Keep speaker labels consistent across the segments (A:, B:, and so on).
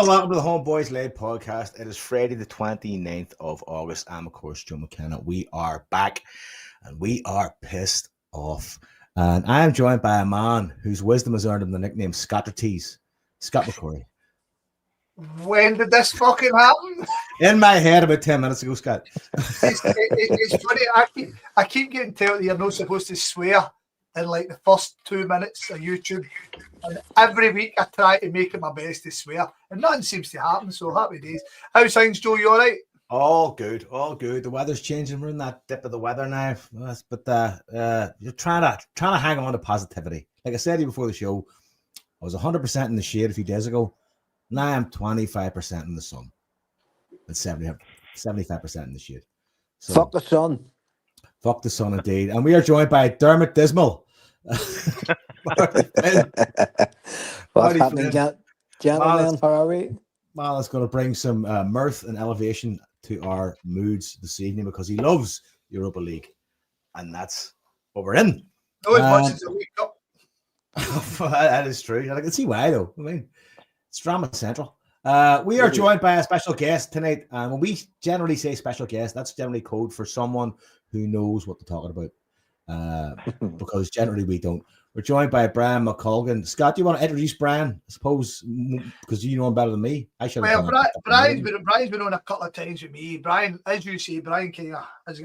A: and welcome to the Homeboys Late Podcast. It is Friday the 29th of August. I'm, of course, Joe McKenna. We are back and we are pissed off. And I am joined by a man whose wisdom has earned him the nickname Scottertees, Scott McCorry.
B: When did this fucking happen?
A: In my head about 10 minutes ago, Scott.
B: It's funny. I keep getting told that you're not supposed to swear in like the first 2 minutes of YouTube. And every week I try to make it my best to swear. And nothing seems to happen, so happy days. How's things, Joe? You all right?
A: All good, all good. The weather's changing. We're in that dip of the weather now. But you're trying to hang on to positivity. Like I said to you before the show, I was 100% in the shade a few days ago. Now I'm 25% in the sun. And 75% in the shade. So,
C: fuck the sun.
A: Fuck the sun indeed. And we are joined by Dermot Dismal.
C: What's happening, gentlemen? How are we?
A: Mal is going to bring some mirth and elevation to our moods this evening because he loves Europa League, and that's what we're in.
B: No, as much as a week up.
A: That is true. I can see why, though. I mean, it's drama central. We are joined by a special guest tonight, and when we generally say special guest, that's generally code for someone who knows what they're talking about. Because generally we don't. We're joined by Brian McColligan. Scott, do you want to introduce Brian? I suppose because you know him better than me. I should.
B: Well, Brian's been on a couple of times with me. Brian, as you say, Brian kind of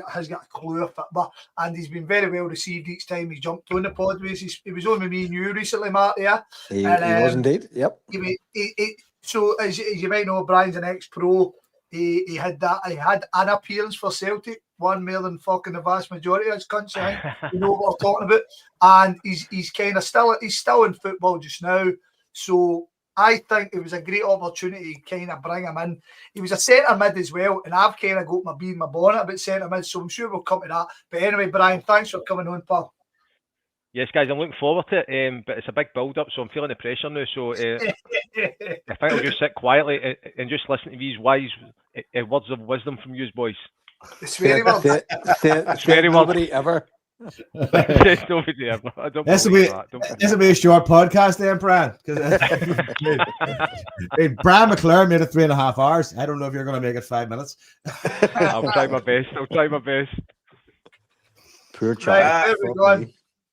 B: has got a clue of football, and he's been very well received each time he jumped on the pod. He was on with me and you recently, Marty. Yeah,
C: he was indeed. Yep.
B: So as you might know, Brian's an ex-pro. He had an appearance for Celtic, one more than fucking the vast majority of his country. You know what I'm talking about. And he's kind of still in football just now. So I think it was a great opportunity to kind of bring him in. He was a centre mid as well, and I've kind of got my bee in my bonnet about centre mid, so I'm sure we'll come to that. But anyway, Brian, thanks for coming on, pal.
D: Yes, guys, I'm looking forward to it, but it's a big build-up, so I'm feeling the pressure now. So I think I'll just sit quietly and just listen to these wise words of wisdom from you boys.
B: The sweary word.
D: The sweary word.
C: Nobody ever.
D: Nobody ever. I don't
A: this will be a short podcast then, Brian. Brian McClure made it 3.5 hours. I don't know if you're going to make it 5 minutes.
D: I'll try my best.
C: Poor child.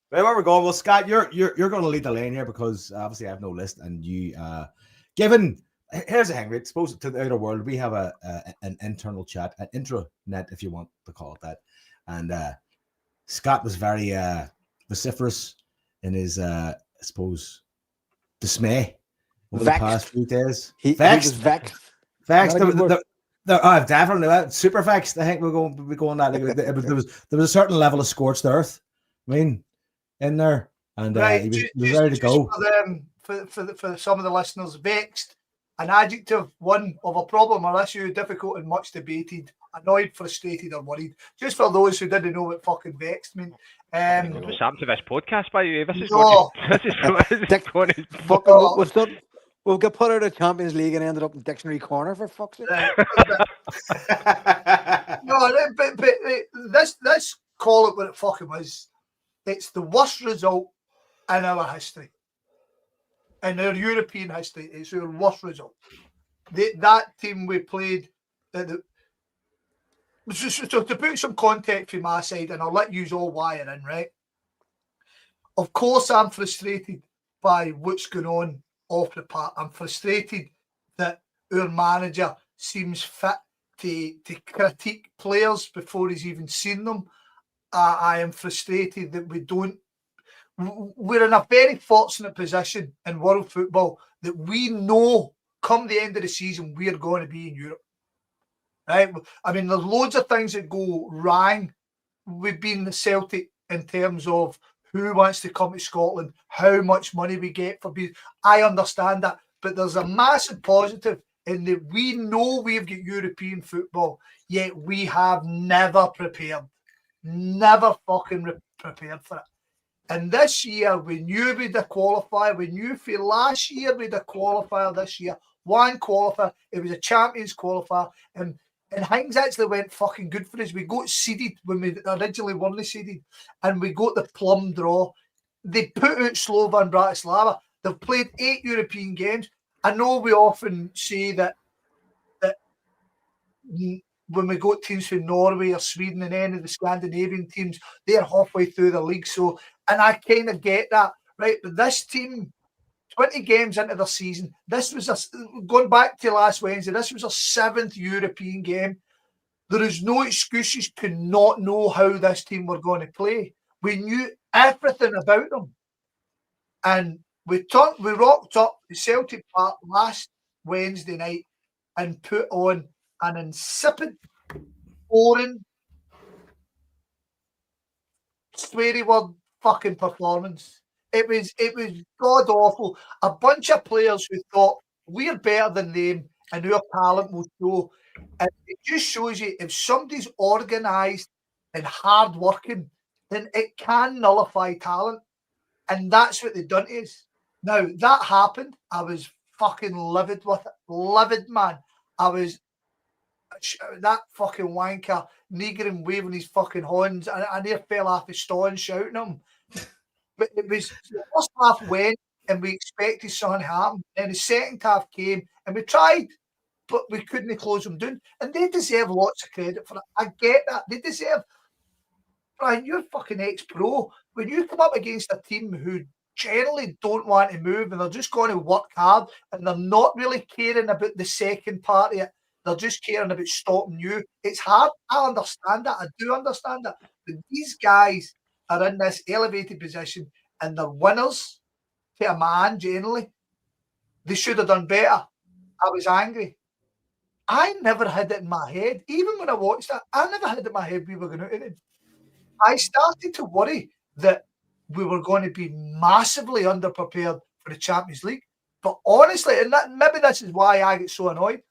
A: Where we're going? Well, Scott, you're going to lead the lane here because obviously I have no list, and you given here's the thing. Right? Suppose to the outer world we have an internal chat, an intranet, if you want to call it that, and Scott was very vociferous in his I suppose dismay over the past few days.
C: He was vexed.
A: Definitely super vexed. I think we're going that. Like, there was a certain level of scorched earth. I mean, in there, and
B: right,
A: he was ready to go.
B: For some of the listeners, vexed, an adjective, one of a problem or issue, difficult and much debated, annoyed, frustrated, or worried. Just for those who didn't know what fucking vexed mean.
D: What's happened to this podcast, by the way? This is
C: We'll get put out of Champions League and ended up in Dictionary Corner for fuck's sake.
B: No, but this call it what it fucking was. It's the worst result in our history. In our European history, it's our worst result. That team we played. So to put some context from my side, and I'll let you all wire in, right? Of course, I'm frustrated by what's going on off the park. I'm frustrated that our manager seems fit to critique players before he's even seen them. I am frustrated that we're in a very fortunate position in world football that we know come the end of the season we're going to be in Europe. Right? I mean, there's loads of things that go wrong. We've been the Celtic in terms of who wants to come to Scotland, how much money we get for being. I understand that, but there's a massive positive in that we know we've got European football, yet we have never prepared. Never fucking prepared for it. And this year, we knew we'd a qualifier. We knew for last year we'd a qualifier this year. One qualifier. It was a Champions qualifier. And things actually went fucking good for us. We got seeded when we originally weren't seeded. And we got the plum draw. They put out Slovan Bratislava. They've played 8 European games. I know we often say that when we got teams from Norway or Sweden and any of the Scandinavian teams, they're halfway through the league. So, and I kind of get that, right? But this team, 20 games into the season, this was going back to last Wednesday, this was a 7th European game. There is no excuses to not know how this team were going to play. We knew everything about them. And we rocked up the Celtic Park last Wednesday night and put on an insipid, boring, sweary word fucking performance. It was god awful. A bunch of players who thought we're better than them and our talent will show. And it just shows you if somebody's organised and hard working, then it can nullify talent. And that's what they've done to us. Now that happened. I was fucking livid with it. Livid, man. I was that fucking wanker niggering, waving his fucking horns. I near fell off his stone shouting him. But it was the first half went and we expected something to happen. And the second half came and we tried, but we couldn't close them down. And they deserve lots of credit for it. I get that. They deserve. Brian, you're fucking ex-pro. When you come up against a team who generally don't want to move and they're just going to work hard and they're not really caring about the second part of it, they're just caring about stopping you. It's hard. I understand that. I do understand that. But these guys are in this elevated position and they're winners to a man generally. They should have done better. I was angry. I never had it in my head. Even when I watched that, I never had it in my head we were going to win. I started to worry that we were going to be massively underprepared for the Champions League. But honestly, and maybe this is why I get so annoyed,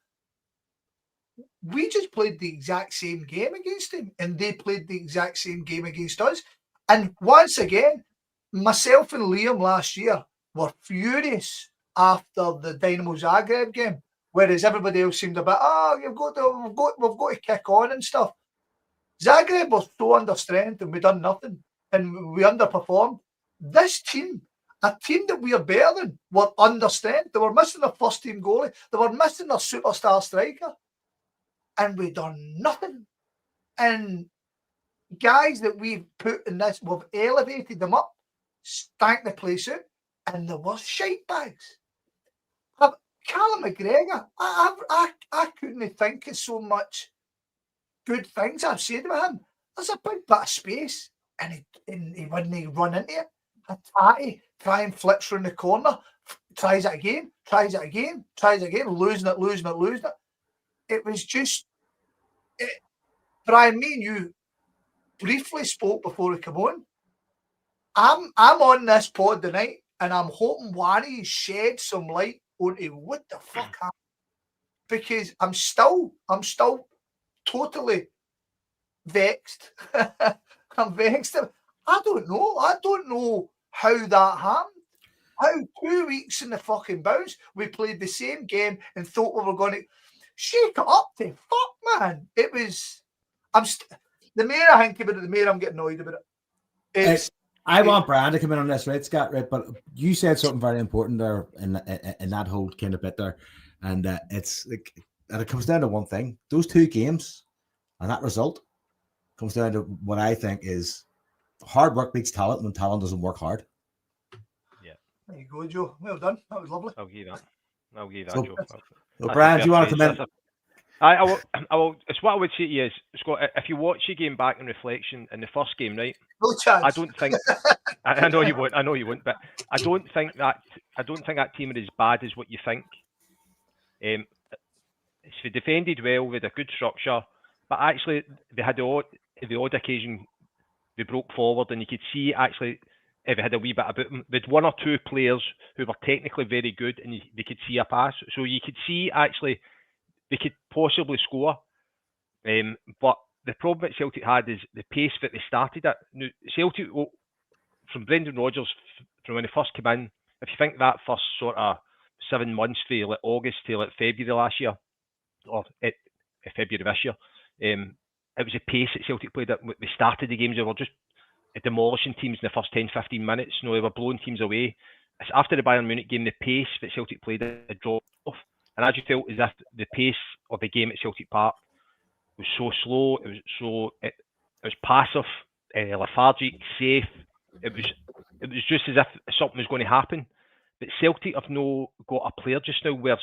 B: we just played the exact same game against them and they played the exact same game against us. And once again, myself and Liam last year were furious after the Dynamo Zagreb game, whereas everybody else seemed a bit, we've got to kick on and stuff. Zagreb was so under strength and we done nothing and we underperformed. This team, a team that we are better than, were under strength. They were missing their first team goalie. They were missing their superstar striker. And we done nothing. And guys that we've put in this, we've elevated them up, stank the place out, and there was shite bags. Callum McGregor, I couldn't think of so much good things I've said about him. There's a big bit of space, and he wouldn't run into it. A tatty, try and flips from the corner, tries it again, losing it. It was just, Brian, me and you briefly spoke before we come on. I'm on this pod tonight, and I'm hoping Wani shed some light onto what the fuck happened, because I'm still totally vexed. I'm vexed. I don't know how that happened. How 2 weeks in the fucking bounce, we played the same game and thought we were going to shake it up to fuck, man. It was. The more I think about it, the more I'm getting annoyed about it.
A: I want Brian to come in on this, right, Scott? Right, but you said something very important there in that whole kind of bit there, and it's like, and it comes down to one thing: those 2 games and that result comes down to what I think is hard work beats talent when talent doesn't work hard.
D: Yeah,
B: there you go, Joe. Well done. That was lovely.
D: I'll give that.
A: So,
D: Joe.
A: So Brian, do you want to come in?
D: I will. It's what I would say to you is, Scott, if you watch your game back in reflection in the first game, right?
B: No chance.
D: I don't think. I know you won't. But I don't think that team are as bad as what you think. They defended well with a good structure, but actually they had the odd occasion they broke forward, and you could see actually if they had a wee bit about them, with 1 or 2 players who were technically very good, and they could see a pass, so you could see actually they could possibly score. But the problem that Celtic had is the pace that they started at. Now, Celtic, from Brendan Rodgers, from when he first came in, if you think that first sort of 7 months from like August to like February last year, or February this year, it was a pace that Celtic played at. They started the games, they were just demolishing teams in the first 10-15 minutes. They were blowing teams away. It's after the Bayern Munich game, the pace that Celtic played had dropped and I just felt as if the pace of the game at Celtic Park was so slow. It was passive, lethargic, safe. It was just as if something was going to happen. But Celtic have no got a player just now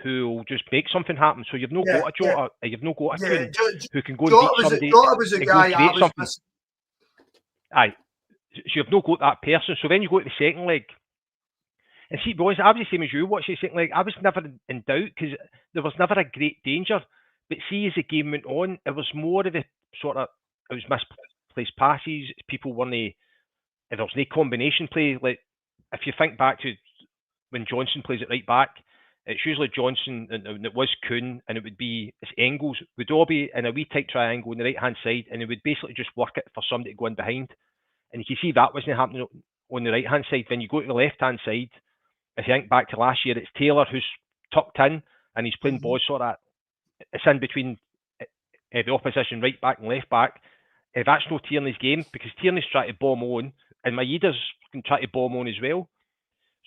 D: who will just make something happen. So you've no got a Jota, you've no got a Kuhn who can go and beat somebody.
B: Jota was a
D: and
B: guy
D: go
B: I
D: create
B: was
D: something.
B: missing.
D: Aye. So you've no got that person. So then you go to the second leg. And see, boys, I was the same as you watching the second leg. I was never in doubt because there was never a great danger. But see, as the game went on, it was more of a sort of, it was misplaced passes. People weren't, there was no combination play. Like, if you think back to when Johnson plays it right back, it's usually Johnson and it was Kuhn, and it would be Engels would all be in a wee tight triangle on the right hand side, and it would basically just work it for somebody to go in behind. And you can see that wasn't happening on the right hand side. Then you go to the left hand side. If you think back to last year, it's Taylor who's tucked in and he's playing balls sort of, it's in between the opposition right back and left back. That's no Tierney's game because Tierney's trying to bomb on and Maeda's can try to bomb on as well.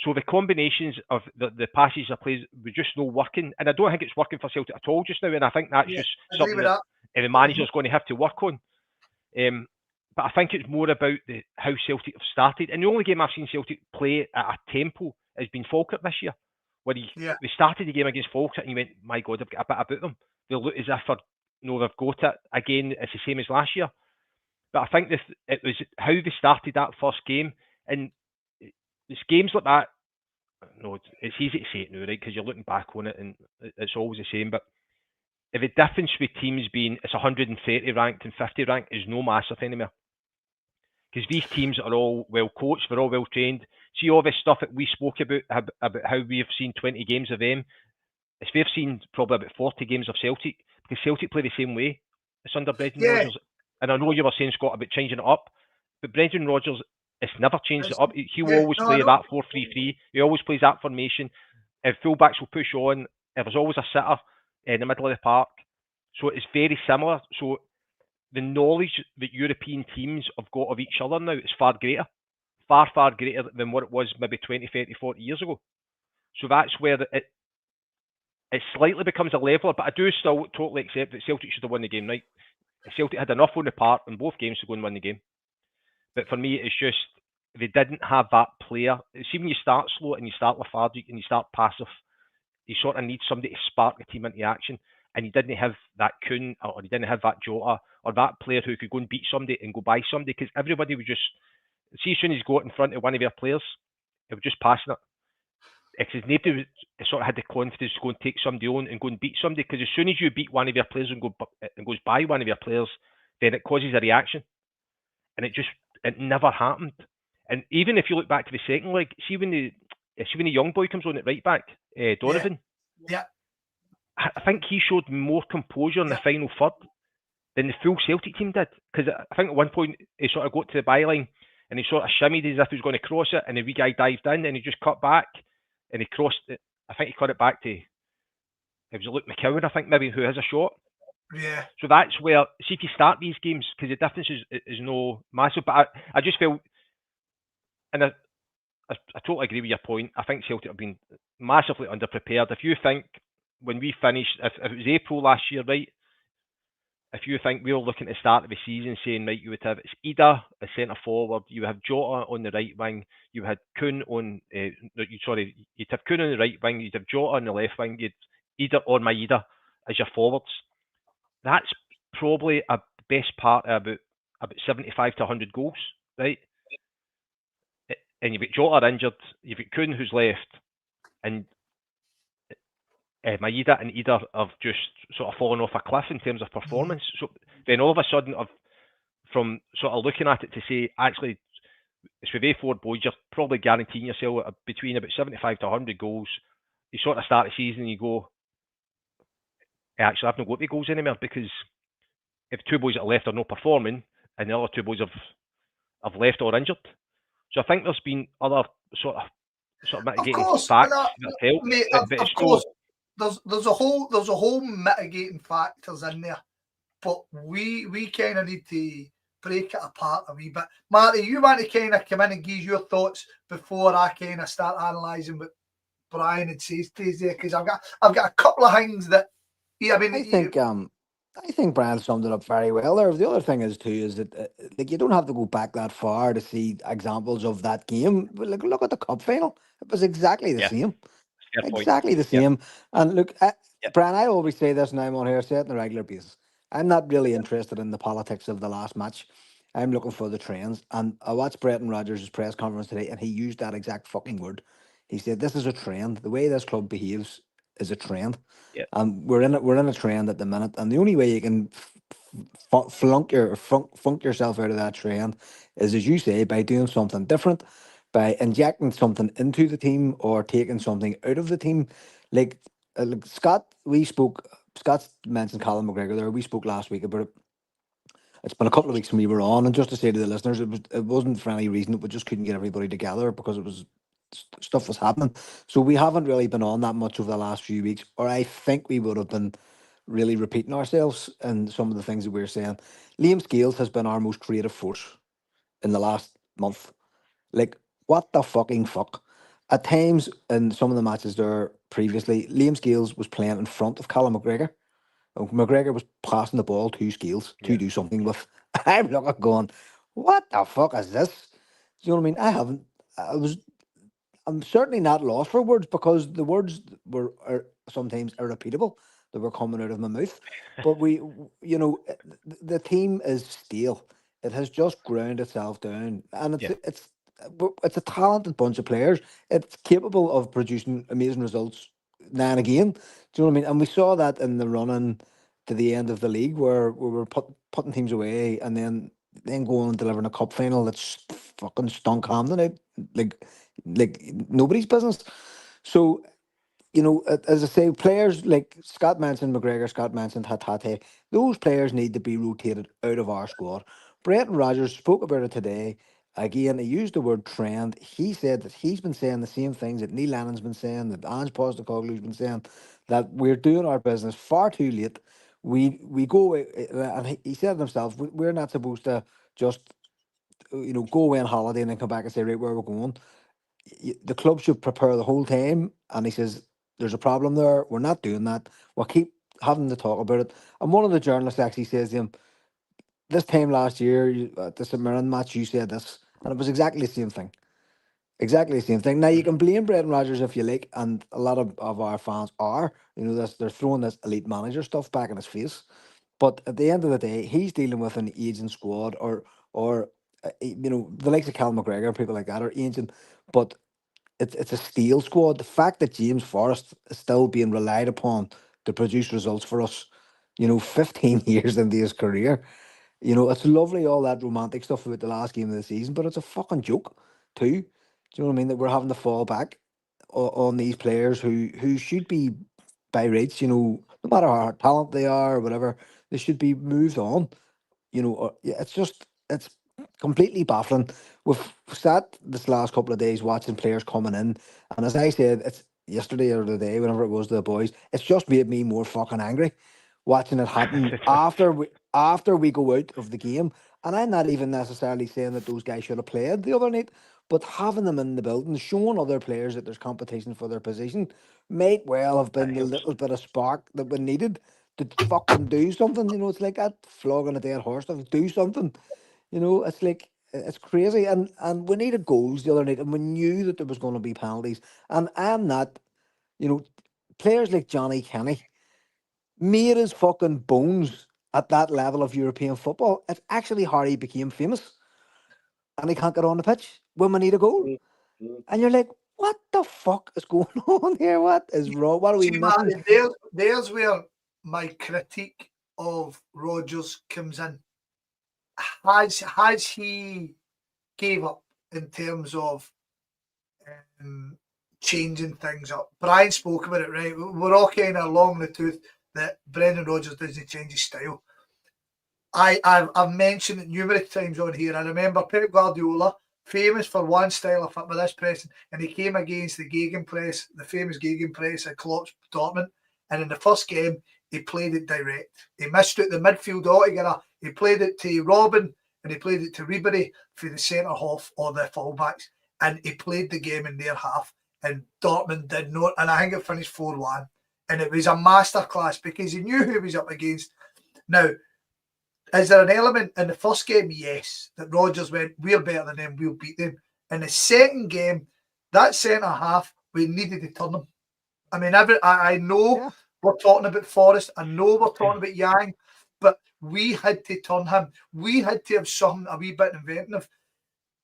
D: So the combinations of the passes I play were just not working, and I don't think it's working for Celtic at all just now. And I think that's just something that the manager's going to have to work on. But I think it's more about how Celtic have started. And the only game I've seen Celtic play at a tempo has been Falkirk this year, where they started the game against Falkirk and you went, my God, they've got a bit about them. They look as if they've got it. Again, it's the same as last year. But I think it was how they started that first game. And it's games like that. No, it's easy to say it now, right? Because you're looking back on it and it's always the same. But the difference with teams being it's 130 ranked and 50 ranked is no massive anymore. Because these teams are all well coached, they're all well trained. See all this stuff that we spoke about how we've seen 20 games of them. We've seen probably about 40 games of Celtic, because Celtic play the same way. It's under Brendan Rodgers. And I know you were saying, Scott, about changing it up, but Brendan Rodgers has never changed it up. He will always play that 4-3-3. He always plays that formation. If fullbacks will push on, there's always a sitter in the middle of the park. So it's very similar. So the knowledge that European teams have got of each other now is far greater. Far, far greater than what it was maybe 20, 30, 40 years ago. So that's where it slightly becomes a leveler, but I do still totally accept that Celtic should have won the game, right? Celtic had enough on the part in both games to go and win the game. But for me, it's just they didn't have that player. See, when you start slow and you start lethargic and you start passive, you sort of need somebody to spark the team into action. And he didn't have that Kuhn or he didn't have that Jota or that player who could go and beat somebody and go by somebody, because everybody was just, see, as soon as he got in front of one of their players, it was just passing it. Because nobody sort of had the confidence to go and take somebody on and go and beat somebody, because as soon as you beat one of your players and goes by one of your players, then it causes a reaction. And it never happened. And even if you look back to the second leg, see when the young boy comes on at right back, Donovan.
B: Yeah.
D: I think he showed more composure in the final third than the full Celtic team did. Because I think at one point he sort of got to the byline and he sort of shimmied as if he was going to cross it, and the wee guy dived in and he just cut back and he crossed it. I think he cut it back to, it was Luke McColligan, I think, maybe, who has a shot.
B: Yeah.
D: So that's where, see, if you start these games, because the difference is no massive, but I just felt, and I totally agree with your point. I think Celtic have been massively underprepared. If you think when we finished, if it was April last year, right? If you think we were looking at the start of the season saying, right, you would have, it's Ida as centre forward, you have Jota on the right wing, you had Kuhn on, you'd have Kuhn on the right wing, you'd have Jota on the left wing, you'd Ida or Maeda as your forwards. That's probably a best part of about 75 to 100 goals, right? And you've got Jota injured, you've got Kuhn who's left, and Maeda and Ida have just sort of fallen off a cliff in terms of performance. So then all of a sudden, from sort of looking at it to say, actually, it's with A4 boys, you're probably guaranteeing yourself between about 75 to 100 goals. You sort of start the season and you go, actually, I've not got the goals anymore, because if two boys that are left are not performing and the other two boys have left or injured. So I think there's been other sort of mitigating facts that help.
B: Mate, of course. There's a whole mitigating factors in there, but we kind of need to break it apart a wee bit. Marty, you want to kind of come in and give your thoughts before I kind of start analysing what Brian and says to there, because I've got a couple of things that, yeah, I mean,
C: I think Brian summed it up very well there. The other thing is too is that like you don't have to go back that far to see examples of that game. But like look at the cup final; it was exactly the
D: Yeah.
C: same,
D: Fair point.
C: exactly the
D: Yep.
C: same. And look,
D: Yep.
C: Brian, I always say this, and I'm on here, I say it on a regular basis. I'm not really interested in the politics of the last match. I'm looking for the trends. And I watched Brendan Rodgers' press conference today, and he used that exact fucking word. He said, "This is a trend. The way this club behaves is a trend."
D: Yep.
C: And we're in a trend at the minute, and the only way you can funk yourself out of that trend is, as you say, by doing something different, by injecting something into the team or taking something out of the team. Like Scott, Scott mentioned Colin McGregor there. We spoke last week about it. It's been a couple of weeks when we were on, and just to say to the listeners, it wasn't for any reason that we just couldn't get everybody together because it was stuff was happening. So we haven't really been on that much over the last few weeks, or I think we would have been really repeating ourselves and some of the things that we were saying. Liam Scales has been our most creative force in the last month. Like, what the fucking fuck? At times in some of the matches there previously, Liam Scales was playing in front of Callum McGregor. McGregor was passing the ball to Scales to
D: Yeah.
C: do something with. I'm looking going, what the fuck is this? Do you know what I mean? I'm certainly not lost for words because the words are sometimes irrepeatable that were coming out of my mouth. But the team is stale. It has just ground itself down, and
D: Yeah.
C: it's a talented bunch of players. It's capable of producing amazing results now and again. Do you know what I mean? And we saw that in the run-in to the end of the league where we were putting teams away and then going and delivering a cup final that's fucking stunk Hamden out like nobody's business. So, as I say, players like Scott mentioned McGregor, Scott mentioned Hatate, those players need to be rotated out of our squad. Brendan Rodgers spoke about it today. Again, he used the word trend. He said that he's been saying the same things that Neil Lennon's been saying, that Ange Postecoglou's been saying, that we're doing our business far too late. We go and he said it himself, we're not supposed to just go away on holiday and then come back and say, right, where we're going. The club should prepare the whole time. And he says, there's a problem there. We're not doing that. We'll keep having to talk about it. And one of the journalists actually says to him, this time last year, at the St Mirren match, you said this. And it was exactly the same thing. Exactly the same thing. Now, you can blame Brendan Rodgers if you like, and a lot of our fans are. They're throwing this elite manager stuff back in his face. But at the end of the day, he's dealing with an aging squad, or the likes of Cal McGregor and people like that are aging. But it's a steel squad. The fact that James Forrest is still being relied upon to produce results for us, 15 years into his career, it's lovely, all that romantic stuff about the last game of the season, but it's a fucking joke too. Do you know what I mean? That we're having to fall back on these players who should be by rights, no matter how talented they are or whatever, they should be moved on. Yeah, it's completely baffling. We've sat this last couple of days watching players coming in, and as I said, it's yesterday or the day, whenever it was to the boys, it's just made me more fucking angry watching it happen after we go out of the game. And I'm not even necessarily saying that those guys should have played the other night, but having them in the building, showing other players that there's competition for their position, might well have been the little bit of spark that we needed to fucking do something. It's like that flogging a dead horse stuff. Do something. It's like it's crazy. And we needed goals the other night, and we knew that there was going to be penalties. And I'm not, players like Johnny Kenny made his fucking bones at that level of European football. It's actually how he became famous. And he can't get on the pitch when we need a goal. And you're like, what the fuck is going on here? What is wrong? What are we
B: See,
C: missing?
B: Marty, there's where my critique of Rodgers comes in. Has he gave up in terms of changing things up? Brian spoke about it, right? We're all kind of along the tooth that Brendan Rodgers doesn't change his style. I've mentioned it numerous times on here. I remember Pep Guardiola, famous for one style of football, this pressing, and he came against the Gegenpress, the famous Gegenpress at Klopp's Dortmund, and in the first game, he played it direct. He missed it the midfield altogether. He played it to Robin, and he played it to Ribery for the centre half or the fullbacks, and he played the game in their half. and Dortmund did not, and I think it finished 4-1, and it was a masterclass because he knew who he was up against. Now, is there an element in the first game? Yes, that Rodgers went, we're better than them, we'll beat them. In the second game, that centre half, we needed to turn them. I mean, I know we're talking about Forrest, I know we're talking about Yang, but we had to turn him. We had to have something a wee bit inventive.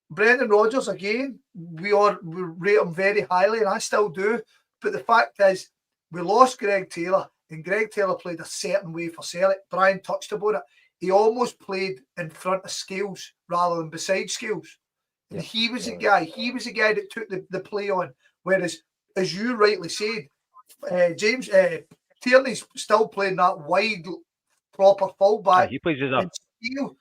B: Brendan Rodgers, again, we rate him very highly, and I still do. But the fact is, we lost Greg Taylor, and Greg Taylor played a certain way for Celtic. Brian touched about it. He almost played in front of Scales rather than beside Scales. And he was the guy. He was the guy that took the play on. Whereas, as you rightly said, James Tierney's still playing that wide, proper fullback.
D: He plays as a...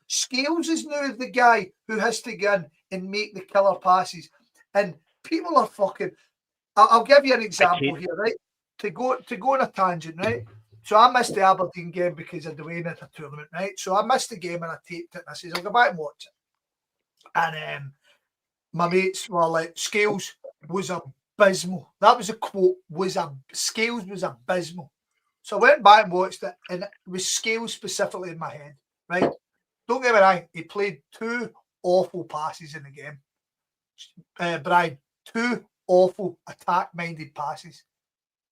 B: Scales is now the guy who has to go in and make the killer passes. And people are fucking... I'll give you an example here, right? To go on a tangent, right? So I missed the Aberdeen game because of the way at the tournament, right? So I missed the game and I taped it and I said, I'll go back and watch it. And my mates were like, Scales was abysmal. That was a quote, Scales was abysmal. So I went back and watched it, and it was Scales specifically in my head, right? Don't get me wrong, he played 2 awful passes in the game. Brian, 2 awful attack-minded passes.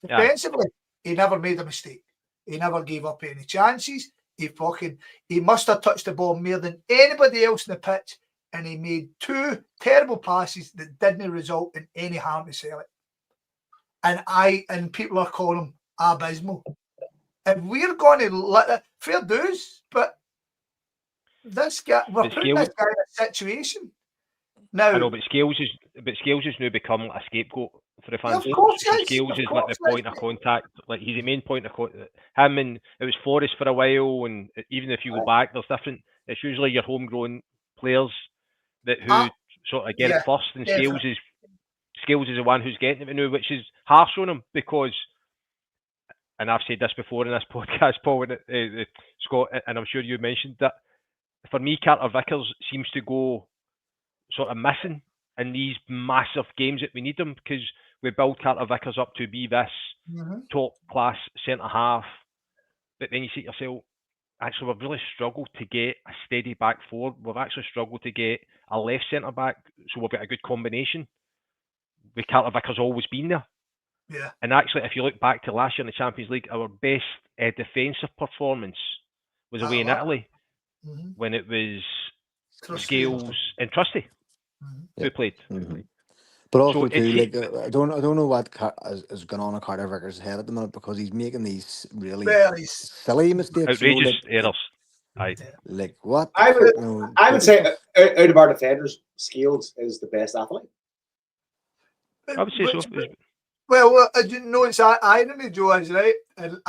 B: Defensively, he never made a mistake. He never gave up any chances. He must have touched the ball more than anybody else in the pitch, and he made 2 terrible passes that didn't result in any harm to Celtic. And people are calling him abysmal. And we're going to let it, fair dues, but this guy, we're putting this guy in a situation. Now,
D: I know, but Scales has now become a scapegoat for the fans.
B: Of course,
D: Scales is like the point of contact. Like, he's the main point of contact. Him, and it was Forrest for a while, and even if you go back, there's different. It's usually your homegrown players who sort of get it first, and Scales is the one who's getting it now, which is harsh on him because, and I've said this before in this podcast, Paul, Scott, and I'm sure you mentioned that. For me, Carter Vickers seems to go sort of missing in these massive games that we need him, because we build Carter Vickers up to be this top class centre half, but then you see yourself, actually we've really struggled to get a steady back four. We've actually struggled to get a left centre back, so we've got a good combination with Carter Vickers always been there.
B: Yeah.
D: And actually, if you look back to last year in the Champions League, our best defensive performance was away in Italy, when it was Scales and Trusty who played.
C: But also, too, like, I don't know what is going on in Carter Vickers' head at the minute, because he's making these really silly mistakes.
D: Outrageous errors.
C: Like what?
E: I would say out of our defenders, Scales is the best athlete.
D: I would say so.
B: Well, you know, it's irony, Joe, is right. And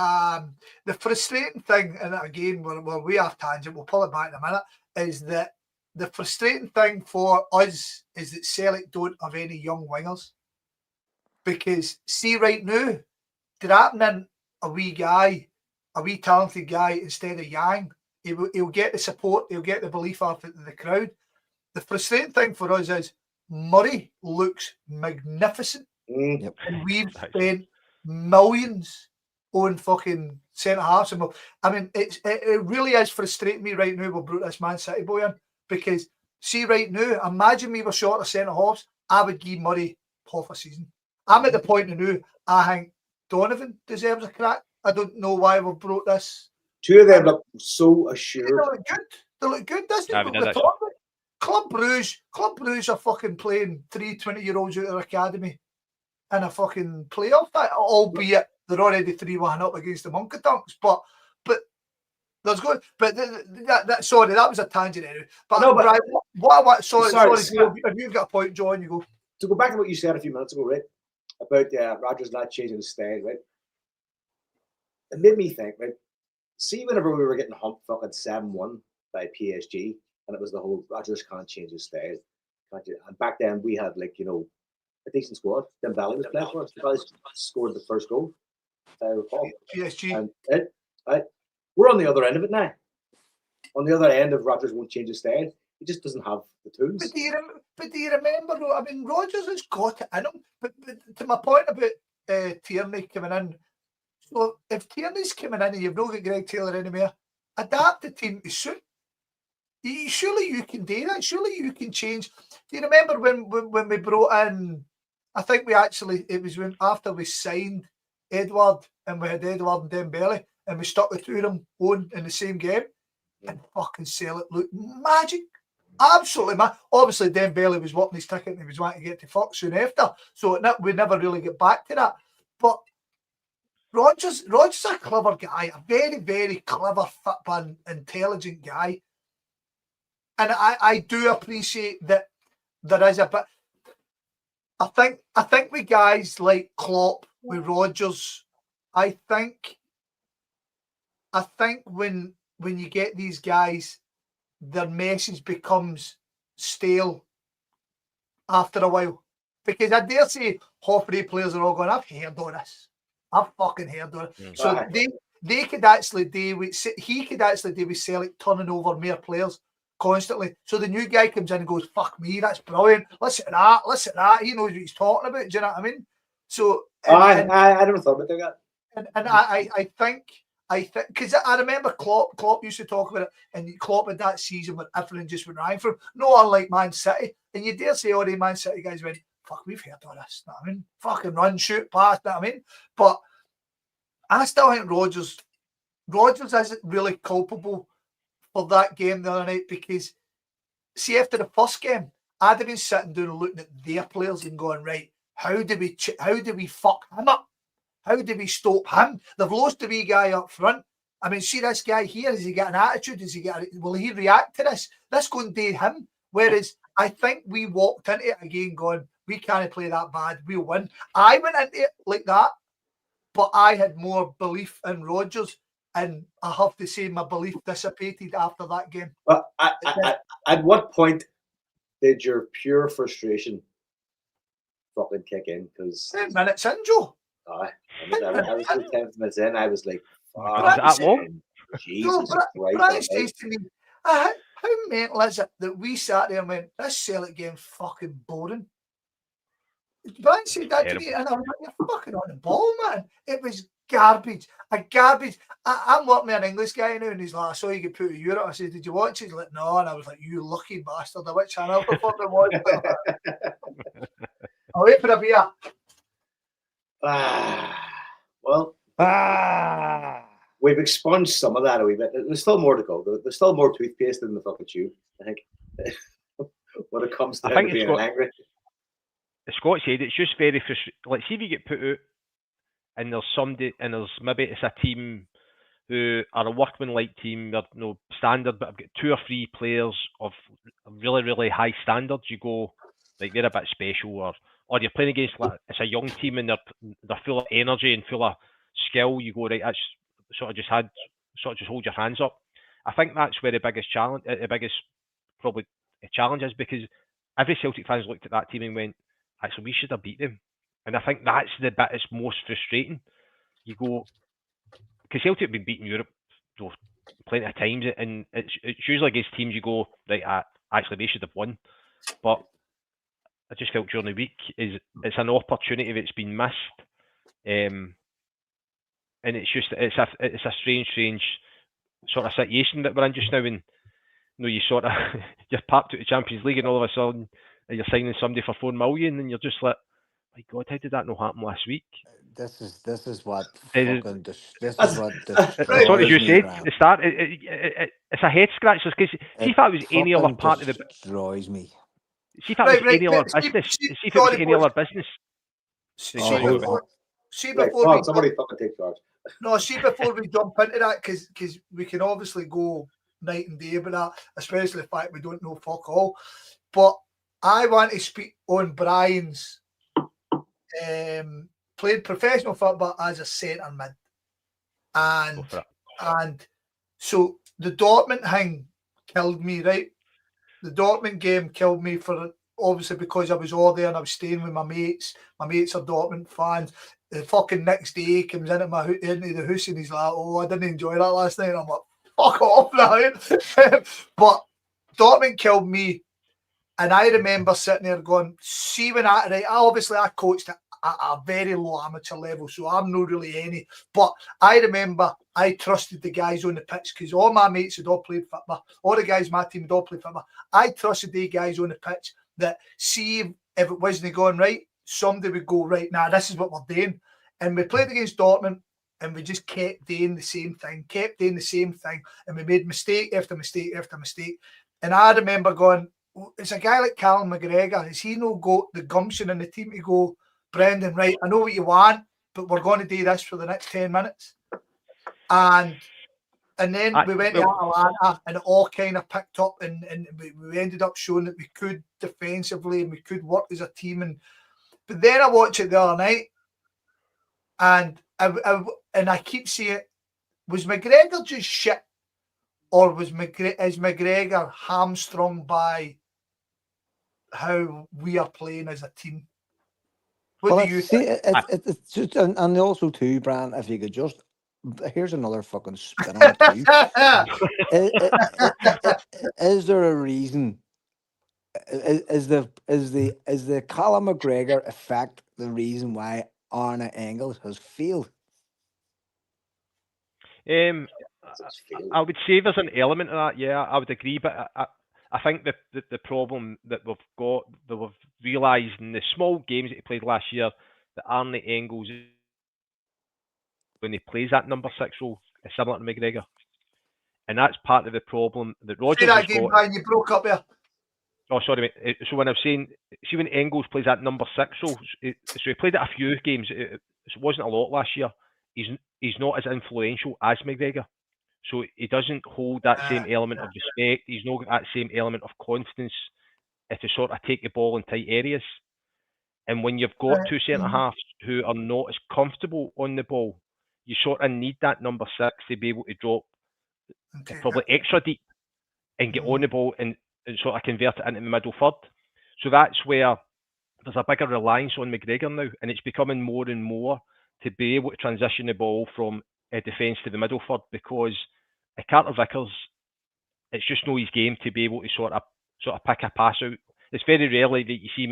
B: the frustrating thing, and again, we have tangent, we'll pull it back in a minute, is that the frustrating thing for us is that Celtic don't have any young wingers. Because, see, right now, drafting a wee talented guy instead of Yang, he'll get the support, he'll get the belief of the crowd. The frustrating thing for us is Murray looks magnificent. And we've spent millions on fucking centre halves. I mean, it really is frustrating me right now. We brought this Man City boy in, because see, right now, imagine we were short of centre halves, I would give Murray half a season. I'm at the point now, I think Donovan deserves a crack. I don't know why we've brought this.
E: 2 of them look so assured.
B: They look good, doesn't it? Club Brugge are fucking playing 3 20-year-olds out of their academy in a fucking playoff, albeit they're already 3-1 up against the Monkadunks. But there's good. But sorry, that was a tangent anyway. But no, Brian, sorry, if you've got a point, John, you go.
E: To go back to what you said a few minutes ago, right, about Rodgers not changing his style, right? It made me think, right? See, whenever we were getting humped fucking 7-1 by PSG, and it was the whole Rodgers can't change his style. And back then we had, like, you know, a decent squad. Dembele was playing for us. Dembele scored the first goal, if I recall.
B: PSG.
E: And we're on the other end of it now. On the other end of Rodgers won't change his style. He just doesn't have the tools.
B: But do you remember? I mean, Rodgers has got it in him. But to my point about Tierney coming in, so if Tierney's coming in and you've not got Greg Taylor anymore, adapt the team to suit. Surely you can do that. Surely you can change. Do you remember when we brought in? I think it was when after we signed Edward and we had Edward and Dembele and we stuck the two of them on in the same game and fucking Celtic looked magic. Absolutely, man. Obviously, Dembele was wanting his ticket and he was wanting to get to fuck soon after. So we never really get back to that. But Rodgers is a clever guy, a very, very clever, football, intelligent guy. And I do appreciate that there is a bit. I think with guys like Klopp, with Rodgers, I think when you get these guys, their message becomes stale after a while. Because I dare say half of the players are all going, I've heard all this. I've fucking heard all it. So they could actually he could actually do with Celtic turning over more players constantly. So the new guy comes in and goes, fuck me, that's brilliant. Listen to that. He knows what he's talking about. Do you know what I mean? So
E: I never thought about that.
B: And I think because I remember Klopp used to talk about it, and Klopp had that season when everything just went right for him. No unlike Man City. And you dare say all the Man City guys went, fuck, we've heard all this. Know what I mean? Fucking run, shoot, pass, know what I mean? But I still think Rodgers isn't really culpable for that game the other night, because see, after the first game, I'd have been sitting down and looking at their players and going, right, how do we fuck him up? How do we stop him? They've lost the wee guy up front. I mean, see this guy here, has he got an attitude? Will he react to this? This going to do him. Whereas I think we walked into it again going, we can't play that bad, we'll win. I went into it like that, but I had more belief in Rodgers. And I have to say, my belief dissipated after that game.
E: But at what point did your pure frustration fucking kick in? Because
B: 10 minutes in, Joe.
E: I was 10 minutes in. I was like,
D: Was it that long?
E: Jesus Christ.
B: Brian says to me, how mental is it that we sat there and went, this Celtic game fucking boring? Brian said that to me, and I was like, you're fucking on the ball, man. It was garbage. I'm working with an English guy now, and he's like, I saw you get put to Europe. I said, did you watch it? He's like, no. And I was like, you lucky bastard. Which channel the fucking watch? I'll wait for a beer.
E: We've expunged some of that a wee bit. There's still more to go. There's still more toothpaste in the fucking tube, I think. When it comes to being angry.
D: Scott said it's just very frustrating. Like, see if you get put out and there's somebody, and there's maybe it's a team who are a workman-like team, they're no standard, but I've got 2 or 3 players of really, really high standards. You go, like, they're a bit special, or you're playing against, like, it's a young team and they're full of energy and full of skill. You go, right, that's sort of just hold your hands up. I think that's where the biggest challenge is, because every Celtic fans looked at that team and went, actually, we should have beat them. And I think that's the bit that's most frustrating. You go, because Celtic have been beating Europe plenty of times, and it's usually against teams you go, right, actually they should have won. But I just felt during the week it's an opportunity that's been missed, and it's just it's a strange sort of situation that we're in just now. And you sort of you're packed to the Champions League, and all of a sudden you're signing somebody for $4 million, and you're just like, my God, how did that not happen last week?
C: This is what
D: This
C: fucking
D: That's what you said at the start. It's a head scratcher, because see if that was any other part of the
C: destroys me.
D: See if that was any other business. See if it was any other business.
E: Somebody fucking take charge.
B: No, see, before we jump into that, because we can obviously go night and day about that, especially the fact we don't know fuck all. But I want to speak on Brian's played professional football as a centre mid, and so the Dortmund thing killed me, right? The Dortmund game killed me obviously because I was all there and I was staying with my mates. My mates are Dortmund fans. The fucking next day he comes into the house and he's like, "Oh, I didn't enjoy that last night." And I'm like, "Fuck off, now." But Dortmund killed me. And I remember sitting there going, see when I coached at a very low amateur level, so I'm not really any. But I remember I trusted the guys on the pitch because all my mates had all played football. All the guys my team had all played football. I trusted the guys on the pitch that see if it wasn't going right, somebody would go, right, now this is what we're doing. And we played against Dortmund and we just kept doing the same thing. And we made mistake after mistake after mistake. And I remember going, it's a guy like Callum McGregor. Has he no got the gumption in the team to go, Brendan, right, I know what you want, but we're going to do this for the next 10 minutes. And then we went to Atalanta and it all kind of picked up and we ended up showing that we could defensively and we could work as a team. But then I watched it the other night and I keep saying, was McGregor just shit? Or is McGregor hamstrung by how we are playing as a team? What do you think?
C: It's just, and also too, Bran, if you could just, here's another fucking spin on it too. Is there a reason? Is the Callum McGregor effect the reason why Arne Engels has failed?
D: I would say there's an element of that. Yeah, I would agree, but I think the problem that we've got, that we've realised in the small games that he played last year, that Arne Engels, when he plays that number 6 role, is similar to McGregor, and that's part of the problem that Rodgers
B: Say that
D: has
B: again,
D: got.
B: Brian, you broke up there.
D: Oh, sorry, mate. So when I was saying, see when Engels plays that number 6 role, so he played it a few games. It wasn't a lot last year. He's not as influential as McGregor. So he doesn't hold that same element of respect. He's not got that same element of confidence to sort of take the ball in tight areas. And when you've got two centre-halves who are not as comfortable on the ball, you sort of need that number 6 to be able to drop probably extra deep and get on the ball and sort of convert it into the middle third. So that's where there's a bigger reliance on McGregor now, and it's becoming more and more to be able to transition the ball from a defence to the middle third, because Carter Vickers, it's just not his game to be able to sort of pick a pass out. It's very rarely that you see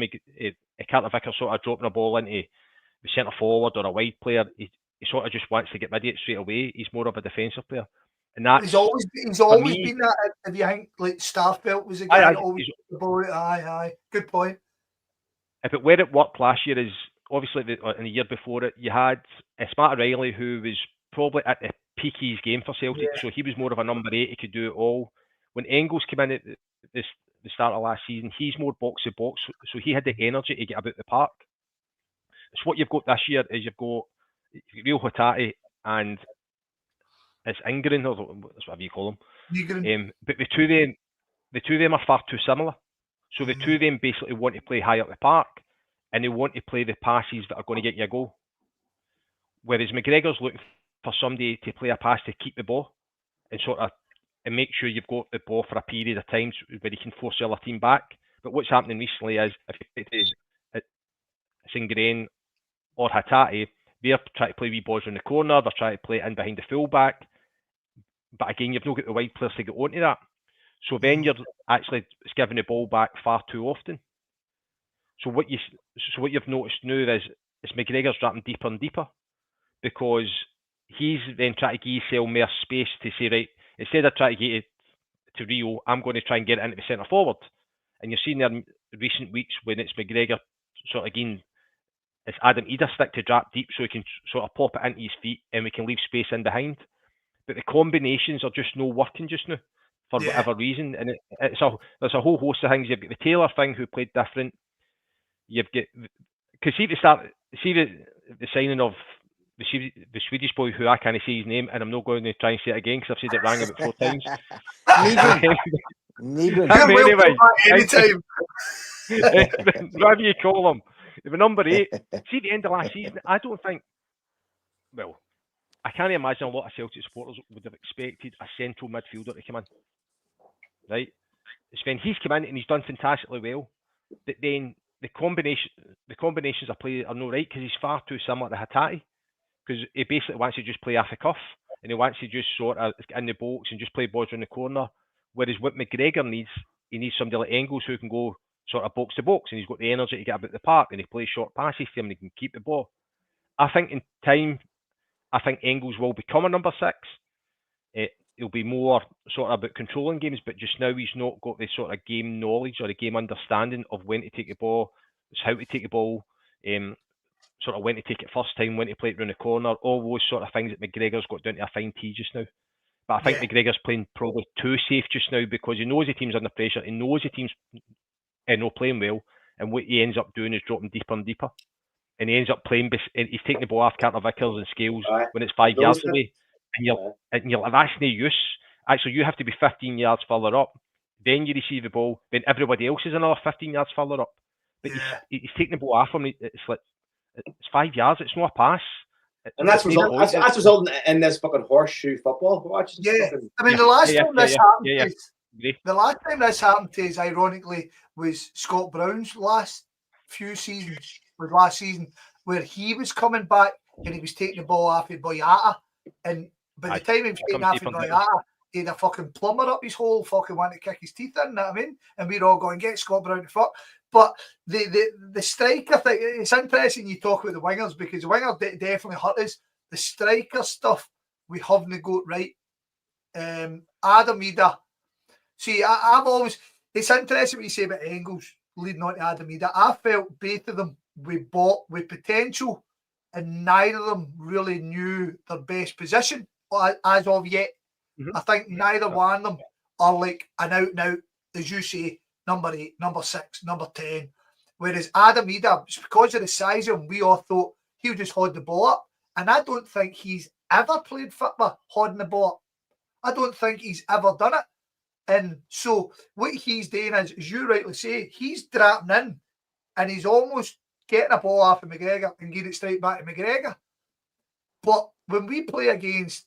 D: Carter Vickers sort of dropping a ball into the centre forward or a wide player. He sort of just wants to get rid of it straight away. He's more of a defensive player, and that's
B: he's always been that. If you think like Starfelt was a guy that always the ball. Aye, good point.
D: If where it worked last year is obviously in the year before it, you had Smarty Riley, who was probably at the peak of his game for Celtic, so he was more of a number 8. He could do it all. When Engels came in at the start of last season, he's more box to box, so he had the energy to get about the park. So what you've got this year is you've got Real Hotati and it's Ingrid, or that's whatever you call them. But the two of them are far too similar. So the two of them basically want to play high up the park, and they want to play the passes that are going to get you a goal. Whereas McGregor's looking for somebody to play a pass to keep the ball and sort of and make sure you've got the ball for a period of time where you can force the other team back. But what's happening recently is if you play to Singrain or Hatati, they're trying to play wee balls in the corner, they're trying to play in behind the fullback. But again, you've not got the wide players to get onto that. So then you're actually giving the ball back far too often. So what you've noticed now is McGregor's dropping deeper and deeper, because he's then trying to give himself more space to say, right, instead of trying to get it to Rio, I'm going to try and get it into the centre forward. And you've seen there in recent weeks when it's McGregor sort of again, it's Adam Ida stick to drop deep so he can sort of pop it into his feet and we can leave space in behind. But the combinations are just not working just now for whatever reason. And there's a whole host of things. You've got the Taylor thing who played different. You've got, because see the signing of the Swedish boy who I can't say his name, and I'm not going to try and say it again because I've said it wrong about 4 times.
C: Anyway,
B: anytime.
D: Whatever you call him. The number 8. See, the end of last season, I don't think. Well, I can't imagine a lot of Celtic supporters would have expected a central midfielder to come in. Right? Sven, he's come in and he's done fantastically well. But then the combinations of play are not right because he's far too similar to Hatati. Because he basically wants to just play off the cuff and he wants to just sort of get in the box and just play balls in the corner. Whereas what McGregor needs he needs somebody like Engels who can go sort of box to box, and he's got the energy to get about the park, and he plays short passes to him, and he can keep the ball. I think in time, I think Engels will become a number 6. He'll be more sort of about controlling games, but just now he's not got the sort of game knowledge or the game understanding of when to take the ball, how to take the ball, sort of when to take it first time, when to play it round the corner, all those sort of things that McGregor's got down to a fine tee just now. But I think McGregor's playing probably too safe just now because he knows the team's under pressure, he knows the team's not playing well, and what he ends up doing is dropping deeper and deeper. And he ends up playing, he's taking the ball off Carter Vickers and Scales when it's 5 yards away. And you're like, that's no use. Actually, you have to be 15 yards further up. Then you receive the ball. Then everybody else is another 15 yards further up. But he's taking the ball off him. It's like, it's 5 yards. It's not a pass.
E: And that's resulting in this fucking horseshoe football watch.
B: I mean, the last time this happened, the last time this happened to us, ironically, was Scott Brown's last few seasons. Was last season where he was coming back and he was taking the ball off of Boyata, and by the time he was taking off of Boyata, he had a fucking plumber up his hole, fucking wanting to kick his teeth in. You know what I mean? And we're all going, get Scott Brown to fuck. But the striker thing, it's interesting you talk about the wingers because the winger definitely hurt us. The striker stuff we haven't got right. Adam Ida. See, I've always, it's interesting what you say about Engels leading on to Adam Ida. I felt both of them we bought with potential, and neither of them really knew their best position as of yet. I think neither one of them are like an out and out, as you say, number 8, number 6, number 10. Whereas Adam Ida, because of the size of him, we all thought he'll just hold the ball up. And I don't think he's ever played football holding the ball up. I don't think he's ever done it. And so what he's doing is, as you rightly say, he's dropping in and he's almost getting a ball off of McGregor and getting it straight back to McGregor. But when we play against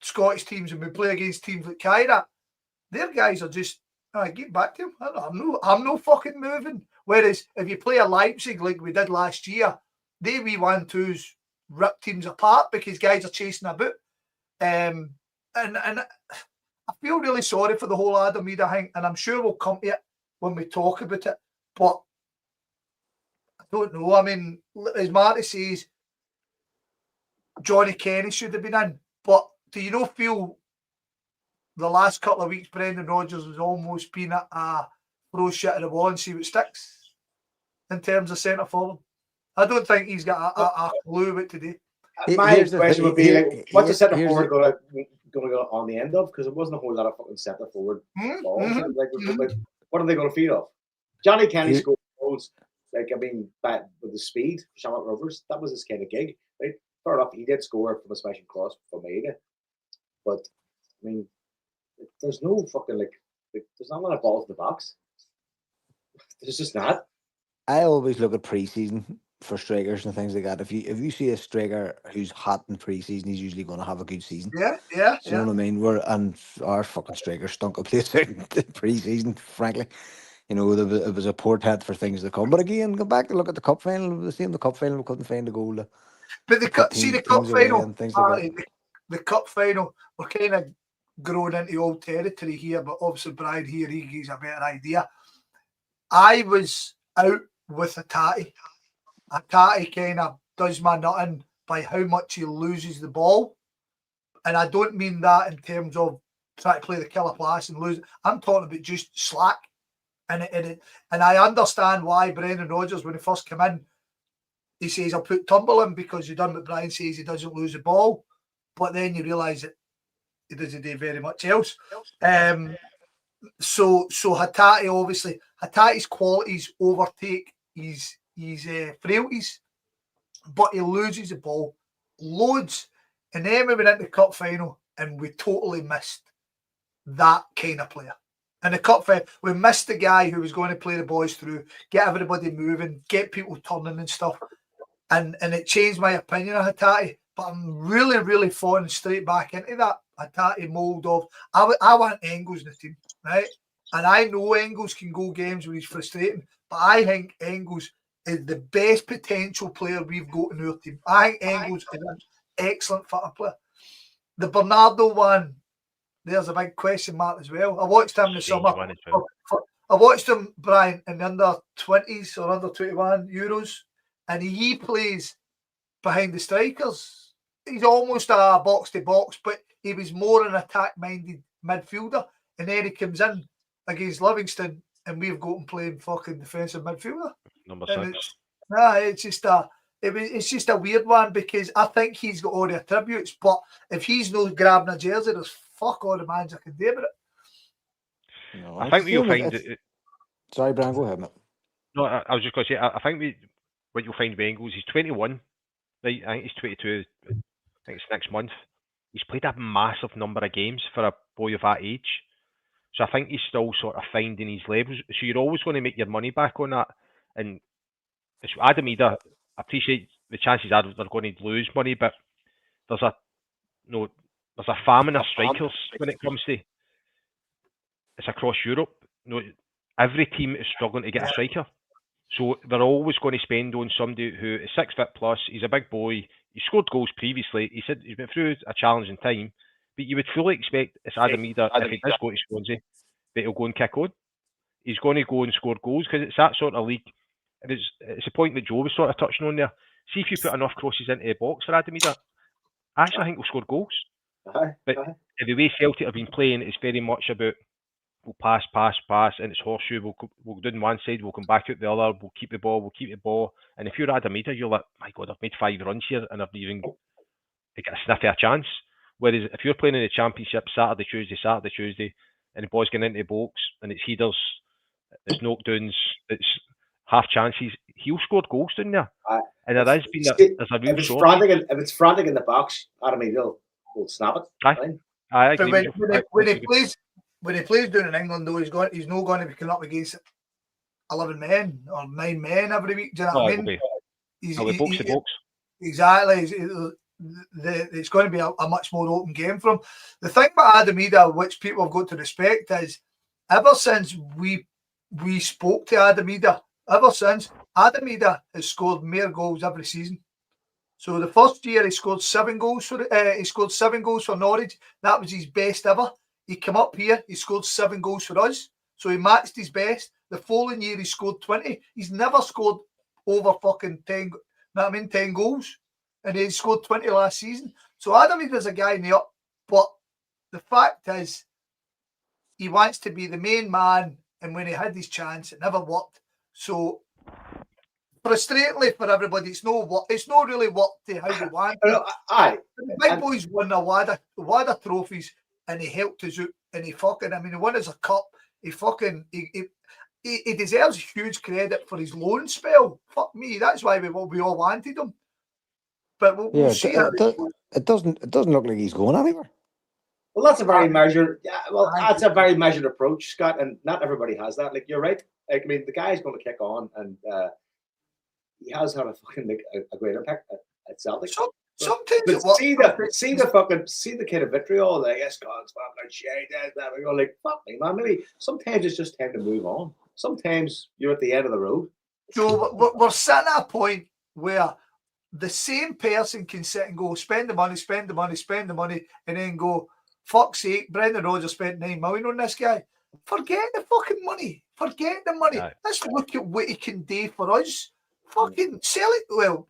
B: Scottish teams and we play against teams like Kyra, their guys are just, get back to him. I'm no fucking moving. Whereas if you play a Leipzig like we did last year, they wee 1-2s rip teams apart because guys are chasing about. And I feel really sorry for the whole Adam Ida thing, and I'm sure we'll come to it when we talk about it. But I don't know. I mean, as Marty says, Johnny Kenny should have been in. But do you not feel the last couple of weeks Brendan Rodgers has almost been a throw shit at the wall and see what sticks in terms of centre forward? I don't think he's got a clue what to do.
E: My question would be like, what's the centre forward going to go on the end of? Because it wasn't a whole lot of fucking centre forward balls. Like, what are they going to feed off? Johnny Kenny scored goals. Like, I mean, with the speed, Shamrock Rovers, that was his kind of gig, right? Fair enough, he did score from a smashing cross from Maida. But, I mean, there's no fucking, like there's not a lot of balls in the box. There's just not.
C: I always look at pre-season for strikers and things like that. If you see a striker who's hot in pre-season, he's usually going to have a good season.
B: Yeah.
C: You know what I mean? And our fucking strikers stunk a place out in pre-season, frankly. You know, it was a portent for things to come. But again, go back to look at the cup final. The same, the cup final, we couldn't find a goal.
B: But the cup final, the cup final, we're kind of growing into old territory here. But obviously, Brian here, he gives a better idea. I was out with Hatate. Hatate kind of does my nutting by how much he loses the ball. And I don't mean that in terms of trying to play the killer pass and lose. I'm talking about just slack. And I understand why Brendan Rodgers, when he first came in, he says, I'll put Turnbull in because he done what Brian says, he doesn't lose the ball. But then you realise that he doesn't do very much else. So Hatate, obviously, Hatate's qualities overtake his frailties, but he loses the ball loads. And then we went into the cup final and we totally missed that kind of player. In the cup final, we missed the guy who was going to play the boys through, get everybody moving, get people turning and stuff. And it changed my opinion of Hatate. But I'm really, really falling straight back into that Hatate mould of, I want Engels in the team, right? And I know Engels can go games where he's frustrating, but I think Engels is the best potential player we've got in our team. I think Engels is an excellent football player. The Bernardo one, there's a big question mark as well. I watched him in the summer I watched him, Brian, in the under 20s or under 21 Euros, and he plays behind the strikers. He's almost a box to box, but he was more an attack-minded midfielder. And then he comes in against Livingston, and we've got him playing fucking defensive midfielder.
D: Number
B: And
D: 6.
B: it's just a weird one, because I think he's got all the attributes, but if he's not grabbing a jersey, there's fuck all the manager can do about it.
C: No,
D: I
C: it's
D: think
C: the
D: you'll
C: same
D: find
C: with-
D: it.
C: Sorry, Brian, go ahead, mate.
D: No, I was just going to say, I think what you'll find with Engels, he's 21, right? I think he's 22. I think it's next month. He's played a massive number of games for a boy of that age. So I think he's still sort of finding his levels. So you're always going to make your money back on that. And Adam Ida, I appreciate the chances are they're going to lose money, but there's a famine of strikers when it comes to it's across Europe. Every team is struggling to get a striker. So they're always going to spend on somebody who is 6 foot plus. He's a big boy. He scored goals previously. He said he's been through a challenging time. But you would fully expect it's Adam Ida, if he does go to Swansea, that he'll go and kick on. He's going to go and score goals, because it's that sort of league. And it's a point that Joe was sort of touching on there. See if you put enough crosses into the box for Adam Ida, I actually think he'll score goals. But the way Celtic have been playing, it's very much about we'll pass, and it's horseshoe. We'll do on one side, we'll come back out the other, we'll keep the ball. And if you're Adam Ida, you're like, my God, I've made 5 runs here and I've even got a sniff of a chance. Whereas if you're playing in the Championship Saturday, Tuesday, and the ball's getting into the box and it's headers, it's knockdowns, it's half chances, he'll score goals down there. And there has been there's a real shortage.
E: If it's frantic in the box, Adam Ida will snap it.
D: I agree
B: But
D: with you.
B: when he plays down in England, though, he's not going to be coming up against 11 men or 9 men every week. Do you know what I mean?
D: He'll be box to box.
B: Exactly. It's going to be a much more open game for him. The thing about Adam Ida, which people have got to respect, is ever since we spoke to Adam Ida, Adam Ida has scored more goals every season. So the first year he scored 7 goals for Norwich. That was his best ever. He came up here, he scored 7 goals for us. So he matched his best. The following year he scored 20. He's never scored over fucking 10 goals. And he scored 20 last season. So Adam Ida's a guy in the up. But the fact is, he wants to be the main man. And when he had his chance, it never worked. So frustratingly for everybody, it's not really worked to how we want.
E: Aye.
B: The big boys won a wad of trophies, and he helped us out, and he won us a cup. He deserves huge credit for his loan spell. Fuck me, that's why we all wanted him. But we'll see.
C: It doesn't look like he's going anywhere.
E: Well, that's a very measured. Yeah, well, that's a very measured approach, Scott, and not everybody has that. Like, you're right. Like, I mean, the guy's going to kick on, and he has had a great impact at Celtic.
B: Sometimes
E: see the kind of vitriol. Like, Scott's fucking shit. We go like, fuck me, man. Maybe sometimes it's just time to move on. Sometimes you're at the end of the road.
B: Joe, we're sitting at a point where the same person can sit and go spend the money, and then go, fuck's sake, Brendan Rodgers spent 9 million on this guy. Forget the fucking money. Forget the money. Right. Let's look at what he can do for us. Fucking sell it. Well,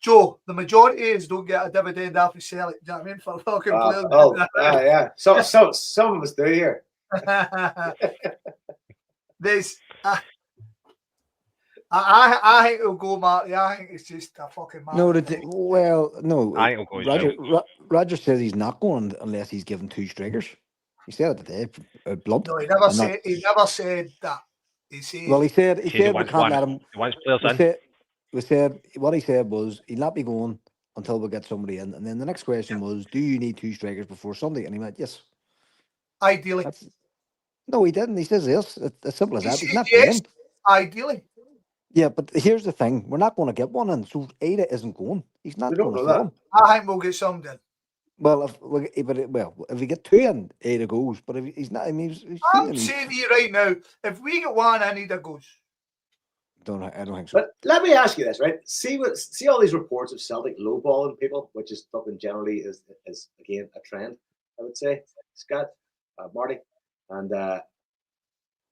B: Joe, the majority is don't get a dividend after sell it. Do you know what I mean? For fucking players.
E: Yeah. So some of us do here.
B: There's I think it'll go, Marty. I think it's just a fucking man.
C: No.
D: I think it'll go.
C: Roger says he's not going unless he's given 2 strikers. He said it today. Blunt.
B: No, he never said that. He said
C: we can't let him.
D: He wants players in.
C: We said what he said was he'll not be going until we get somebody in. And then the next question was, do you need 2 strikers before Sunday? And he went, yes.
B: Ideally.
C: No, he didn't. He says yes. It's as simple as that. He's not
B: yes,
C: going.
B: ideally.
C: Yeah, but here's the thing: we're not going to get one in. So Ada isn't going. He's not going to film.
B: I think we'll get some then.
C: Well, if we get 2 in, Ada goes. But if he's not, I mean,
B: I'm saying to you right now, if we get 1 in, Ada goes.
C: I don't think so.
E: But let me ask you this, right? See all these reports of Celtic lowballing people, which is fucking generally is again a trend, I would say. Scott, Marty, and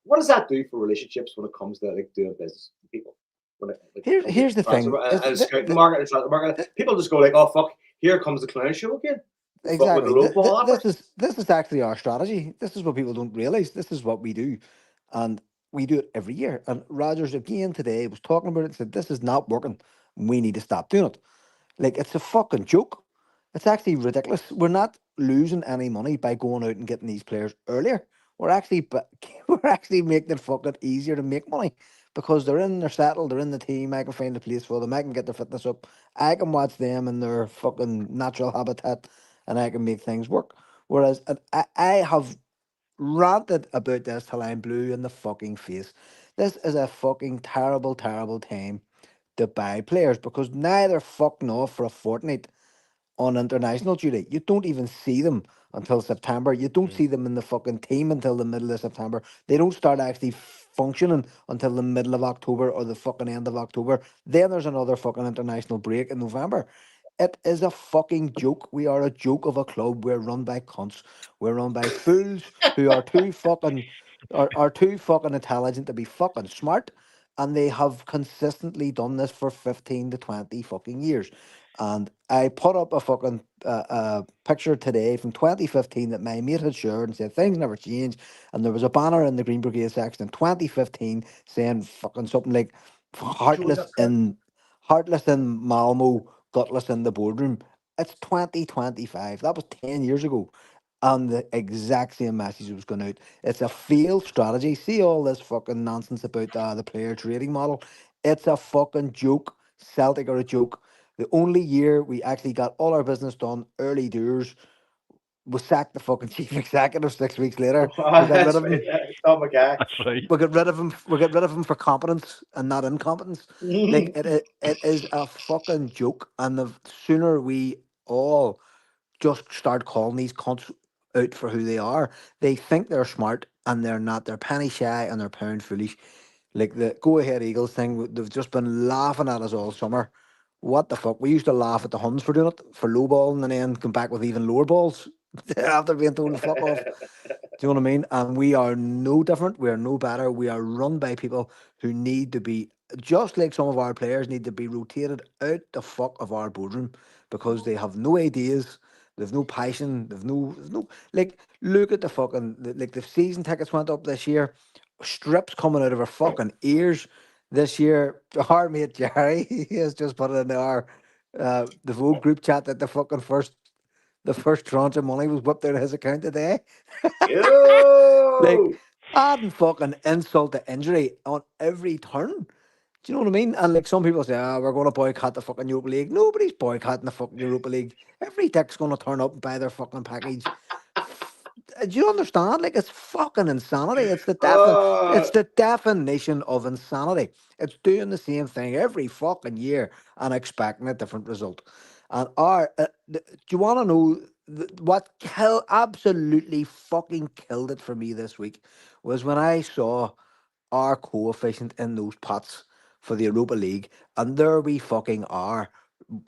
E: what does that do for relationships when it comes to like doing business with people? When it, like,
C: Here's the thing.
E: and scouting market and transfer market, people just go like, "Oh fuck, here comes the clown show again." Fuck with the
C: Exactly.
E: low ball offer.
C: This is actually our strategy. This is what people don't realize. This is what we do, and we do it every year. And Rogers again today was talking about it. Said this is not working. We need to stop doing it. Like it's a fucking joke. It's actually ridiculous. We're not losing any money by going out and getting these players earlier. We're actually we're actually making it fucking easier to make money because they're settled, they're in the team. I can find a place for them. I can get their fitness up. I can watch them in their fucking natural habitat, and I can make things work. Whereas I have ranted about this till I'm blue in the fucking face. This is a fucking terrible, terrible time to buy players because now they're fucking off for a fortnight on international duty. You don't even see them until September. You don't see them in the fucking team until the middle of September. They don't start actually functioning until the middle of October or the fucking end of October. Then there's another fucking international break in November. It is a fucking joke. We are a joke of a club. We're run by cunts. We're run by fools who are too fucking intelligent to be fucking smart. And they have consistently done this for 15 to 20 fucking years. And I put up a fucking picture today from 2015 that my mate had shared and said things never change. And there was a banner in the Green Brigade section in 2015 saying fucking something like heartless in Malmo, gutless in the boardroom. It's 2025. That was 10 years ago. And the exact same message was going out. It's a failed strategy. See all this fucking nonsense about the player trading model. It's a fucking joke. Celtic are a joke. The only year we actually got all our business done early doors, we sacked the fucking chief executive 6 weeks later. We got rid
E: That's
C: of him.
E: right. Tom McGee.
D: That's right.
C: We got rid of him. We got rid of him for competence and not incompetence. Like it is a fucking joke. And the sooner we all just start calling these cunts out for who they are, they think they're smart and they're not. They're penny shy and they're pound foolish. Like the Go Ahead Eagles thing, they've just been laughing at us all summer. What the fuck? We used to laugh at the Huns for doing it, for low balling and then come back with even lower balls after being told to fuck off. Do you know what I mean? And we are no different. We are no better. We are run by people who need to be, just like some of our players need to be rotated out the fuck of our boardroom because they have no ideas. They've no passion. They've no, like, look at the fucking, like, the season tickets went up this year. Strips coming out of our fucking ears this year. Our mate Jerry, he has just put it in the Vogue group chat that the first tranche of money was whipped out of his account today. Like,
E: Yo!
C: adding fucking insult to injury on every turn. Do you know what I mean? And like some people say, we're going to boycott the fucking Europa League. Nobody's boycotting the fucking Europa League. Every dick's going to turn up and buy their fucking package. Do you understand? Like, it's fucking insanity. It's the definition of insanity. It's doing the same thing every fucking year and expecting a different result. And do you want to know what absolutely fucking killed it for me this week was when I saw our coefficient in those pots for the Europa League, and there we fucking are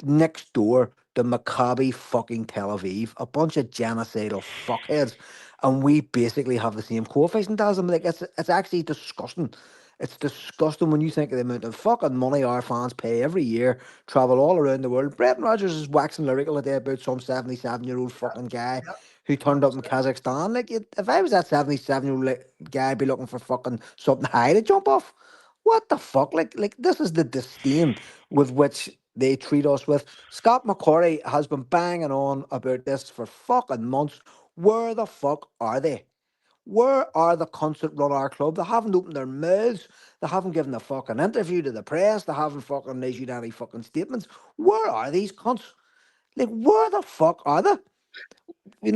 C: next door to Maccabi fucking Tel Aviv, a bunch of genocidal fuckheads, and we basically have the same coefficient as them. Like it's actually disgusting. It's disgusting when you think of the amount of fucking money our fans pay every year, travel all around the world. Brendan Rodgers is waxing lyrical today about some 77-year-old fucking guy who turned up in Kazakhstan. Like, if I was that 77-year-old guy, I'd be looking for fucking something high to jump off. What the fuck? Like this is the disdain with which they treat us with. Scott McCorry has been banging on about this for fucking months. Where the fuck are they? Where are the cunts that run our club? They haven't opened their mouths. They haven't given a fucking interview to the press. They haven't fucking issued any fucking statements. Where are these cunts? Like, where the fuck are they?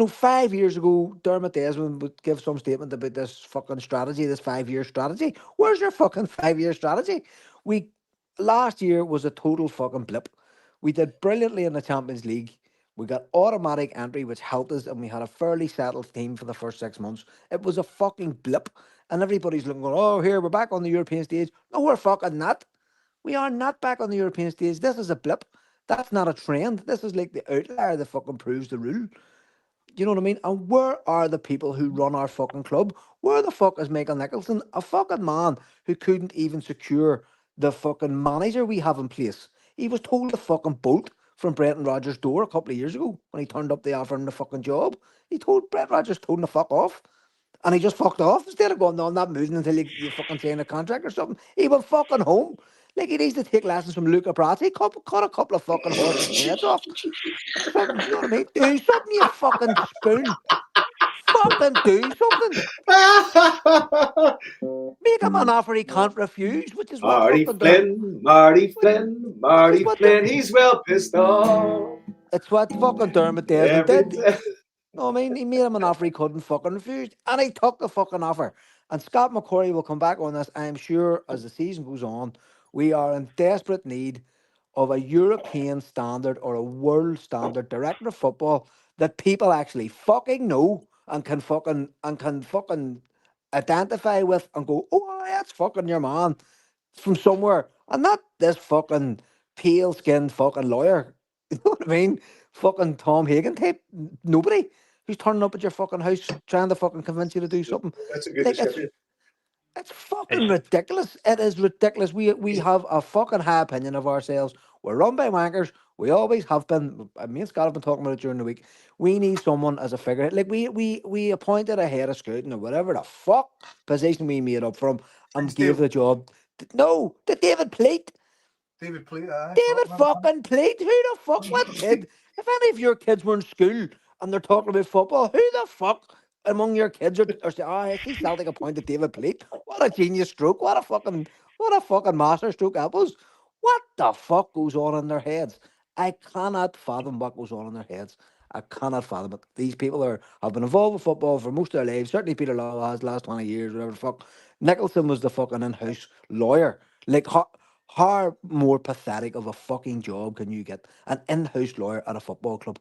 C: 5 years ago, Dermot Desmond would give some statement about this fucking strategy, this 5-year strategy. Where's your fucking 5-year strategy? Last year was a total fucking blip. We did brilliantly in the Champions League. We got automatic entry, which helped us, and we had a fairly settled team for the first 6 months. It was a fucking blip, and everybody's looking, going, "Oh, here we're back on the European stage." No, we're fucking not. We are not back on the European stage. This is a blip. That's not a trend. This is like the outlier that fucking proves the rule. You know what I mean? And where are the people who run our fucking club? Where the fuck is Michael Nicholson? A fucking man who couldn't even secure the fucking manager we have in place. He was told to fucking bolt from Brendan Rodgers' door a couple of years ago when he turned up the offer him the fucking job. He told Brendan Rodgers told him to fuck off. And he just fucked off instead of going, no, I'm not moving until you fucking sign a contract or something. He went fucking home. Like he needs to take lessons from Luca Prati. Cut a couple of fucking horses' heads off. Or something, you know what I mean? Do something, you fucking spoon. Fucking do something. Make him an offer he can't refuse, which is what
E: Marty
C: fucking
E: Flynn, Marty Flynn, he's well pissed off.
C: it's what fucking Dermot Desmond
E: Every
C: did.
E: time.
C: No, I mean, he made him an offer he couldn't fucking refuse, and he took the fucking offer. And Scott McCurry will come back on this, I am sure, as the season goes on. We are in desperate need of a European standard or a world standard director of football that people actually fucking know and can fucking identify with and go, oh, that's fucking your man from somewhere, and not this fucking pale skinned fucking lawyer. You know what I mean? Fucking Tom Hagen type. Nobody who's turning up at your fucking house trying to fucking convince you to do something.
E: That's a good
C: Like
E: description.
C: it's fucking ridiculous. It is ridiculous. We have a fucking high opinion of ourselves. We're run by wankers. We always have been. Me and Scott have been talking about it during the week. We need someone as a figure. Like we appointed a head of scouting or whatever the fuck position we made up from and
B: It's
C: gave the job. No, to David Pleat.
B: David Pleat.
C: David fucking Pleat. Who the fuck? What kid? If any of your kids were in school and they're talking about football, who the fuck among your kids are saying, oh, I see Celtic appointed David Pleat. What a genius stroke. What a fucking master stroke that was. What the fuck goes on in their heads? I cannot fathom what goes on in their heads. I cannot fathom it. These people have been involved with football for most of their lives. Certainly Peter Law has last 20 years, whatever the fuck. Nicholson was the fucking in-house lawyer. Like how more pathetic of a fucking job can you get? An in-house lawyer at a football club.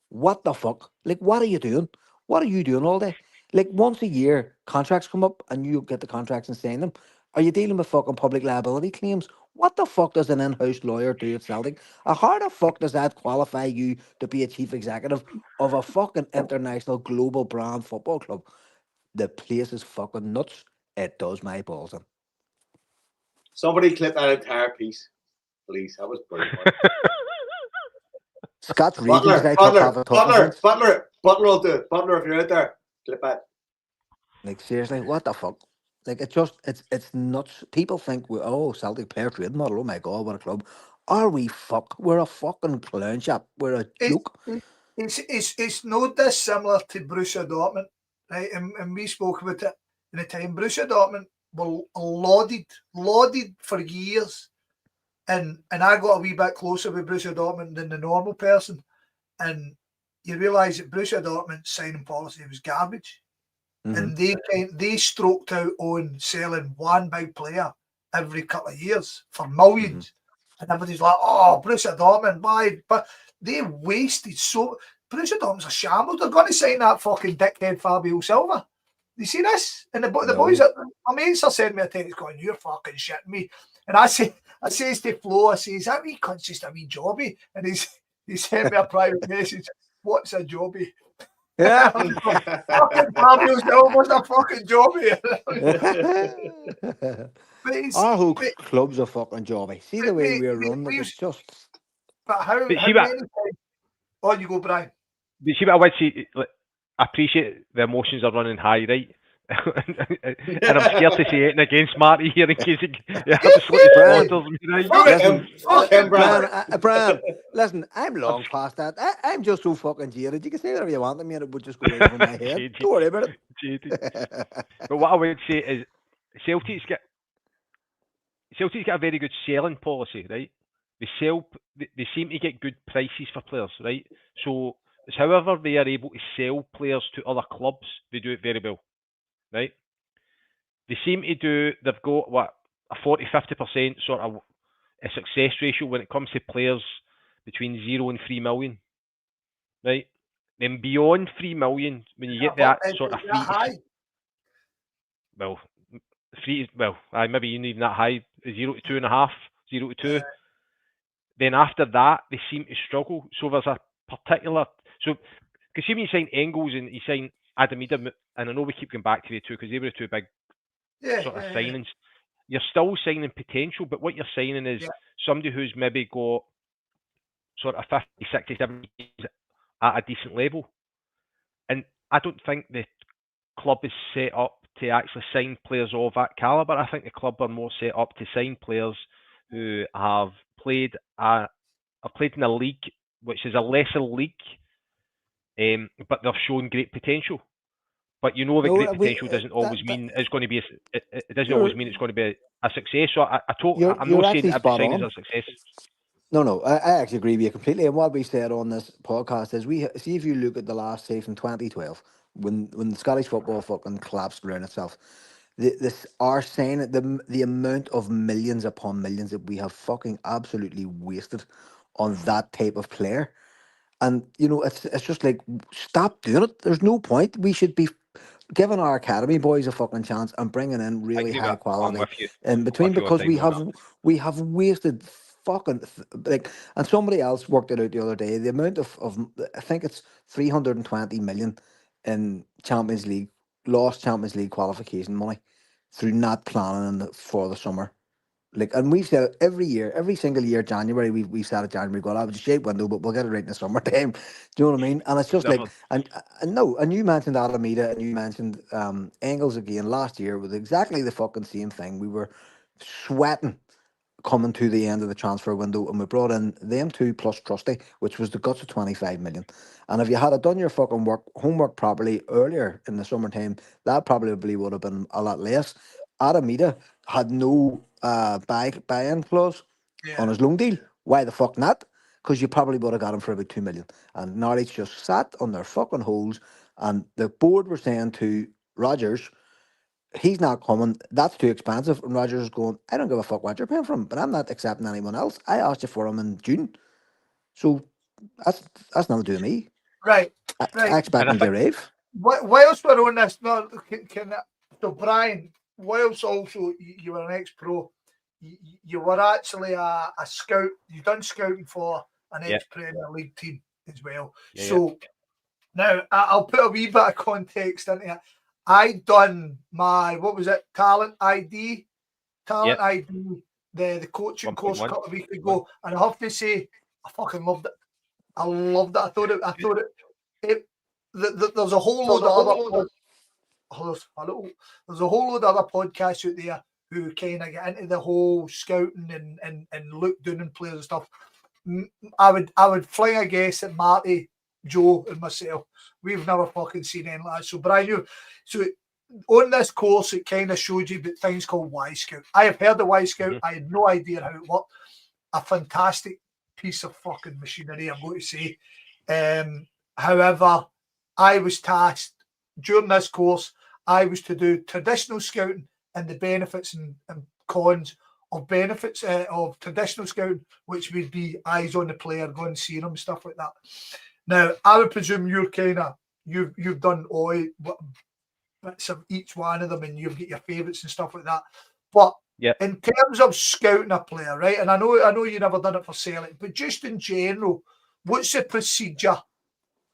C: What the fuck? Like, what are you doing? What are you doing all day? Like, once a year, contracts come up and you get the contracts and sign them. Are you dealing with fucking public liability claims? What the fuck does an in-house lawyer do at Celtic? How the fuck does that qualify you to be a chief executive of a fucking international global brand football club? The place is fucking nuts. It does my balls in.
E: Somebody clip that entire piece, please. That was brilliant.
C: Scott's raging because I took half a talking points.
E: Butler will do it. Butler, if you're out there, clip that.
C: Like seriously, what the fuck? Like it's nuts. People think Celtic player trade model. Oh my god, what a club. Are we fuck? We're a fucking clown shop. We're a joke.
B: It's no dissimilar to Borussia Dortmund, right? And we spoke about it in the time. Borussia Dortmund were lauded for years. And I got a wee bit closer with Borussia Dortmund than the normal person. And you realise that Borussia Dortmund's signing policy was garbage. And they stroked out on selling one big player every couple of years for millions. And everybody's like, oh, Borussia Dortmund, why? But they wasted so... Borussia Dortmund's a shambles. They're going to sign that fucking dickhead Fabio Silva. You see this? And the boys, my mates are sending me a text going, you're fucking shitting me. And I says to Flo, I says, that wee cunt's just a wee jobby. And he sent me a private message. What's a jobby?
C: Yeah.
B: Fucking Fabio Silva's a fucking jobby.
C: Our whole club's a fucking jobby. See the way we're run, it's just...
B: But how many times... Oh, you go, Brian.
D: But see what I would say, like, I appreciate the emotions are running high, right? And I'm scared to say anything against Marty here in case he
C: Brian, listen, I'm long past that. I'm just so fucking jaded. You can say whatever you want to me and it would just go over my head. Don't worry about it.
D: But what I would say is Celtic's got a very good selling policy, right? They seem to get good prices for players, right? So it's however they are able to sell players to other clubs, they do it very well. Right? They seem to do, they've got a 40-50% sort of a success ratio when it comes to players between 0 and 3 million. Right? Then beyond 3 million, when you get that sort of maybe even that high, 0 to 2.5, 0 to 2. Then after that, they seem to struggle. So there's a particular, so Because see when you sign Engels and you sign Adamida, and I know we keep going back to the two because they were the two big sort of signings. You're still signing potential, but what you're signing is somebody who's maybe got sort of 50, 60, 70 games at a decent level. And I don't think the club is set up to actually sign players of that calibre. I think the club are more set up to sign players who have played in a league which is a lesser league, but they've shown great potential. But you know that great potential doesn't always mean it's going to be. It doesn't always mean it's going to be a success. So I'm not saying that every signing is a success.
C: No, I actually agree with you completely. And what we said on this podcast is, we see, if you look at the last, say, from 2012, when the Scottish football fucking collapsed around itself, the amount of millions upon millions that we have fucking absolutely wasted on that type of player. And it's just like, stop doing it. There's no point. We should be giving our academy boys a fucking chance and bringing in really high quality in between, because we have wasted fucking and somebody else worked it out the other day. The amount of I think it's 320 million in Champions League, lost Champions League qualification money through not planning for the summer. And we've said it every single year, January, we've said it January, go, it's a shade window, but we'll get it right in the summertime. Do you know what I mean? And it's just and you mentioned Alameda, and you mentioned Engels again last year with exactly the fucking same thing. We were sweating coming to the end of the transfer window, and we brought in them two plus Trusty, which was the guts of 25 million. And if you had done your fucking homework properly earlier in the summertime, that probably would have been a lot less. Alameda had no buy-in clause on his loan deal. Why the fuck not? Because you probably would have got him for about 2 million. And Norwich just sat on their fucking holes, and the board were saying to Rodgers, he's not coming, that's too expensive. And Rodgers is going, I don't give a fuck what you're paying for him, but I'm not accepting anyone else. I asked you for him in June. So that's nothing to do with me.
B: Right.
C: I expect him to rave.
B: Whilst we're on this, so Brian, whilst also you were an ex-pro, you were actually a scout. You've done scouting for an ex-Premier League team as well. Now I'll put a wee bit of context into it. I done my, talent ID, the coaching course a couple of weeks ago, and I have to say, I fucking loved it. I loved it. I thought it there's a whole load of there's a whole load of other podcasts out there who kind of get into the whole scouting and look down and players and stuff. I would fling a guess at Marty, Joe, and myself. We've never fucking seen anything like that. So, but I knew. So on this course, it kind of showed you about things called Y Scout. I have heard of Y Scout. I had no idea how it worked. A fantastic piece of fucking machinery, I'm going to say. However, I was tasked during this course, I was to do traditional scouting and the benefits and cons of benefits of traditional scouting, which would be eyes on the player, going to see them, stuff like that. Now, I would presume you've done all bits of each one of them, and you've got your favourites and stuff like that. But in terms of scouting a player, right? And I know you never done it for Celtic, but just in general, what's the procedure?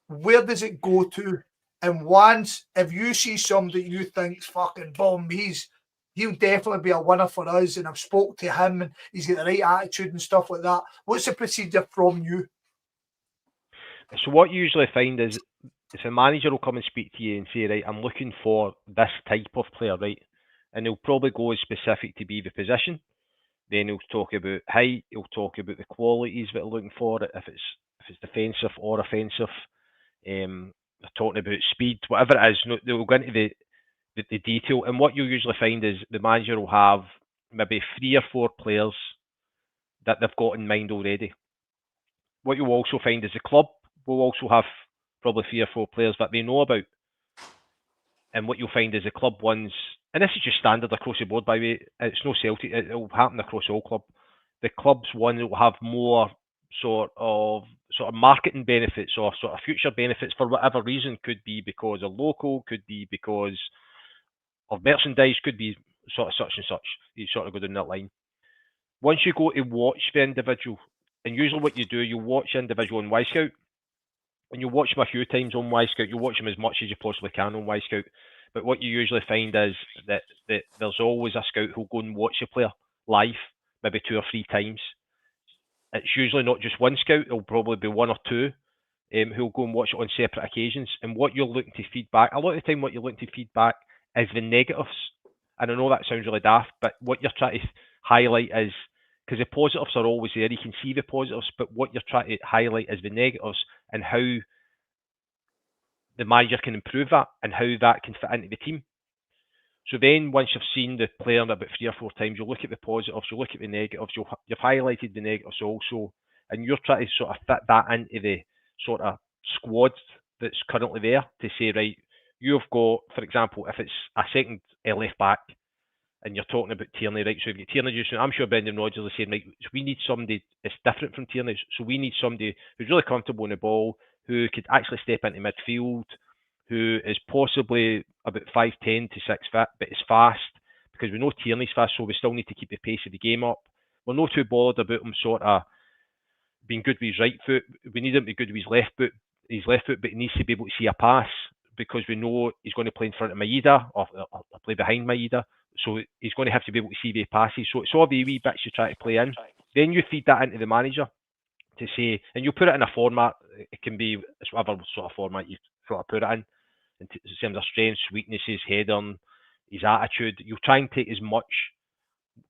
B: Where does it go to? And once, if you see somebody you think's fucking bomb, he'll definitely be a winner for us, and I've spoke to him and he's got the right attitude and stuff like that. What's the procedure from you?
D: So what you usually find is a manager will come and speak to you and say, right, I'm looking for this type of player, right? And he'll probably go as specific to be the position. Then he'll talk about height, he'll talk about the qualities that they're looking for, if it's defensive or offensive. They're talking about speed, whatever it is, they'll go into the detail. And what you'll usually find is the manager will have maybe 3 or 4 players that they've got in mind already. What you'll also find is the club will also have probably 3 or 4 players that they know about. And what you'll find is the club ones, and this is just standard across the board, by the way, it's no Celtic, it'll happen across all club. The club's one will have more sort of marketing benefits or sort of future benefits for whatever reason. Could be because of local, could be because of merchandise, could be sort of such and such. You sort of go down that line. Once you go to watch the individual, and usually what you do, you watch the individual in Y Scout, and you'll watch them a few times on Y-Scout. You'll watch them as much as you possibly can on Y-Scout. But what you usually find is that there's always a scout who'll go and watch the player live, maybe 2 or 3 times. It's usually not just one scout. There'll probably be 1 or 2 who'll go and watch it on separate occasions. And what you're looking to feedback, a lot of the time what you're looking to feedback is the negatives. And I know that sounds really daft, but what you're trying to highlight is, because the positives are always there, you can see the positives, but what you're trying to highlight is the negatives and how the manager can improve that and how that can fit into the team. So then once you've seen the player about 3 or 4 times, you'll look at the positives, you'll look at the negatives, you've highlighted the negatives also, and you're trying to sort of fit that into the sort of squad that's currently there to say, right, you've got, for example, if it's a second left back, and you're talking about Tierney, right? So if you Tierney, I'm sure Brendan Rodgers is saying, right, so we need somebody that's different from Tierney. So we need somebody who's really comfortable on the ball, who could actually step into midfield, who is possibly about 5'10" to 6 foot, but is fast, because we know Tierney's fast, so we still need to keep the pace of the game up. We're not too bothered about him sort of being good with his right foot. We need him to be good with his left foot, but he needs to be able to see a pass, because we know he's going to play in front of Maeda or play behind Maeda. So he's going to have to be able to see the passes. So it's all the wee bits you try to play in. Then you feed that into the manager to say, and you put it in a format. It can be whatever sort of format you sort of put it in terms of strengths, weaknesses, heading, his attitude. You'll try and take as much.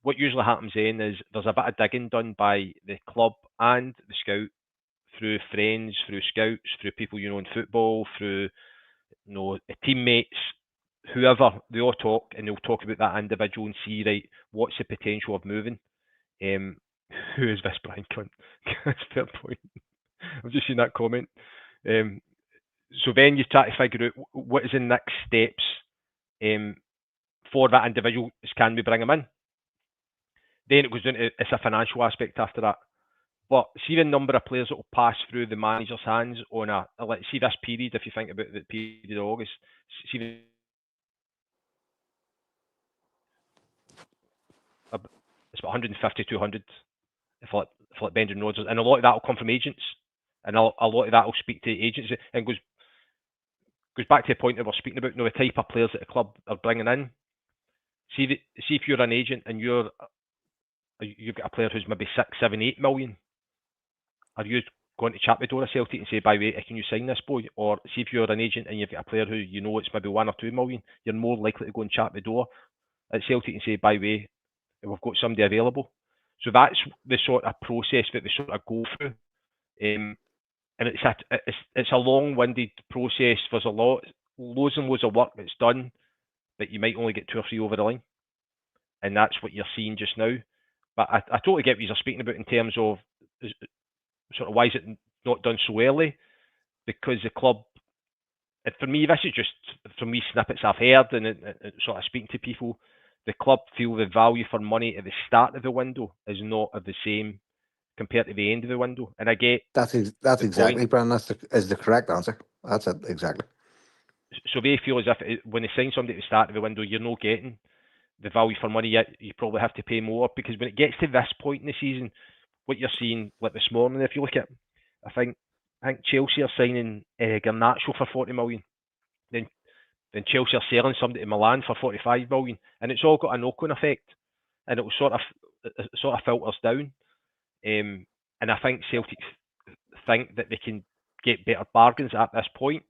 D: What usually happens then is there's a bit of digging done by the club and the scout, through friends, through scouts, through people you know in football, through teammates, whoever. They all talk, and they'll talk about that individual and see, right, what's the potential of moving. Who is this Brian cunt? That's a fair point. I've just seen that comment. So then you try to figure out what is the next steps for that individual. Can we bring him in? Then it goes into, it's a financial aspect after that. But see the number of players that will pass through the manager's hands on let's see this period, if you think about the period of August, see it's about 150, 200 for like Brendan Rodgers, and a lot of that will come from agents, and a lot of that will speak to agents, and goes back to the point that we're speaking about, the type of players that the club are bringing in. See if you're an agent and you've got a player who's maybe 6, 7, 8 million. Are you going to chat the door of Celtic and say, by the way, can you sign this boy? Or see if you're an agent and you've got a player who you know it's maybe 1 or 2 million, you're more likely to go and chat the door at Celtic and say, by the way, we've got somebody available. So that's the sort of process that they sort of go through. And it's a long-winded process. There's loads and loads of work that's done, but you might only get 2 or 3 over the line. And that's what you're seeing just now. But I totally get what you're speaking about in terms of sort of why is it not done so early? Because the club, for me, this is just from me snippets I've heard and sort of speaking to people, the club feel the value for money at the start of the window is not of the same compared to the end of the window. And I get
C: that's exactly, Brandon. That's the correct answer. That's it, exactly.
D: So they feel as if when they sign somebody at the start of the window, you're not getting the value for money yet. You probably have to pay more, because when it gets to this point in the season, what you're seeing, like this morning, if you look at, I think Chelsea are signing Garnacho for 40 million. Then Chelsea are selling somebody to Milan for 45 million, and it's all got a knock-on effect, and it will sort of filters down. And I think Celtic think that they can get better bargains at this point.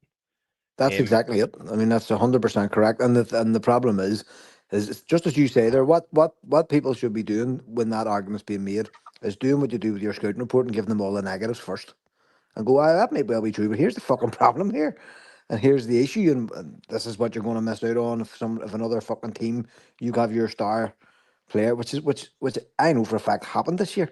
C: That's exactly it. I mean, that's 100% correct. And the problem is just as you say there, what people should be doing when that argument's being made is doing what you do with your scouting report and giving them all the negatives first. And go, that may well be true, but here's the fucking problem here. And here's the issue, and this is what you're going to miss out on if another fucking team, you have your star player, which I know for a fact happened this year.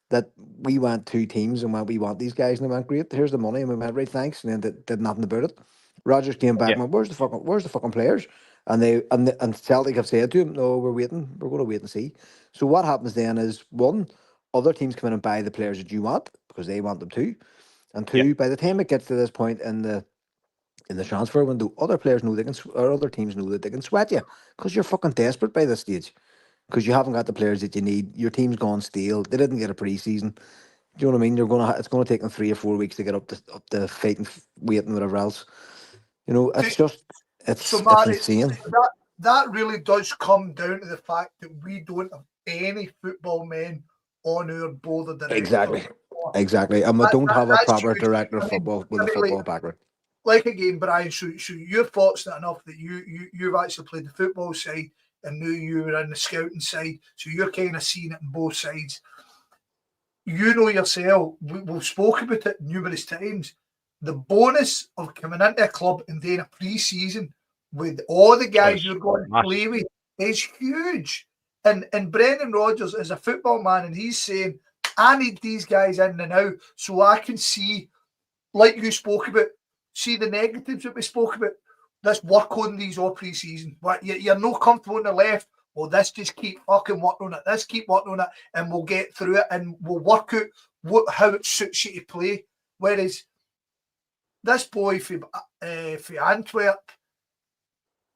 C: That we went 2 teams and went, we want these guys, and they went, great, here's the money, and we went, right, thanks, and then did nothing about it. Rodgers came back and went, where's the fucking players? And Celtic have said to him, no, we're going to wait and see. So what happens then is, 1, other teams come in and buy the players that you want because they want them too, and 2, by the time it gets to this point in the transfer window, other players know other teams know that they can sweat you because you're fucking desperate by this stage, because you haven't got the players that you need. Your team's gone stale. They didn't get a pre-season. Do you know what I mean? It's gonna take them 3 or 4 weeks to get up to fight and weight and whatever else. You know, it's just
B: So,
C: it's
B: Marty,
C: insane.
B: that really does come down to the fact that we don't have any football men on our board of directors.
C: Exactly. And we don't have a
B: that's
C: proper
B: huge.
C: director of
B: I mean,
C: football with a
B: like-
C: football background.
B: Like again, Brian, so you're fortunate enough that you've actually played the football side and knew you were in the scouting side, so you're kind of seeing it on both sides. You know yourself, we've spoken about it numerous times. The bonus of coming into a club and doing a pre-season with all the guys you're going to play with is huge. And Brendan Rodgers is a football man, and he's saying, I need these guys in and out so I can see, like you spoke about, see the negatives that we spoke about. Let's work on these all pre-season. You're not comfortable on the left. Well, let's just keep fucking working on it. Let's keep working on it, and we'll get through it, and we'll work out how it suits you to play. Whereas this boy for Antwerp,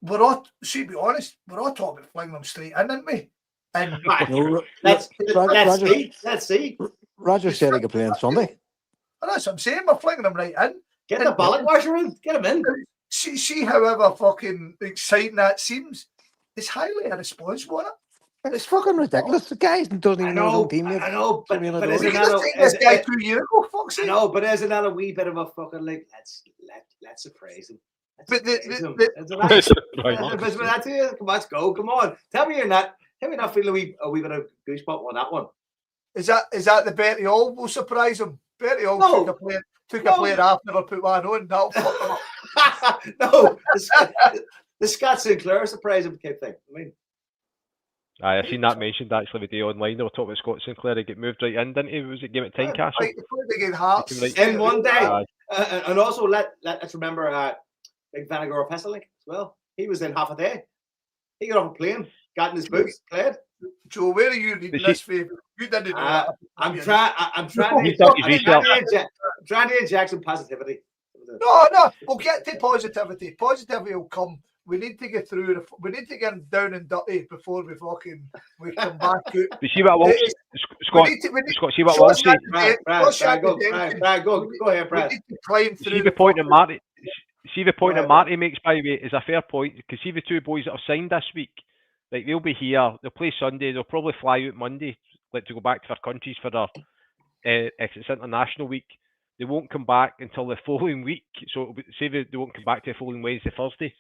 B: we're all, to be honest, we're all talking about flinging them straight in, aren't we? And
E: let's see.
C: Roger said he could play on Sunday.
B: That's what I'm saying. We're flinging them right in.
E: Get the ballot washer in. Get him in.
B: See, however fucking exciting that seems, it's highly irresponsible, isn't it?
C: It's fucking ridiculous. The guy doesn't even know his own teammates.
E: I know, but
B: isn't this guy 2 years ago? Fuck's sake.
E: I know, but there's another wee bit of a fucking like. Let's surprise him.
B: But
E: Come on, let's go. Come on. Tell me you're not feeling a wee bit of goosebump on that one.
B: Is that the Betty All will surprise him? Betty All took a player off, never put one on. That'll fuck him up.
E: No, the Scott Sinclair surprise him type thing. I mean,
D: I seen that mentioned actually the day online. They were talking about Scott Sinclair. He get moved right in, didn't he? Was it game at Tynecastle?
B: In
E: one day. And also let's remember Big Vinegar Pesselink as well. He was in half a day. He got off a plane, got in his boots, played.
B: Joe, where are you reading this favour? You didn't do that.
E: I'm trying to inject some positivity.
B: No, we'll get to positivity. Positivity will come. We need to get through. We need to get down and dirty before we come back out.
D: You see what I will say, Scott? Scott, see what I will say.
E: Brad, go ahead, Brad.
B: We need to climb through.
D: See the point that Marty. See the point that Marty makes, by the way, is a fair point. Because see the two boys that have signed this week, like they'll be here. They'll play Sunday. They'll probably fly out Monday, like to go back to their countries for their if it's international week. They won't come back until the following week. So say they won't come back to the following Wednesday, Thursday.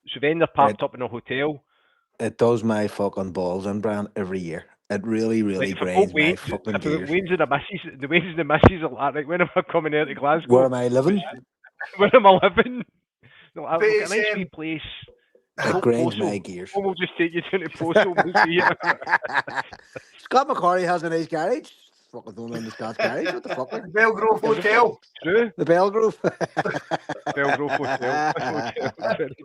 D: So then they're packed up in a hotel.
C: It does my fucking balls in, Brian, every year. It really
D: like,
C: grinds my fucking gears.
D: The Waynes and the misses are like, right, when am I coming out of Glasgow?
C: Where am I living?
D: Where am I living? No, I've got a nice wee place.
C: It grinds my gears.
D: We'll just take you to the postal. We'll see you.
C: Scott McCorry has a nice garage. Fucking don't mind the Scott's garage. What the fuck?
B: The Belgrove Hotel.
D: True.
C: The Belgrove.
D: Belgrove Hotel. Very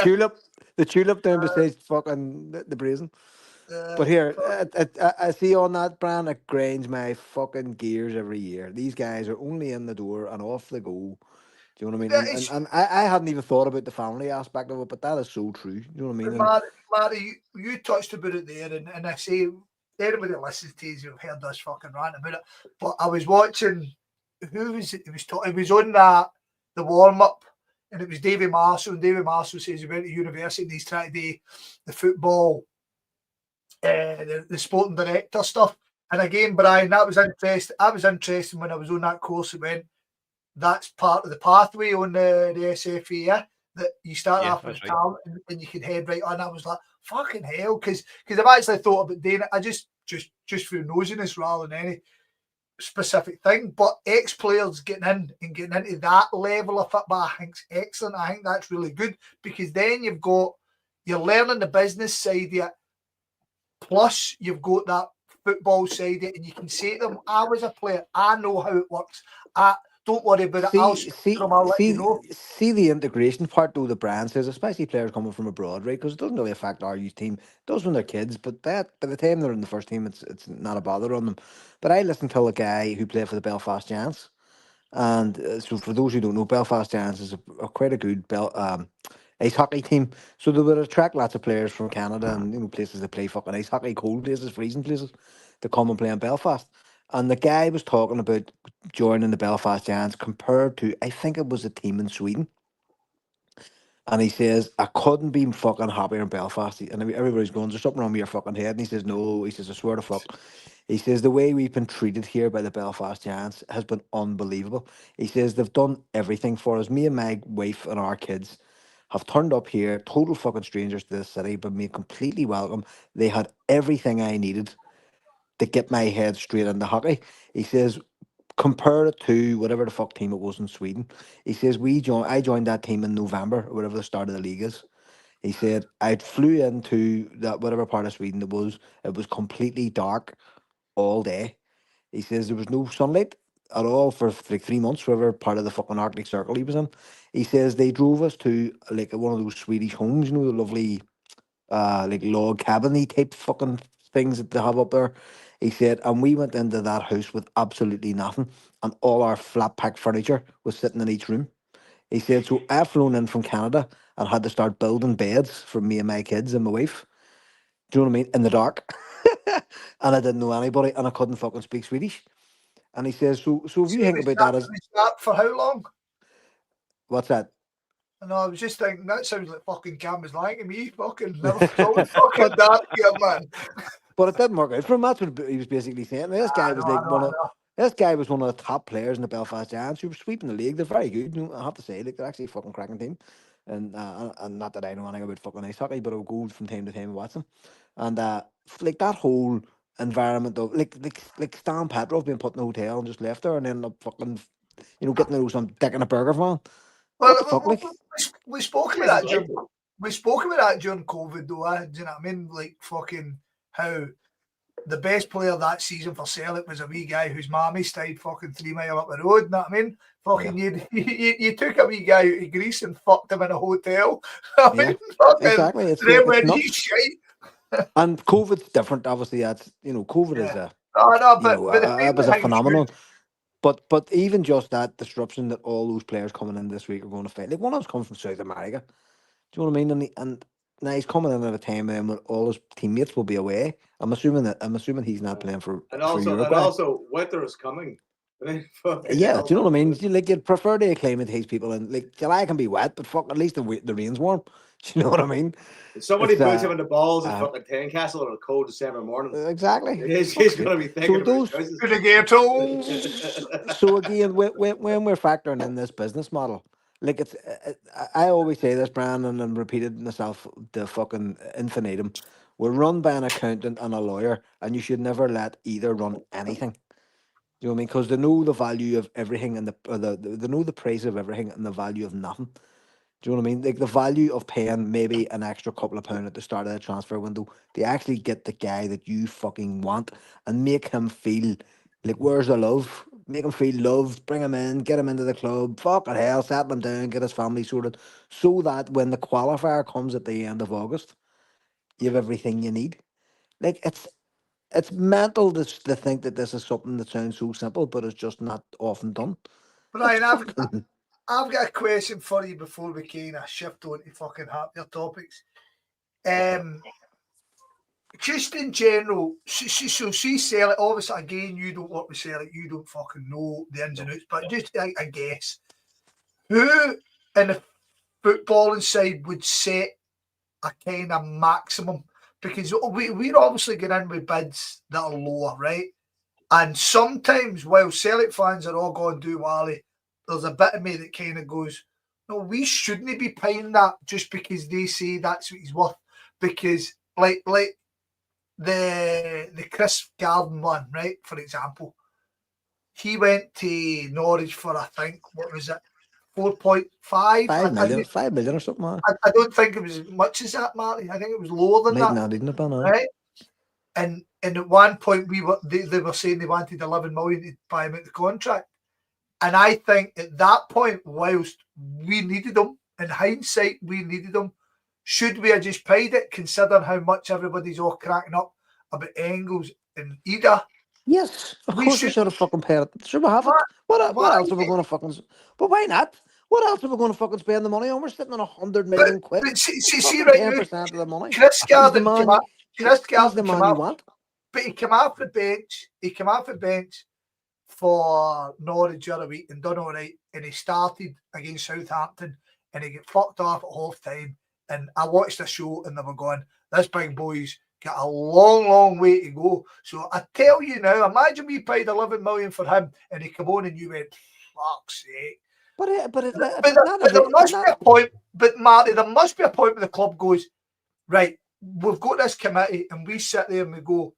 D: true.
C: The tulip down beside fucking the Brazen. But here, I see on that brand, it grinds my fucking gears every year. These guys are only in the door and off they go. Do you know what I mean? And I hadn't even thought about the family aspect of it, but that is so true. Do you know what I mean?
B: Marty, you touched about it there, and I say, anybody that listens to you have heard us fucking rant about it. But I was watching, who was it? It was on the warm up, and it was David Marshall. And David Marshall says he went to university and he's trying to do the football, the sporting director stuff. And again, Brian, that was interesting. I was interested when I was on that course. It went, that's part of the pathway on the SFA, yeah? That you start off with talent and you can head right on. I was like, fucking hell, because I've actually thought about doing it. I just through nosiness rather than any specific thing. But ex-players getting into that level of football, I think, is excellent. I think that's really good, because then you're learning the business side of it, plus you've got that football side of it, and you can say to them, I was a player, I know how it works. Don't worry about it.
C: See the integration part, though, the brand says, especially players coming from abroad, right? Because it doesn't really affect our youth team. It does when they're kids, but by the time they're in the first team, it's not a bother on them. But I listened to a guy who played for the Belfast Giants. And so for those who don't know, Belfast Giants is quite a good ice hockey team. So they would attract lots of players from Canada and places that play fucking ice hockey, cold places, freezing places, to come and play in Belfast. And the guy was talking about joining the Belfast Giants compared to, I think it was a team in Sweden. And he says, I couldn't be fucking happier in Belfast. And everybody's going, there's something wrong with your fucking head. And he says, no. He says, I swear to fuck. He says, the way we've been treated here by the Belfast Giants has been unbelievable. He says, they've done everything for us. Me and my wife and our kids have turned up here, total fucking strangers to this city, but made completely welcome. They had everything I needed to get my head straight into hockey. He says, compare it to whatever the fuck team it was in Sweden. He says I joined that team in November or whatever the start of the league is. He said I flew into that whatever part of Sweden it was. It was completely dark all day. He says there was no sunlight at all for like 3 months, whatever part of the fucking Arctic Circle he was in. He says they drove us to like one of those Swedish homes, the lovely like log cabin-y type fucking things that they have up there. He said, and we went into that house with absolutely nothing, and all our flat pack furniture was sitting in each room. He said, so I flown in from Canada and had to start building beds for me and my kids and my wife. Do you know what I mean? In the dark. And I didn't know anybody and I couldn't fucking speak Swedish. And he says, so if you think about that as
B: for how long?
C: What's that?
B: No, I was just thinking that sounds like fucking Cam was lying to me. Fucking never fucking dark here, man.
C: But it didn't work out for him. That's what he was basically saying. This guy was this guy was one of the top players in the Belfast Giants who were sweeping the league. They're very good. I have to say, like, they're actually a fucking cracking team. And not that I know anything about fucking ice hockey, but I'll go from time to time and watch them. And like that whole environment of like Stan Petrov being put in a hotel and just left there and then up fucking getting to know some dick in a burger van.
B: Well,
C: what the fuck, like?
B: we spoke about that. We spoke about that during COVID, though. Do you know what I mean? Like fucking how the best player that season for Celtic was a wee guy whose mammy stayed fucking 3 mile up the road. You know what I mean? Fucking you took a wee guy out of Greece and fucked him in a hotel. I mean, fucking,
C: exactly. It's nuts. And COVID's different, obviously. That's COVID is it was a phenomenon. But even just that disruption that all those players coming in this week are going to face. Like one of them's coming from South America. Do you know what I mean? And now he's coming in at a time when all his teammates will be away. I'm assuming he's not playing for Uruguay.
E: And also winter is coming.
C: Yeah, do you know what I mean? You'd prefer to acclimatize people, and like July can be wet, but fuck, at least the rain's warm. Do you know what I mean?
E: Somebody puts him in the balls at fucking Tynecastle on a cold December morning.
C: Exactly.
E: He's going to be thinking about choices.
C: So again, when we're factoring in this business model, like I always say this, Brandon, and repeated myself the fucking infinitum. We're run by an accountant and a lawyer, and you should never let either run anything. Do you know what I mean? Because they know the value of everything and they know the price of everything and the value of nothing. Do you know what I mean? Like the value of paying maybe an extra couple of pounds at the start of the transfer window. They actually get the guy that you fucking want and make him feel like, where's the love? Make him feel loved, bring him in, get him into the club, fucking hell, settle him down, get his family sorted, so that when the qualifier comes at the end of August, you have everything you need. Like it's mental to think that this is something that sounds so simple, but it's just not often done.
B: Brian, I've got a question for you before we kind of shift on to fucking happier topics. Just in general, so see Celtic, obviously, again, you don't work with Celtic, you don't fucking know the ins and outs, but just, I guess, who in the footballing side would set a kind of maximum? Because we're obviously getting in with bids that are lower, right? And sometimes, while Celtic fans are all going do Wally, there's a bit of me that kind of goes, no, we shouldn't be paying that just because they say that's what he's worth. Because, like the Chris Garden one, right, for example, he went to Norwich for, I think, what was it, 4.5?
C: 5 million or something.
B: I don't think it was as much as that, Marty. I think it was lower than that.
C: Not even about
B: right? And at one point they were saying they wanted 11 million to buy him out the contract. And I think at that point, whilst we needed them, in hindsight, we needed them, should we have just paid it, considering how much everybody's all cracking up about Engels and Ida?
C: Yes, of course we should have fucking paid it. Should we have it? What else are we going to fucking... But why not? What else are we going to fucking spend the money on? We're sitting on 100 million quid.
B: But see
C: Fucking
B: right now,
C: 10% of the money.
B: Chris
C: He's the
B: Garden
C: man.
B: came out. Chris
C: He's the
B: Garden came
C: man you
B: out,
C: want.
B: but he came off the bench. He came off the bench for Norwich the other week and done all right. And he started against Southampton and he got fucked off at half time. And I watched the show and they were going, this big boy's got a long, long way to go. So I tell you now, imagine we paid 11 million for him and he come on and you went, fuck's sake.
C: But
B: there must be a point, but Marty, there must be a point where the club goes, right, we've got this committee and we sit there and we go,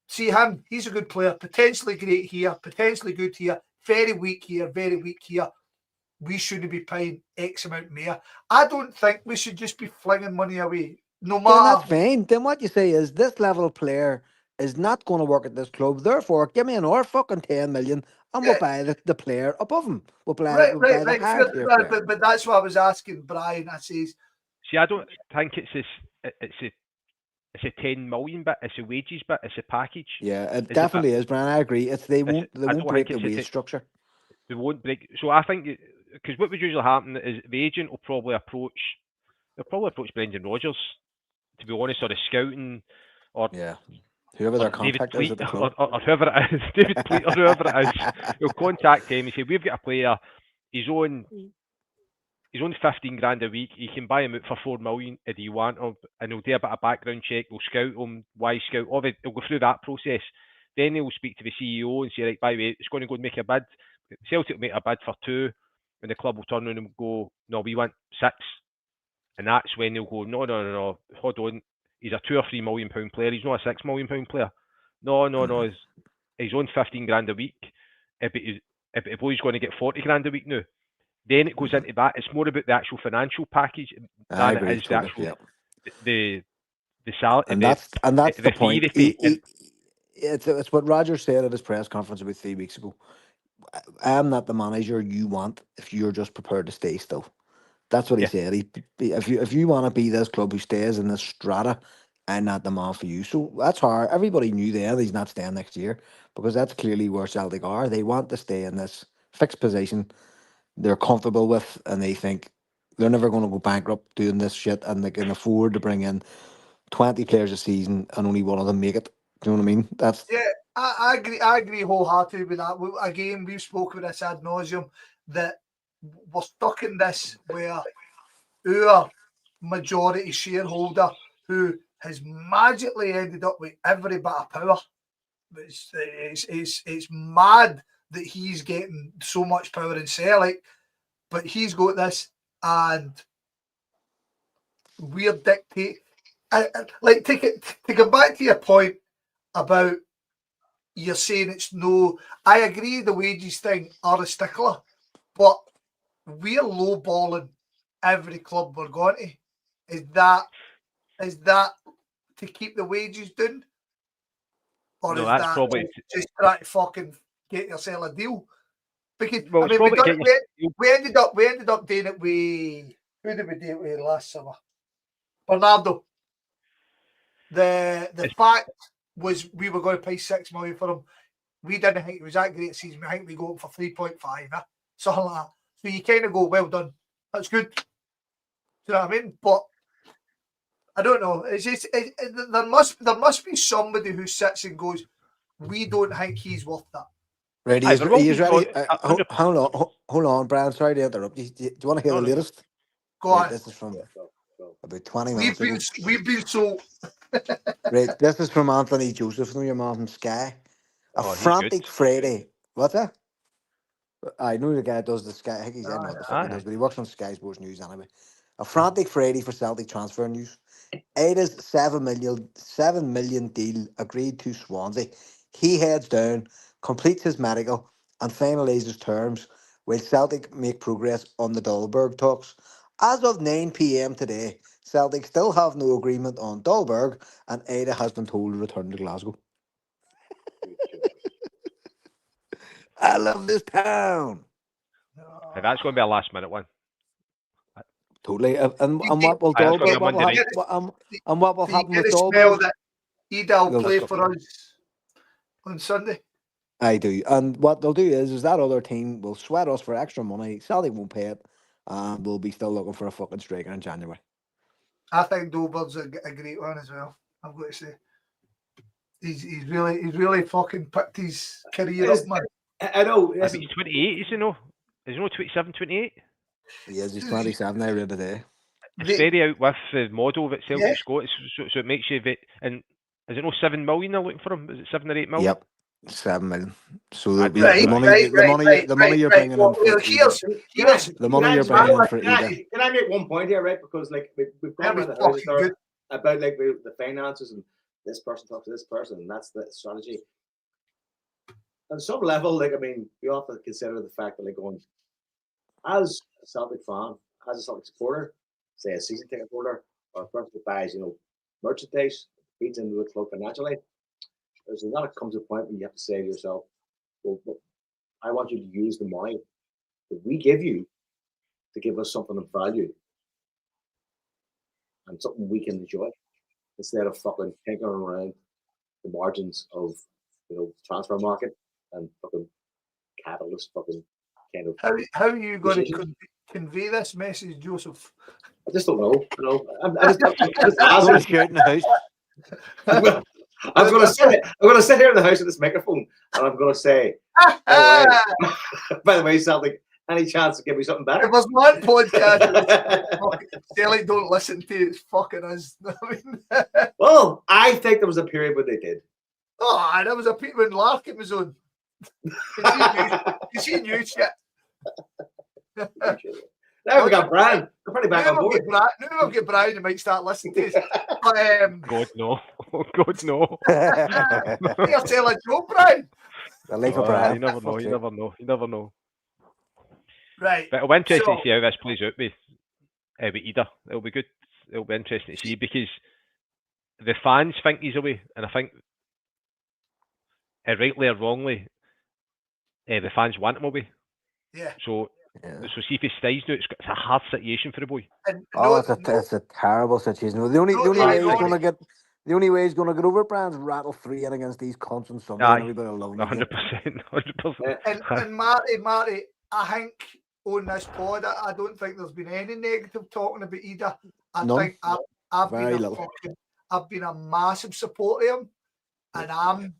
B: see him, he's a good player, potentially great here, potentially good here, very weak here, very weak here. We shouldn't be paying X amount more. I don't think we should just be flinging money away. No matter.
C: Then that's fine. Then what you say is this level of player is not going to work at this club. Therefore, give me another fucking 10 million and we'll buy the player above him. We'll buy, the higher tier player.
B: But that's what I was asking Brian. I says,
D: see, I don't think it's a 10 million bit. It's a wages bit. It's a package.
C: Yeah, it definitely is, Brian. I agree. They won't break the wage structure.
D: They won't break. So I think because what would usually happen is the agent will probably approach Brendan Rodgers, to be honest, or the scouting, or
C: whoever their contact is at the club,
D: or whoever it is, David Pleat or whoever it is, he'll contact him and say, we've got a player, he's on 15 grand a week, you can buy him out for 4 million if you want him, and he'll do a bit of background check, we'll scout him, why scout, he'll go through that process. Then he'll speak to the CEO and say, right, by the way, it's going to go and make a bid. Celtic will make a bid for 2, and the club will turn around and go, no, we want 6. And that's when they'll go, no, hold on, he's a £2 or £3 million player, he's not a £6 million player. No, he's on 15 grand a week, but the boy's going to get 40 grand a week now. Then it goes into that. It's more about the actual financial package than it is the actual the salary.
C: And that's the point. It's what Roger said at his press conference about 3 weeks ago. I'm not the manager you want if you're just prepared to stay still. That's what he said. If you want to be this club who stays in this strata, I'm not the man for you. So that's hard. Everybody knew then he's not staying next year because that's clearly where Celtic are. They want to stay in this fixed position they're comfortable with, and they think they're never going to go bankrupt doing this shit, and they can afford to bring in 20 players a season and only one of them make it. Do you know what I mean? That's
B: I agree. I agree wholeheartedly with that. Again, we've spoken with this ad nauseum that we're stuck in this where our majority shareholder, who has magically ended up with every bit of power, it's mad that he's getting so much power in Celtic, but he's got this, and we're dictate. Like to go back to your point about you're saying it's no. I agree the wages thing are a stickler, but we're lowballing every club we're going to. Is that to keep the wages down? Or
D: no,
B: is
D: that's
B: that
D: probably
B: just try to fucking get yourself a deal? Because
D: well,
B: I mean, we ended up doing it with who did we do it with last summer? Bernardo. The fact was we were going to pay 6 million for him. We didn't think it was that great a season. I think we go for 3.5, something like that. So you kind of go, well done. That's good. Do you know what I mean? But I don't know. It's just there must be somebody who sits and goes, we don't think he's worth that.
C: Right, he's ready. Hold on, Brian. Sorry to interrupt you. Do you want to hear the latest?
B: Go on.
C: This is from about 20 minutes ago.
B: We've been so...
C: Right, this is from Anthony Joseph, your man from Sky. A frantic Friday. What's that? I know the guy that does the Sky. I think he's in what the fuck he does, but he works on Sky Sports News anyway. A frantic Friday for Celtic transfer news. Aida's 7 million deal agreed to Swansea. He heads down, completes his medical, and finalises terms while Celtic make progress on the Dahlberg talks. As of 9 p.m. today, Celtic still have no agreement on Dahlberg, and Aida has been told to return to Glasgow. I love this town.
D: Hey, that's going to be a last minute one.
C: Totally. And what will Dahlberg? What will happen with Dahlberg?
B: That Aida will play for us on Sunday.
C: I do. And what they'll do is that other team will sweat us for extra money. Celtic won't pay it. and we'll be still looking for a fucking striker in January.
B: I think Dobber's a great one as well. I've got to say, he's really fucking picked his career up, man.
E: I know.
D: I think he's 28, is he no? Is he no 27, 28?
C: He is. He's 27. I read today.
D: It's very out with the model that Celtic's
B: Yeah.
D: got, so it makes you. And is it no 7 million they're looking for him? Is it 7 or 8 million?
C: Yep, 7 million. So
D: Right,
C: the money you're bringing in.
B: Well,
C: For
B: here's
C: the money you're bringing in for Ida.
E: Can I make one point here, right? Because like we've gone
B: That
E: around
B: was
E: the houses
B: fucking
E: there
B: good.
E: about like the finances and this person talks to this person and that's the strategy. On some level, like I mean, we have to consider the fact that like going as a Celtic fan, as a Celtic supporter, say a season ticket holder, or a person that buys, merchandise, feeds into the club financially, there's a lot of comes a point where you have to say to yourself, well, I want you to use the money that we give you to give us something of value and something we can enjoy instead of fucking tinkering around the margins of the transfer market and fucking capitalist fucking kind of.
B: How are you going to
E: decisions.
B: convey this message, Joseph?
E: I just don't know. I just
C: Going to shout in the house.
E: Well, I'm going to sit here in the house with this microphone, and I'm going to say, by the way, Celtic, any chance to give me something better?
B: It was one podcast. Celtic don't listen to it. It's fucking us.
E: Well, I think there was a period where they did.
B: Oh, and there was a period when Larkin was on. Because he knew shit.
E: Now we got Brian. We're pretty back on board.
B: Now we'll get Brian and might start listening to us. But,
D: God no. God no.
B: you're telling a joke, Brian.
C: The life of Brian.
D: You never know. You never know. You never know.
B: Right.
D: But it'll be interesting to see how this plays out with Ida. It'll be good. It'll be interesting to see because the fans think he's away, and I think, rightly or wrongly, the fans want him away.
B: Yeah.
D: So see if he stays now. It's a hard situation for the boy.
B: And
C: it's a terrible situation. The only way he's going to get over it, Brian's rattle 3 in against these cunts on Sunday. And everybody will love him.
D: 100%. 100%.
B: And Marty, I think on this pod, I don't think there's been any negative talking about Ida. I think I've been a massive supporter of him, and I'm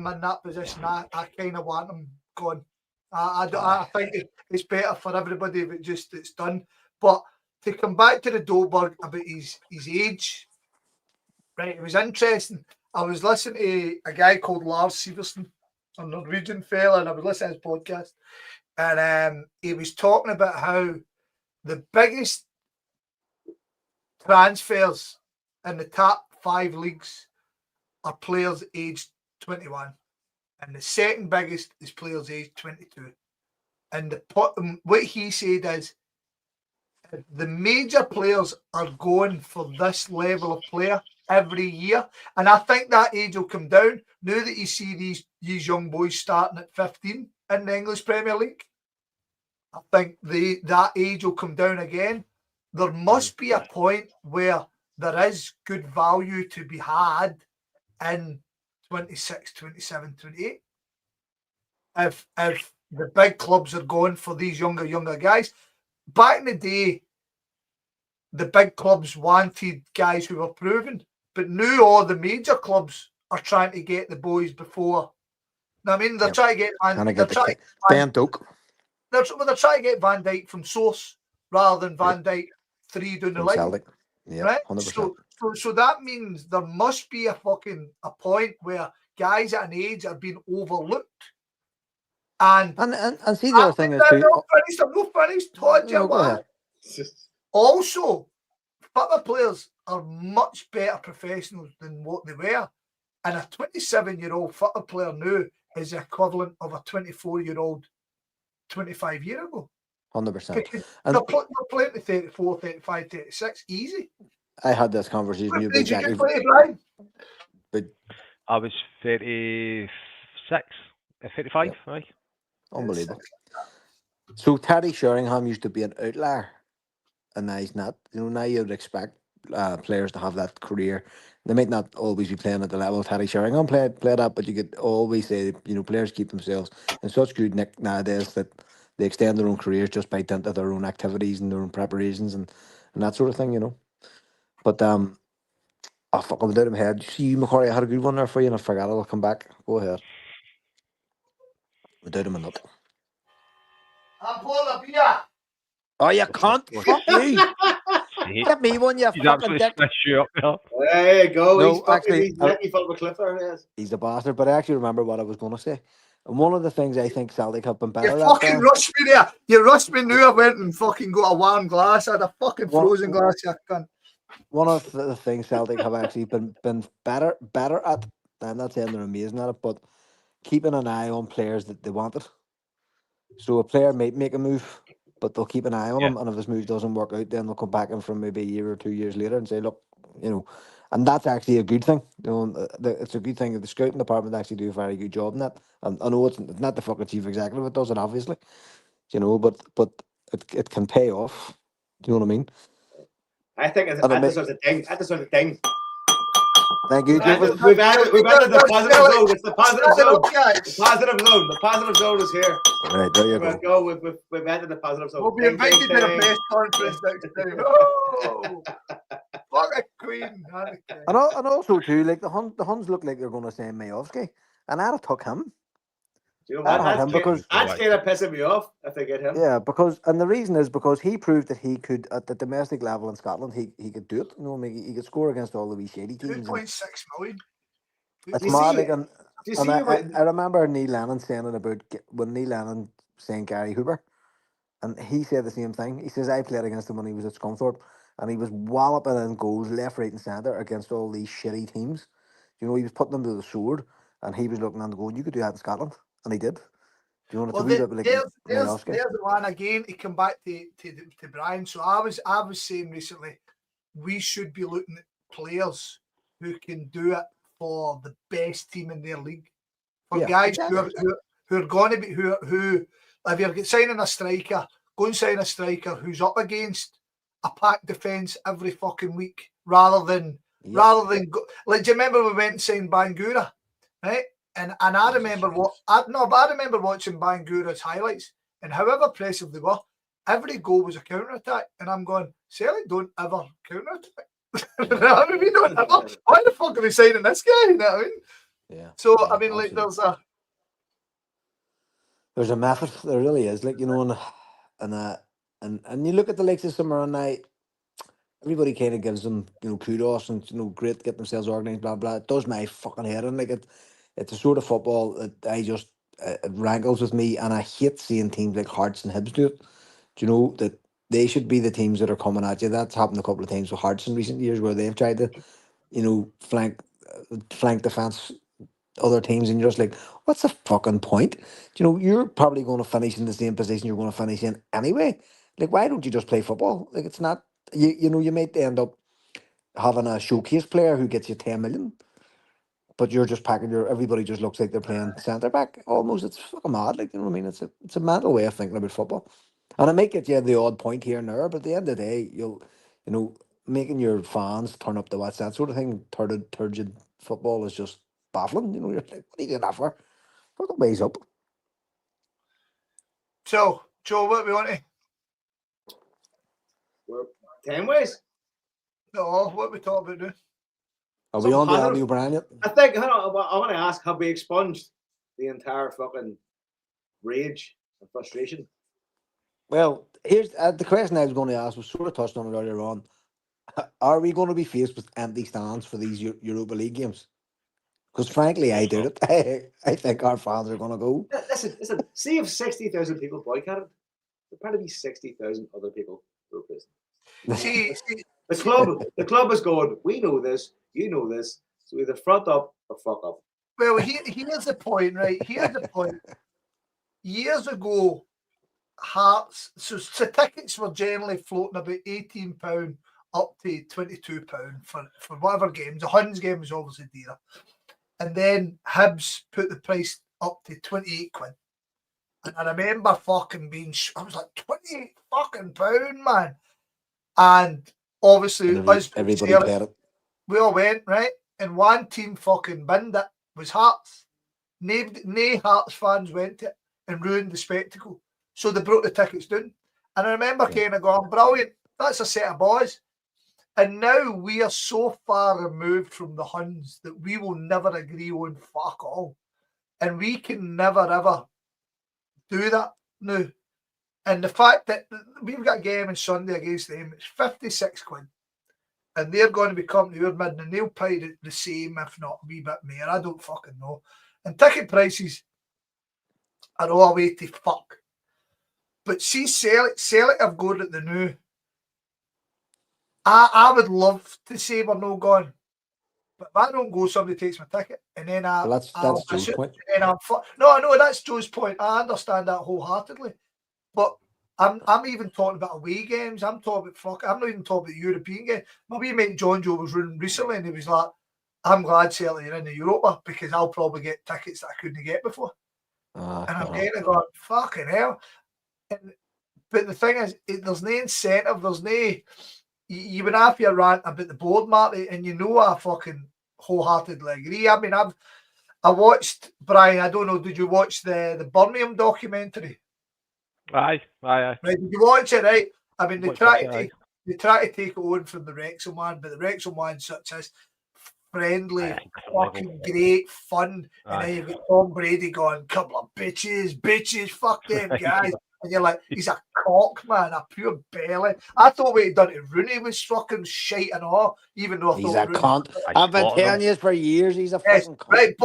B: in that position. I kind of want him gone. I think it's better for everybody if it's done. But to come back to the Dolberg about his age, right? It was interesting. I was listening to a guy called Lars Siversen, a Norwegian fella, and I was listening to his podcast, and he was talking about how the biggest transfers in the top 5 leagues are players aged 21. And the second biggest is players aged 22. And what he said is the major players are going for this level of player every year. And I think that age will come down now that you see these young boys starting at 15 in the English Premier League. I think that age will come down again. There must be a point where there is good value to be had in 26, 27, 28. If the big clubs are going for these younger guys. Back in the day, the big clubs wanted guys who were proven, but now all the major clubs are trying to get the boys before. I mean, they're trying to get
C: Van Dijk.
B: They're trying to get Van Dijk from source rather than Van Dijk 3 down the line.
C: Yeah,
B: right?
C: 100%.
B: So that means there must be a point where guys at an age are being overlooked. And
C: see the other thing is
B: I'm not finished. Told you what. Also, football players are much better professionals than what they were. And a 27-year-old football player now is the equivalent of a 24-year-old 25 years ago.
C: 100%.
B: They're playing to 34, 35, 36, easy.
C: I had this conversation with you
B: Did you
C: exactly.
B: play, Brian?
C: But
D: I was 36, 35,
C: Yep.
D: right?
C: Unbelievable. So Teddy Sheringham used to be an outlier, and now he's not. Now you'd expect players to have that career. They might not always be playing at the level Teddy Sheringham played that, but you could always say, players keep themselves in such good nick nowadays that they extend their own careers just by dint of their own activities and their own preparations and that sort of thing, you know. But oh fuck, I'm out of my head. See you, McCorry, I had a good one there for you and I forgot I'll come back. Go ahead. Without him a nut.
B: I'm pouring a beer.
C: Oh, you can't. Fuck you.
D: See,
C: Get me one, you
D: he's
C: fucking
D: absolutely
C: dick.
D: smashed you up there.
E: There you go.
C: No,
E: He's fucking.
C: actually,
E: He's let me fuck a cliff there. Yes.
C: he's a bastard, but I actually remember what I was going to say. And one of the things I think Celtic have been
B: You
C: better at,
B: fucking
C: Dan,
B: rushed me there. You rushed me now. I went and fucking got a warm glass. I had a fucking
C: What-
B: frozen glass. You cunt.
C: one of the things Celtic have actually been better at, I'm not saying they're amazing at it, but keeping an eye on players that they wanted. So a player might make a move, but they'll keep an eye on
D: Yeah.
C: him, and if his move doesn't work out, then they'll come back in from maybe a year or 2 years later and say, look, you know, and that's actually a good thing. You know, it's a good thing that the scouting department actually do a very good job in that. And I know it's not the fucking chief executive that does it, obviously, you know, but it can pay off. Do you know what I mean?
E: I think it's
C: And it
E: at
C: may-
E: the sort of thing. At the sort of thing.
C: Thank you,
E: We've added,
C: David.
E: we've added the positive zone. It's the positive zone.
B: Guys.
E: The positive zone. The positive zone is here.
C: Right, there you
E: There we
C: go.
E: go. We've added the positive zone.
B: We'll be
E: Ding,
B: invited
E: ding,
B: to the
E: ding.
B: press conference next time. Oh, fuck a queen.
C: And also too, like the Huns look like they're going to say Majovsky, and I'd have took him.
E: Do you know
C: I'd
E: what?
C: have him because
E: That's kind of pissing me off if they get him.
C: yeah, and the reason is because he proved that he could at the domestic level in Scotland he could do it. You know, I mean, he could score against all the wee shady teams. And
B: 2.6 million.
C: it's
E: You
C: mad.
E: see-
C: Like,
E: Do you
C: and
E: see
C: I remember Neil Lennon saying it about when Neil Lennon saying Gary Hooper, and he said the same thing. He says I played against him when he was at Scunthorpe, and he was walloping in goals left, right, and centre against all these shitty teams. You know, he was putting them to the sword, and he was looking on the going, you could do that in Scotland, and he did. Do you know, it's
B: Well,
C: a wee bit like
B: there's
C: Majovsky.
B: the one again to come back to Brian. So I was saying recently, we should be looking at players who can do it for the best team in their league. For
C: Yeah,
B: guys
C: exactly.
B: who are going to be who if you're signing a striker, go and sign a striker who's up against a packed defence every fucking week, rather than go, like. Do you remember we went and signed Bangura, right? And I remember I remember watching Bangura's highlights, and however impressive they were, every goal was a counter attack, and I'm going, Celtic don't ever counter attack. I mean, we don't ever. Why the fuck are we signing this guy? You know what I mean?
C: Yeah.
B: So
C: yeah,
B: I mean, like,
C: absolutely. there's a method. There really is. Like, you know, and you look at the likes of Summer and I. Everybody kind of gives them, you know, kudos and, you know, great to get themselves organised, blah blah. It does my fucking head in. Like it's a sort of football that I just it rankles with me, and I hate seeing teams like Hearts and Hibs do it. Do you know that they should be the teams that are coming at you? That's happened a couple of times with Hearts in recent years, where they've tried to, you know, flank defence other teams, and you're just like, what's the fucking point? Do you know, you're probably going to finish in the same position you're going to finish in anyway. Like, why don't you just play football? Like, it's not. You know, you might end up having a showcase player who gets you 10 million, but you're just packing everybody just looks like they're playing centre back almost. It's fucking mad. Like, you know what I mean? It's a mental way of thinking about football. And it might get you the odd point here and there, but at the end of the day, you know, making your fans turn up to watch that sort of thing, turgid football is just baffling. You know, you're like, what are you doing that for? Fucking ways up.
B: So, Joe, what we want to?
E: We're 10 ways.
B: No, what we talk about now?
C: Are
E: So
C: we on to
E: positive-
C: Andy O'Brien yet?
E: I think, I want to ask, have we expunged the entire fucking rage and frustration?
C: Well, here's the question I was going to ask, was sort of touched on it earlier on. Are we going to be faced with empty stands for these Europa League games? Because frankly, I doubt it. I think our fans are going to go.
E: Listen, see if 60,000 people boycotted, there'd probably be 60,000 other people who are pissed.
B: See,
E: The club is going, we know this, you know this, so either front up or fuck up.
B: well, here's the point, right? Here's the point. Years ago, Hearts, so tickets were generally floating about £18 up to £22 for whatever games. The Huns game was obviously dearer. And then Hibs put the price up to 28 quid. And I remember fucking I was like, 28 fucking pound, man. And obviously,
C: everybody paid it.
B: We all went, right? And one team fucking binned it, was Hearts. Nay Hearts fans went to it and ruined the spectacle. So they broke the tickets down. And I remember kind of going, brilliant, that's a set of boys. And now we are so far removed from the Huns that we will never agree on fuck all. And we can never, ever do that now. And the fact that we've got a game on Sunday against them, it's 56 quid. And they're going to be coming to our mid, and they'll pay the same, if not a wee bit more. I don't fucking know. And ticket prices are all way to fuck. But see, Celtic have gone at the new. I would love to say we're no gone. But if I don't go, somebody takes my ticket. And then
C: that's Joe's point.
B: No, that's Joe's point. I understand that wholeheartedly. But I'm even talking about away games. I'm talking about I'm not even talking about European games. My wee mate John Joe was running recently, and he was like, "I'm glad Celtic are in the Europa because I'll probably get tickets that I couldn't get before." And I'm kind of going, "Fucking hell!" But the thing is, there's no incentive. There's no. You would have your rant about the board, Marty, and you know I fucking wholeheartedly agree. I mean, I watched, Brian. I don't know. Did you watch the Birmingham documentary?
D: Aye.
B: Right, did you watch it? Right. I mean, they try to take it on from the Wrexham one, but the Wrexham one's such as friendly, fucking great fun, and then you've got Tom Brady going, "Couple of bitches, fuck them guys." And you're like, he's a cock, man, a pure belly. I thought what he'd done to Rooney was fucking shite and all, even though I
C: he's
B: thought
C: a cunt. I've been telling you for years, he's a fucking cunt.
B: Right,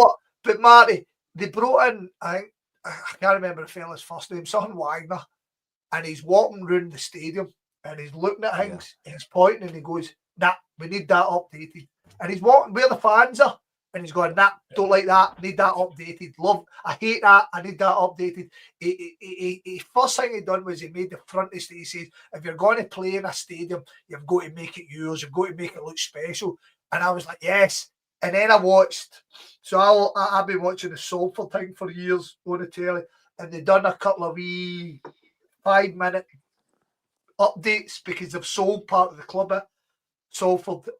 B: but Marty, they brought in, I can't remember the fella's first name, something Wagner, and he's walking around the stadium and he's looking at things and he's pointing and he goes, "Nah, we need that updated." And he's walking where the fans are. And he's going, "Nah, don't like that. Need that updated. Love, I hate that. I need that updated." He first thing he done was he made the frontispiece. He says, "If you're going to play in a stadium, you've got to make it yours. You've got to make it look special." And I was like, yes. And then I watched. So I've been watching the Salford thing for years on the telly, and they done a couple of wee 5-minute updates because they've sold part of the club at Salford.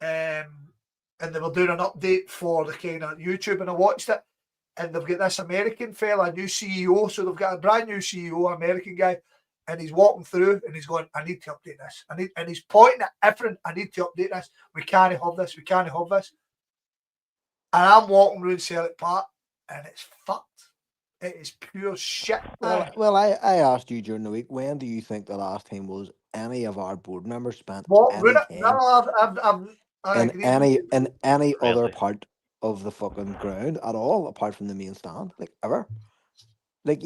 B: And they were doing an update for the kind of YouTube, and I watched it, and they've got this American fella, a new CEO, so they've got a brand new CEO, American guy, and he's walking through, and he's going, "I need to update this. And he's pointing at everything. "I need to update this. We can't have this. We can't have this." And I'm walking around Celtic Park, and it's fucked. It is pure shit.
C: Well, I asked you during the week, when do you think the last time was any of our board members spent any time in any other part of the fucking ground at all, apart from the main stand, like ever? Like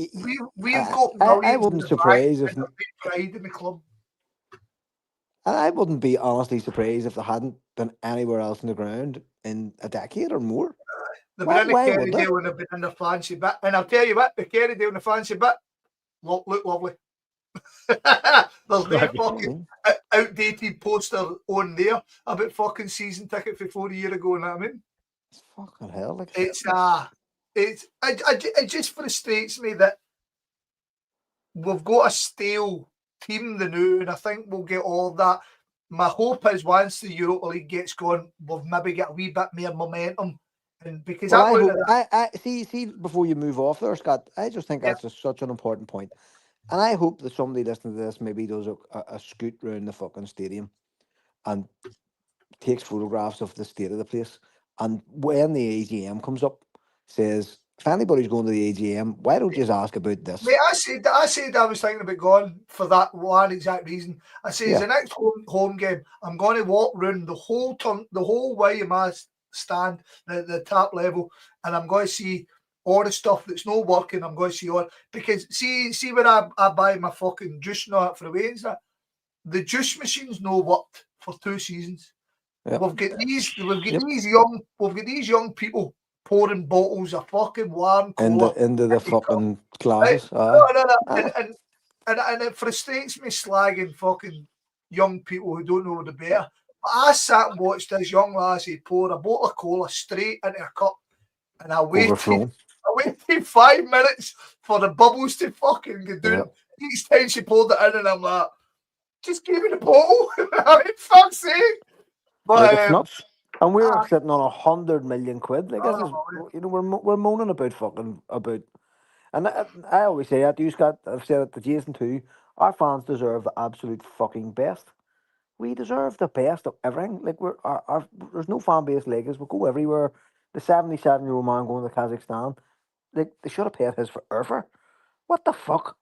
B: we've got millions.
C: I wouldn't surprise if
B: pride in the club.
C: I wouldn't be honestly surprised if there hadn't been anywhere else in the ground in a decade or more.
B: They've been in the Kerrydale and they've been in the fancy bit, and I'll tell you what, the Kerrydale and the fancy bit look lovely. There's no fucking outdated poster on there about fucking season ticket for 4 years ago. You know what I mean?
C: It's fucking hell. Like
B: it just frustrates me that we've got a stale team the new, and I think we'll get all of that. My hope is once the Europa League gets going, we'll maybe get a wee bit more momentum. And because
C: I see before you move off there, Scott, I just think that's such an important point. And I hope that somebody listening to this maybe does a scoot around the fucking stadium and takes photographs of the state of the place. And when the AGM comes up, says, if anybody's going to the AGM, why don't you just ask about this?
B: Mate, I said I was thinking about going for that one exact reason. I said, the next home game, I'm going to walk around the whole way of my stand, the top level, and I'm going to see all the stuff that's not working. I'm going to see all, because see when I buy my fucking juice now for the wains, that the juice machine's no worked for 2 seasons. Yep. We've got these young people pouring bottles of fucking warm cola
C: into the fucking glasses.
B: Right? And it frustrates me slagging fucking young people who don't know the better. I sat and watched this young lassie pour a bottle of cola straight into a cup, and I waited 5 minutes for the bubbles to fucking go down. Yep. Each time she poured it in, and I'm like, just give me the bottle. I mean, fuck's sake. But
C: it's nuts. And we're sitting on 100 million quid. Like this is, we're moaning about fucking about And I always say that. You Scott, I've said it to Jason too. Our fans deserve the absolute fucking best. We deserve the best of everything. Like there's no fan base like us. We go everywhere. The 77-year-old man going to Kazakhstan, like they should have paid his for Urfa. What the fuck?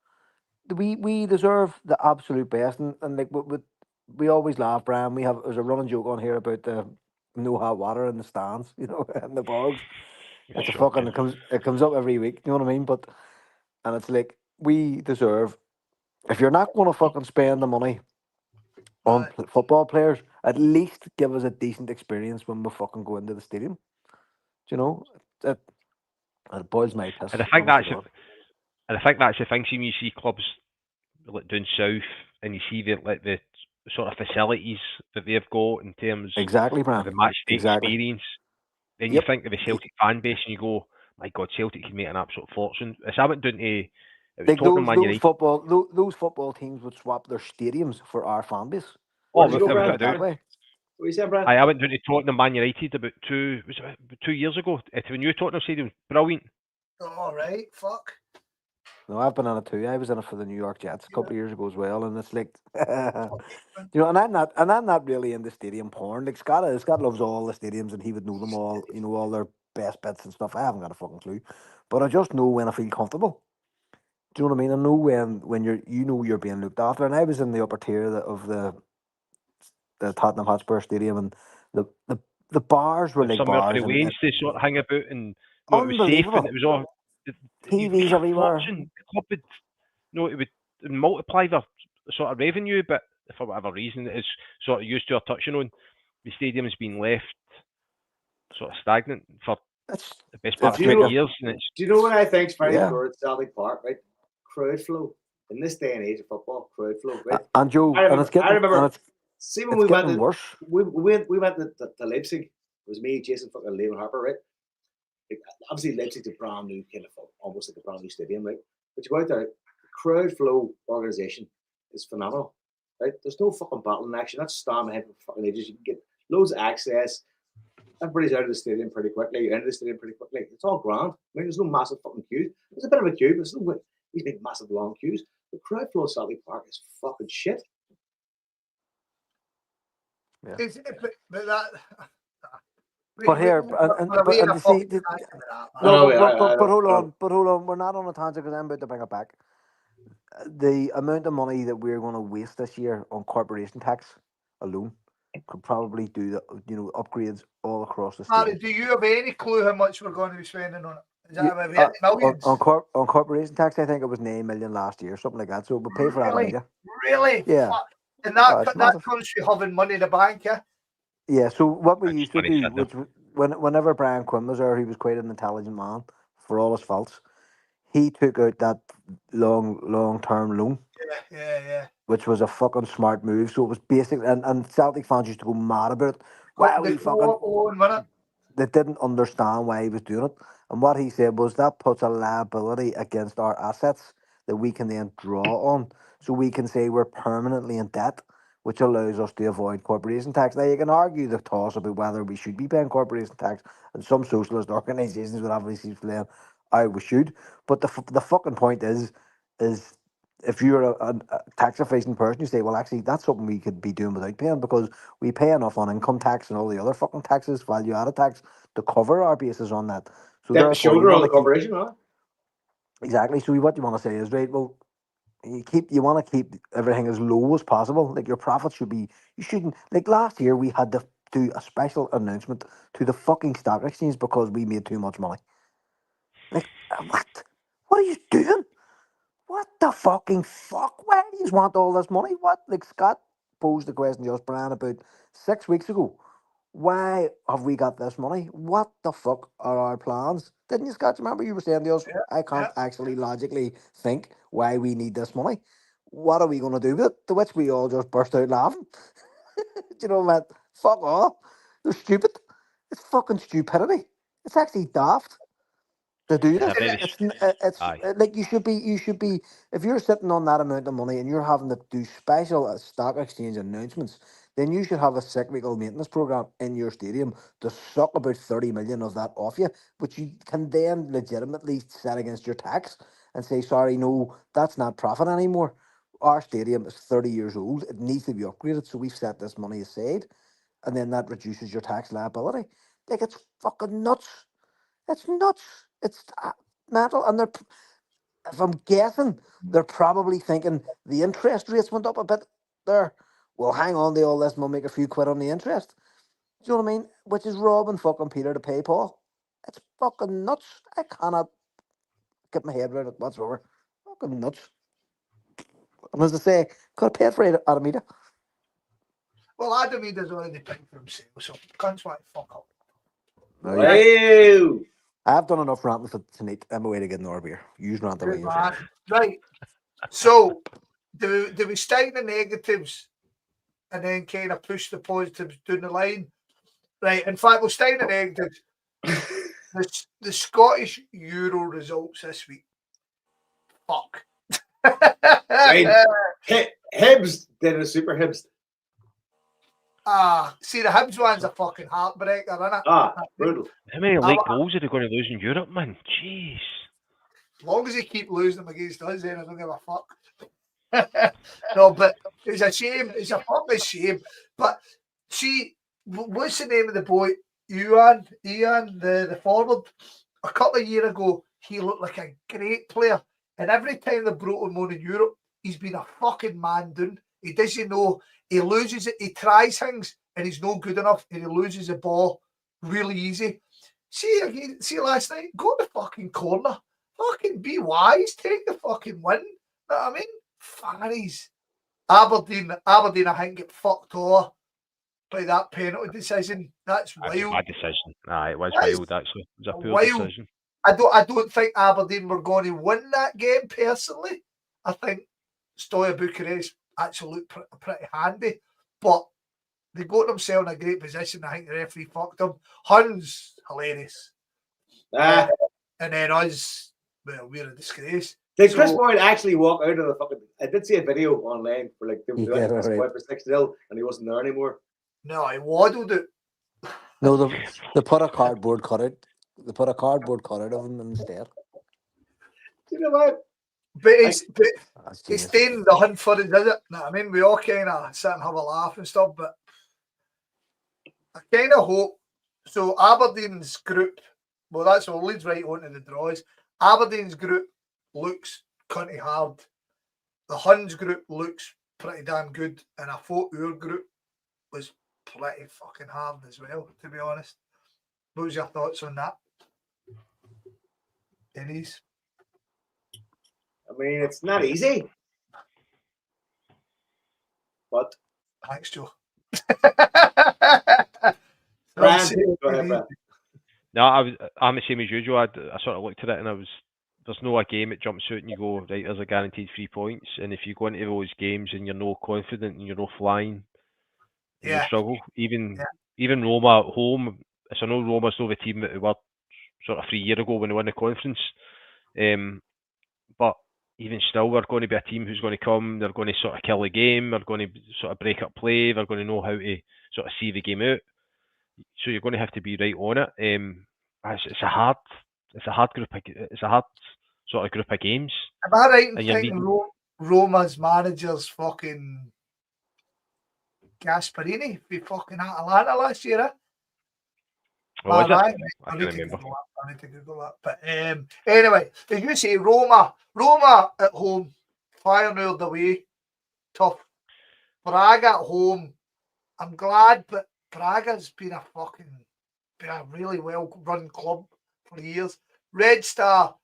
C: We deserve the absolute best, and like we always laugh, Brian. There's a running joke on here about the no hot water in the stands, you know, in the bogs. It's a fucking it comes up every week. You know what I mean? But and it's like we deserve. If you're not going to fucking spend the money on
B: Aye.
C: football players, at least give us a decent experience when we fucking go into the stadium. Do you know? It boils my piss.
D: And I think
C: honest to
D: that's
C: God.
D: and I think that's the thing. See, when you see clubs like down south, and you see the sort of facilities that they've got in terms
C: Exactly,
D: of
C: Brian.
D: the match day
C: Exactly.
D: experience, then you
C: Yep.
D: think of the Celtic fan base, and you go, "My God, Celtic can make an absolute fortune." As I went down to, it was
C: Like
D: Tottenham, Man United.
C: those football teams would swap their stadiums for our fan base.
E: Where did you go,
D: without
E: Brad?
D: a doubt.
C: That way.
E: What you said, Brad?
D: I went down to Tottenham, Man United about 2 years ago. To the new Tottenham Stadium, brilliant.
B: All right, fuck.
C: No, I've been on it too. I was in it for the New York Jets a couple of years ago as well, and it's like, you know, and I'm not really into stadium porn. Like Scott loves all the stadiums, and he would know them all, you know, all their best bits and stuff. I haven't got a fucking clue, but I just know when I feel comfortable. Do you know what I mean? I know when you're being looked after. And I was in the upper tier of the Tottenham Hotspur Stadium, and the bars were
D: And
C: like
D: somewhere for
C: bars,
D: the
C: and
D: Waynes to sort of hang about, and it was safe, and
C: unbelievable.
D: it was all. You
C: TVs
D: make a
C: everywhere.
D: fortune. The club would, it would multiply their sort of revenue, but for whatever reason, it's sort of used to touching on. The stadium's been left sort of stagnant for
C: It's
D: the best part
C: it's
D: of
C: like
D: 20
C: a,
D: years, and it's
E: Do you know what I think's very
C: yeah.
E: poor at Celtic Park, right? Crowd flow. In this day and age of football, crowd flow, right?
C: And Joe,
E: I remember,
C: and it's getting and
E: see when
C: it's
E: we went
C: getting
E: to
C: worse.
E: we went to Leipzig. It was me, Jason, fucking Lehman Harper, right? Like, obviously Leipzig's a brand new kind of almost like a brand new stadium, right? But you go out there, the crowd flow organization is phenomenal, right? There's no fucking battling action. That's storm ahead for fucking ages. You can get loads of access. Everybody's out of the stadium pretty quickly. You're into the stadium pretty quickly. It's all grand. I mean, there's no massive fucking queues. There's a bit of a queue, but there's no these big, massive, long queues. The crowd flow at Celtic Park is fucking shit.
C: Yeah.
B: But that.
C: But here, and to see, but hold on, we're not on a tangent because I'm about to bring it back. The amount of money that we're going to waste this year on corporation tax alone could probably do the, you know, upgrades all across the state.
B: Marty, do you have any clue how much we're going to be spending on it? Is that about millions?
C: On corporation tax, I think it was 9 million last year, something like that. So we'll pay for that.
B: Really? Really?
C: Yeah.
B: Fuck. And that country having money in the bank, yeah?
C: Yeah, so what we
D: That's
C: used to
D: funny,
C: do, which whenever Brian Quinn was there, he was quite an intelligent man for all his faults. He took out that long-term loan,
B: Yeah.
C: which was a fucking smart move. So it was basically, and Celtic fans used to go mad about it. Wow, he fucking, they didn't understand why he was doing it. And what he said was that puts a liability against our assets that we can then draw on. So we can say we're permanently in debt, which allows us to avoid corporation tax. Now, you can argue the toss about whether we should be paying corporation tax, and some socialist organisations would obviously say, we should. But the fucking point is if you're a tax efficient person, you say, well, actually, that's something we could be doing without paying because we pay enough on income tax and all the other fucking taxes, value added tax, to cover our bases on that. So
E: They have to shoulder all the corporation, huh?
C: Exactly. So what you want to say is, right, well, you want to keep everything as low as possible. Like your profit should be, you shouldn't, like last year we had to do a special announcement to the fucking stock exchange because we made too much money. Like, what? What are you doing? What the fucking fuck? Why do you want all this money? What? Like Scott posed the question to us, Brian, about 6 weeks ago. Why have we got this money? What the fuck are our plans? Didn't you, Scott? Remember you were saying to us, I can't actually logically think why we need this money. What are we going to do with it? To which we all just burst out laughing. Do you know, man? Fuck off. They're stupid. It's fucking stupidity. It's actually daft to do this. It's like you should be if you're sitting on that amount of money and you're having to do special stock exchange announcements, then you should have a cyclical maintenance program in your stadium to suck about 30 million of that off you, which you can then legitimately set against your tax and say, sorry, no, that's not profit anymore. Our stadium is 30 years old. It needs to be upgraded. So we've set this money aside. And then that reduces your tax liability. Like, it's fucking nuts. It's nuts. It's mental. And if I'm guessing, they're probably thinking the interest rates went up a bit there. Well, hang on to all this and we'll make a few quid on the interest. Do you know what I mean? Which is robbing fucking Peter to pay Paul. It's fucking nuts. I cannot get my head around it whatsoever. Fucking nuts. And as I say, could have paid for it, Adamita.
B: Well, Adamida's already paid for himself, so cunts want to fuck up.
E: Wow.
C: I've done enough ranting for tonight. I'm away to get another beer. Use rant away
B: Good
C: yourself.
B: man. Right. So, do we stay in the negatives and then kind of push the positives down the line? Right. In fact, we'll stay in the negatives. The Scottish Euro results this week. Fuck.
E: Right. Hibs did a super Hibs.
B: See, the Hibs one's a fucking heartbreaker, isn't it?
E: Brutal.
D: How many late goals are they going to lose in Europe, man? Jeez.
B: As long as they keep losing them against us, then I don't give a fuck. No, but it's a shame. It's a fucking shame. But see, what's the name of the boy? Ian, the forward. A couple of years ago, he looked like a great player. And every time they brought him on in Europe, he's been a fucking man down. He doesn't know. He loses it. He tries things and he's not good enough, and he loses the ball really easy. See last night, go to the fucking corner. Fucking be wise. Take the fucking win. You know what I mean? Fannies. Aberdeen, I think, get fucked off by that penalty decision. That's wild.
D: A bad decision. It was wild, actually. It was a poor
B: wild.
D: decision.
B: I don't think Aberdeen were going to win that game personally. I think Steaua Bucharest actually looked pretty handy, but they got themselves in a great position. I think the referee fucked them. Huns, hilarious. And then us, well, we're a disgrace.
E: Did Chris Boyd actually walk out of the fucking... I did see a video online for like for 6-0 and he wasn't there anymore.
B: No, he waddled it.
C: No, they put a cardboard cutout. They put a cardboard cutout of him instead.
E: Do you know what?
B: But it's staying the hunt for it, does it? No, I mean, we all kind of sit and have a laugh and stuff, but I kind of hope. So Aberdeen's group, well, that's what leads right on to the draws. Aberdeen's group looks cunty hard. The Huns group looks pretty damn good, and I thought our group was pretty fucking hard as well, to be honest. What was your thoughts on that? Denny's?
E: I mean, it's not easy. But
B: Thanks, Joe.
E: Brand, go ahead, Brand.
D: No, I'm the same as usual. I sort of looked at it and there's no a game that jumps out and you go, right, there's a guaranteed 3 points. And if you go into those games and you're not confident and you're not flying, you struggle. Even Roma at home, so I know Roma's not the team that they were sort of 3 years ago when they won the conference. But even still, they're going to be a team who's going to come, they're going to sort of kill the game, they're going to sort of break up play, they're going to know how to sort of see the game out. So you're going to have to be right on it. It's a hard group. It's a hard sort of group of games.
B: Am I right in thinking Roma's manager's fucking Gasparini be fucking Atalanta last year? Eh?
D: Oh, is it? I can't remember.
B: I need to Google that. But anyway, as you say, Roma at home, 5-0 away, tough. Braga at home, I'm glad, but Braga's been a really well run club for years. Red Star,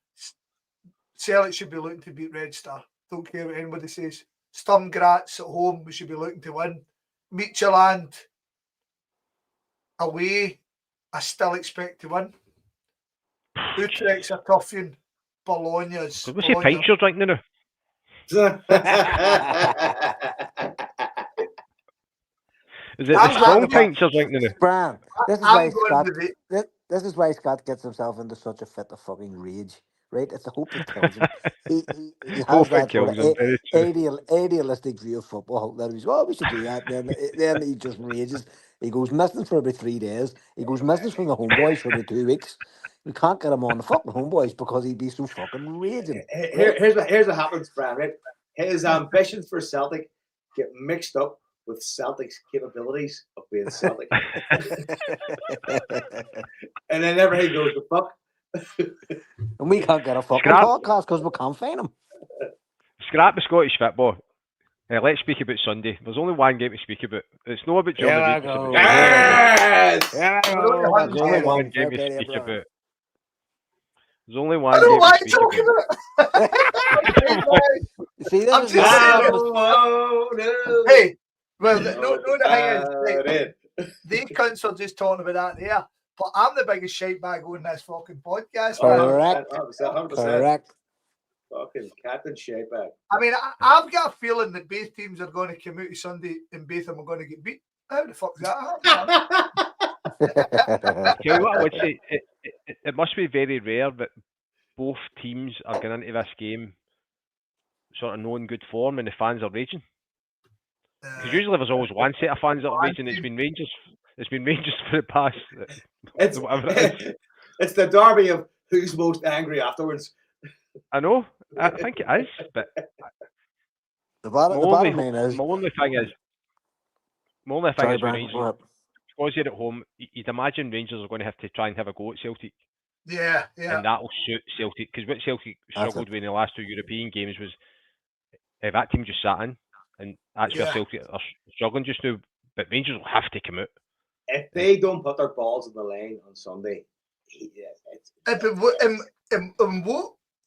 B: Celtic should be looking to beat Red Star. Don't care what anybody says. Sturm Graz at home, we should be looking to win. Midtjylland away, I still expect to win. Utrecht's a tough one. Bologna's.
D: What's the pints you're drinking now? Is it the strong pints you're drinking now?
C: Bran, this is why Scott gets himself into such a fit of fucking rage. Right? It's the hope that kills him. He has that sort of idealistic view of football that he's, we should do that. Then he just rages. He goes missing for about 3 days. He goes missing from the Homeboys for about 2 weeks. We can't get him on the fucking Homeboys because he'd be so fucking raging.
E: Here's what happens, Brian. Right, his ambitions for Celtic get mixed up with Celtic's capabilities of being Celtic, and then everything goes to fuck.
C: And we can't get a fucking
D: Scrap.
C: podcast because we can't find him.
D: Scrap the Scottish football. Let's speak about Sunday. There's only one game to speak about. It's not about during the week. It's about
E: Yes!
D: There's only one game to speak about. There's only one
B: I don't
D: game
B: like
D: to speak
B: talking
D: about.
B: about it.
C: See,
B: I'm
C: this is
B: just saying-
E: Oh, no.
B: Hey, well, no, the thing is, like,
E: It.
B: they cunts are just talking about that there. But I'm the biggest shite bag on this fucking podcast. Man.
C: correct.
E: 100%.
C: Correct.
E: Fucking Captain Shapeback.
B: I mean, I've got a feeling that both teams are going to come out Sunday and both of them are going to get beat. How the fuck's that happen?
D: Tell you what, I would say it must be very rare that both teams are going into this game sort of knowing good form and the fans are raging. Because usually there's always one set of fans that are raging. It's been Rangers. It's been Rangers for the past.
E: It's,
D: whatever it is.
E: it's the derby of who's most angry afterwards.
D: I know. I think it is, but
C: The bottom line is.
D: my only thing is with
C: Brian,
D: Rangers,
C: go ahead.
D: because you're at home, you'd imagine Rangers are going to have to try and have a go at Celtic,
B: Yeah.
D: and that'll suit Celtic. Because what Celtic struggled with in the last 2 European games was that team just sat in, and that's where Celtic are struggling just now. But Rangers will have to come out.
E: If they don't put their balls in the line on Sunday,
B: But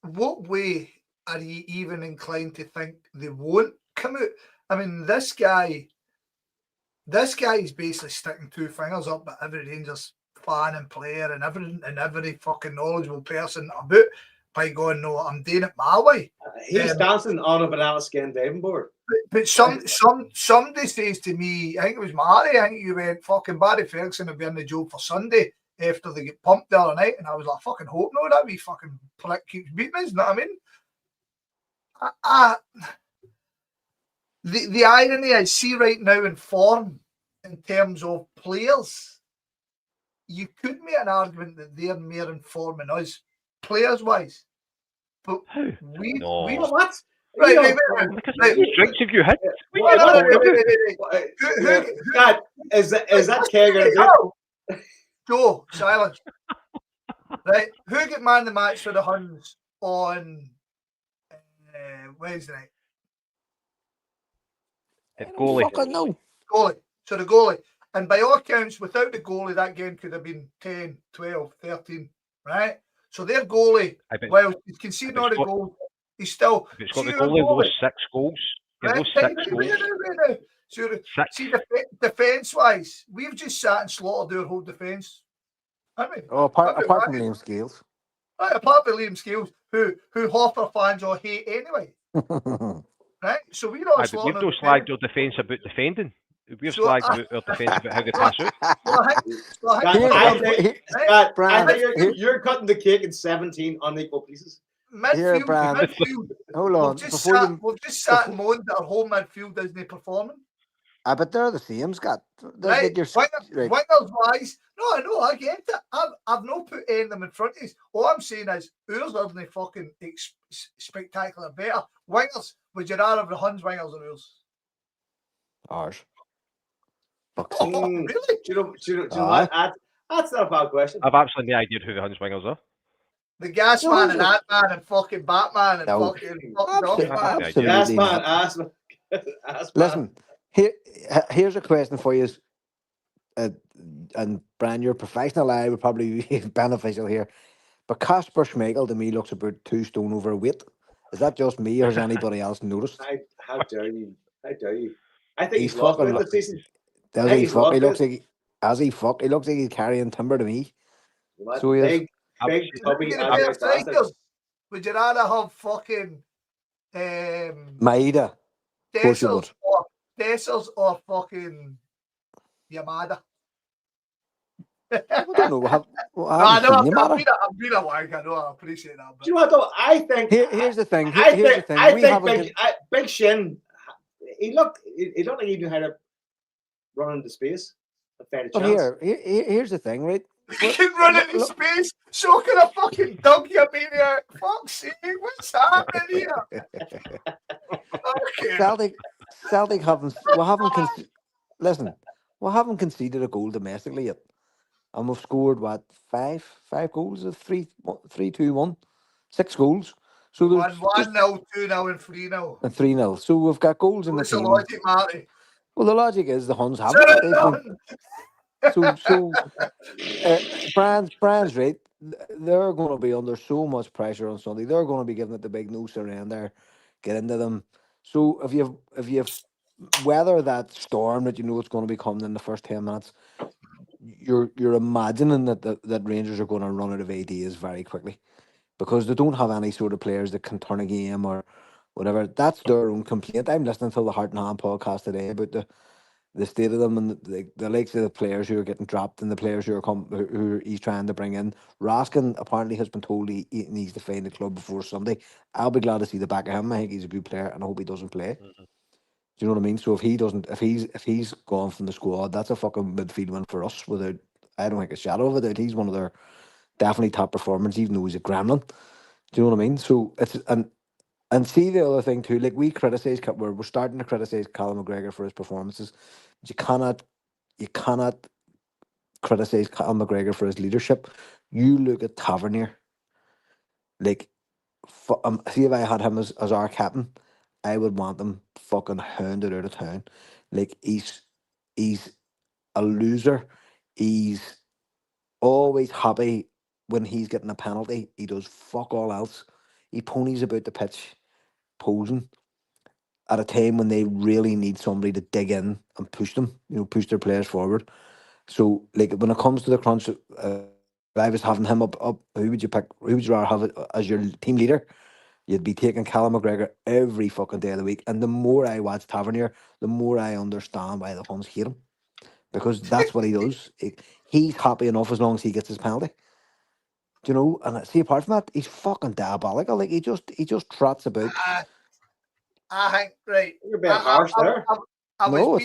B: what way are you even inclined to think they won't come out? I mean, this guy is basically sticking 2 fingers up at every Rangers fan and player and every fucking knowledgeable person about by going, no, I'm doing it my way.
E: he's dancing on a banana skin diving board.
B: But somebody says to me, I think it was Marty, I think you went, fucking Barry Ferguson will be in the job for Sunday after they get pumped the other night. And I was like, fucking hope no, that wee fucking prick keeps beating us, you know what I mean? The irony I see right now in form in terms of players, you could make an argument that they're more in form than us, players wise. But we
E: What?
B: right.
D: Drinks have you had?
E: God, is that keg
B: Joe, silence. Right, who get man of the match for the Huns on Wednesday night?
D: Goalie.
C: Fucking no.
B: Goalie. So the goalie. And by all accounts, without the goalie, that game could have been 10, 12, 13, right? So their goalie, well, he's conceding all the goals. He's still.
D: If it's got the goalie, those 6 goals. Those 6 goals.
B: So see, defence-wise, we've just sat and slaughtered our whole defence. Haven't we?
C: Oh, apart from Liam Scales.
B: Right, apart from Liam Scales, who Hoffer fans all hate anyway. Right? So we're all
D: We've
B: slaughtering.
D: not slagged our defence about defending. We've slagged our defence about how they pass out.
E: I think you're cutting the cake in 17 unequal pieces.
B: Midfield.
C: Hold on.
B: We've just sat and moaned that our whole midfield isn't performing.
C: But they're the same, Scott.
B: Right. Wingers wise, no, I get it. I've not put any of them in front of us. All I'm saying is ours aren't fucking spectacular better. Wingers, would you rather have the Huns wingers or ours?
C: Ours.
B: Oh, really?
E: Do you know what? That's not a bad question.
D: I've absolutely no idea who the Huns wingers are.
B: The Gas Man and Ant-Man and fucking Batman and fucking Dogman.
E: Gas Man, Assman.
C: Listen, here's a question for you. And Brian, your professional eye would probably be beneficial here. But Kasper Schmeichel to me looks about 2 stone overweight. Is that just me or has anybody else noticed?
E: How dare you? How dare you? I think he's
C: fucking
E: lost this season.
C: Does he fuck? He looks like he looks like he's carrying timber to me.
E: What?
C: So he is.
E: Big tubby.
B: Would you rather have fucking
C: Maeda? Of course you would.
B: Dessers or fucking Yamada?
C: I don't know.
B: I'm being a wank. I know. I appreciate that.
E: Do you know what though? I think
C: here's the thing.
E: I think Big Shin. He looked like he knew how to run into space. a fair
C: But
E: chance.
C: here's the thing, right?
B: You can run into space, so can a fucking dog, you maniac. Fuck's sake, what's happening here? Okay.
C: Celtic haven't listen, we haven't conceded a goal domestically yet, and we've scored what five goals of 3-2-1, 6 goals. So there's
B: 1-0, 2-0, and 3-0.
C: and 3-0. So we've got goals in the
B: What's the
C: team.
B: logic, Marty?
C: Well, the logic is the Huns haven't.
B: Shut it
C: They've been,
B: down.
C: so Brian's right. They're going to be under so much pressure on Sunday. They're going to be giving it the big no surrender, get into them. So if you've weather that storm that you know it's going to be coming in the first 10 minutes, you're imagining that Rangers are going to run out of ideas very quickly because they don't have any sort of players that can turn a game or whatever. That's their own complaint. I'm listening to the Heart and Hand podcast today about the state of them and the likes of the players who are getting dropped and the players who he's trying to bring in. Raskin apparently has been told he needs to find the club before Sunday. I'll be glad to see the back of him. I think he's a good player and I hope he doesn't play. Do you know what I mean? So if he's gone from the squad, that's a fucking midfield win for us. Without, I don't think a shadow of a doubt, he's one of their definitely top performers, even though he's a gremlin. Do you know what I mean? So it's and see the other thing too, like we criticise, we're starting to criticise Callum McGregor for his performances. But you cannot criticise Callum McGregor for his leadership. You look at Tavernier, like, see if I had him as our captain, I would want them fucking hounded out of town. Like he's a loser. He's always happy when he's getting a penalty. He does fuck all else. He ponies about the pitch, posing at a time when they really need somebody to dig in and push them. Push their players forward. So, like when it comes to the crunch, if I was having him up, who would you pick? Who would you rather have as your team leader? You'd be taking Callum McGregor every fucking day of the week. And the more I watch Tavernier, the more I understand why the Huns hate him. Because that's what he does. He's happy enough as long as he gets his penalty. Do you know? And see, apart from that, he's fucking diabolical. Like he just trots about.
B: I think, right.
E: You're being harsh there.
B: I was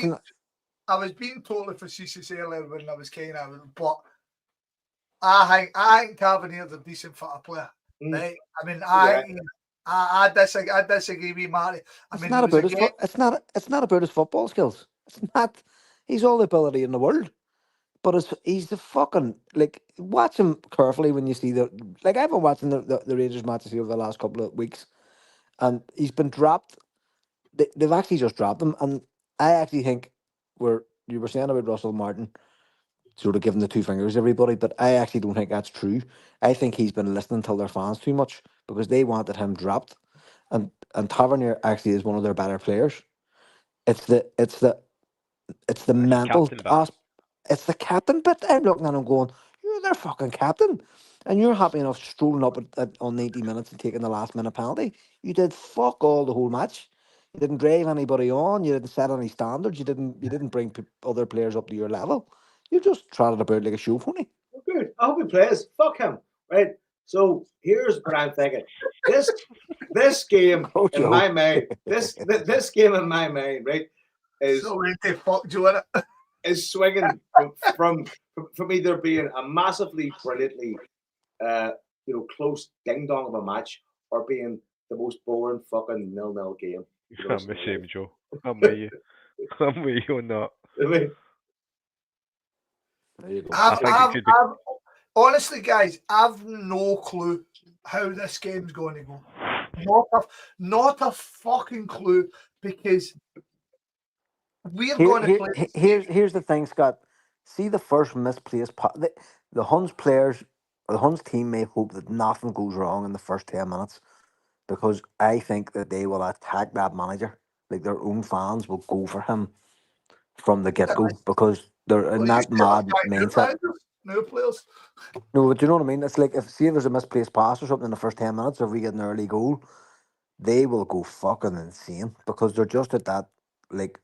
B: being totally facetious earlier when I was kind of, but I think Tavernier's a decent football player. Right? I mean, I disagree with Marty.
C: It's not about his football skills. It's not. He's all the ability in the world, but he's the fucking, like, watch him carefully when you see I've been watching the Rangers matches over the last couple of weeks, and he's been dropped. They've actually just dropped him, and I actually think you were saying about Russell Martin sort of giving the two fingers to everybody, but I actually don't think that's true. I think he's been listening to their fans too much because they wanted him dropped, and Tavernier actually is one of their better players. It's the mental aspect. It's the captain bit. I'm looking at him going, you're their fucking captain. And you're happy enough strolling up on 90 minutes and taking the last minute penalty. You did fuck all the whole match. You didn't drive anybody on. You didn't set any standards. You didn't bring other players up to your level. You just trotted about like a show pony.
E: Oh, good. I hope he plays. Fuck him. Right. So here's what I'm thinking. This game in my mind, this game in my mind, right, is
B: so they fucked you in it.
E: Is swinging from either being a massively brilliantly close ding dong of a match or being the most boring fucking 0-0 game.
D: I'm the same, Joe. I'm with you. I'm with you on that.
B: I mean, honestly, guys, I've no clue how this game's going to go. Not a fucking clue, because we're going to play.
C: Here's the thing, Scott. See the first misplaced the Huns players or the Huns team may hope that nothing goes wrong in the first 10 minutes, because I think that they will attack that manager. Like their own fans will go for him from the get-go because they're in that mad mindset.
B: No players.
C: No, but you know what I mean? It's like if there's a misplaced pass or something in the first 10 minutes, or if we get an early goal, they will go fucking insane because they're just at that like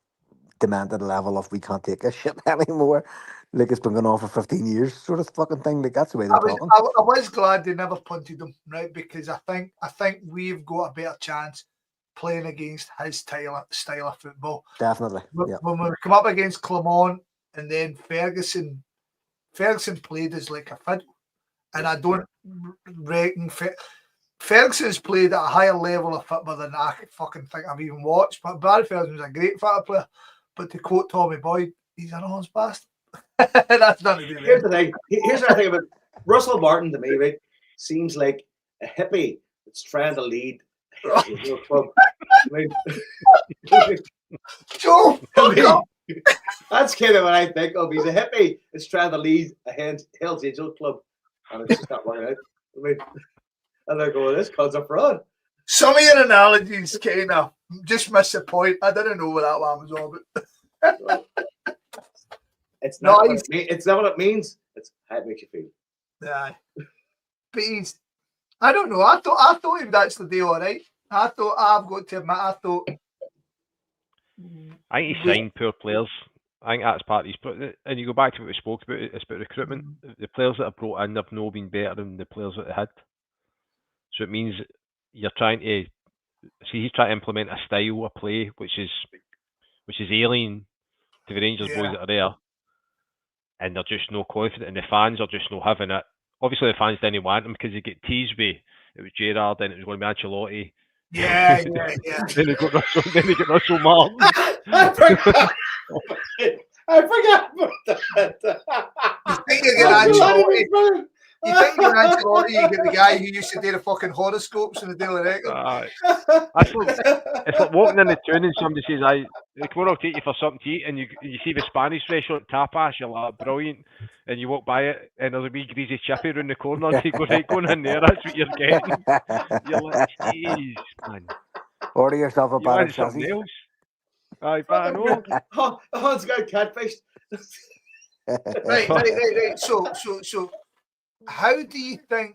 C: demanded level of we can't take this shit anymore. Like it's been going on for 15 years, sort of fucking thing. Like that's the way they're talking.
B: I was glad they never punted them, right? Because I think we've got a better chance playing against his style of football.
C: Definitely.
B: When we come up against Clermont, and then Ferguson played as like a fiddle, and I don't reckon Ferguson's played at a higher level of football than I fucking think I've even watched. But Barry Ferguson was a great football player. But to quote Tommy Boyd, he's an honest bastard. That's nothing to do with
E: Here's the thing. Here's what I think about Russell Martin to me, right? Seems like a hippie that's trying to lead a club.
B: Joe,
E: that's kind of what I think of. He's a hippie that's trying to lead a Hell's Angel club, and it's just not working out. And they're going, this cod's a fraud.
B: Some of your analogies kind of just missed the point. I didn't know what that one was all about.
E: It's not. It's not what it means. It's how it makes you feel.
B: Yeah, but I don't know. I thought he would actually do all right. I've got to admit, I thought.
D: I think he signed poor players. I think that's part of his. And you go back to what we spoke about. It's about recruitment. The players that are brought in have no been better than the players that they had. So it means you're trying to see. He's trying to implement a style of play which is alien to the Rangers boys that are there, and they're just no confident, and the fans are just not having it. Obviously, the fans didn't want him because he get teased with it was Gerrard, and it was going to be Ancelotti.
B: Yeah.
D: Then he got Russell Martin.
E: I forgot about that.
B: You think you get Ancelotti? You think you're Ancelotti? You get the guy who used to do the fucking horoscopes in the Daily Record.
D: It's like walking in the tune and somebody says, come on, I'll take you for something to eat, and you see the Spanish restaurant tapas, you're like, brilliant, and you walk by it and there's a wee greasy chippy around the corner and you go, right, going in there, that's what you're getting. You're like, jeez, man.
C: Order yourself a bar of
D: something
C: chassis.
D: else. Aye, but I know.
E: Oh, it's got catfish.
B: Right. So how do you think?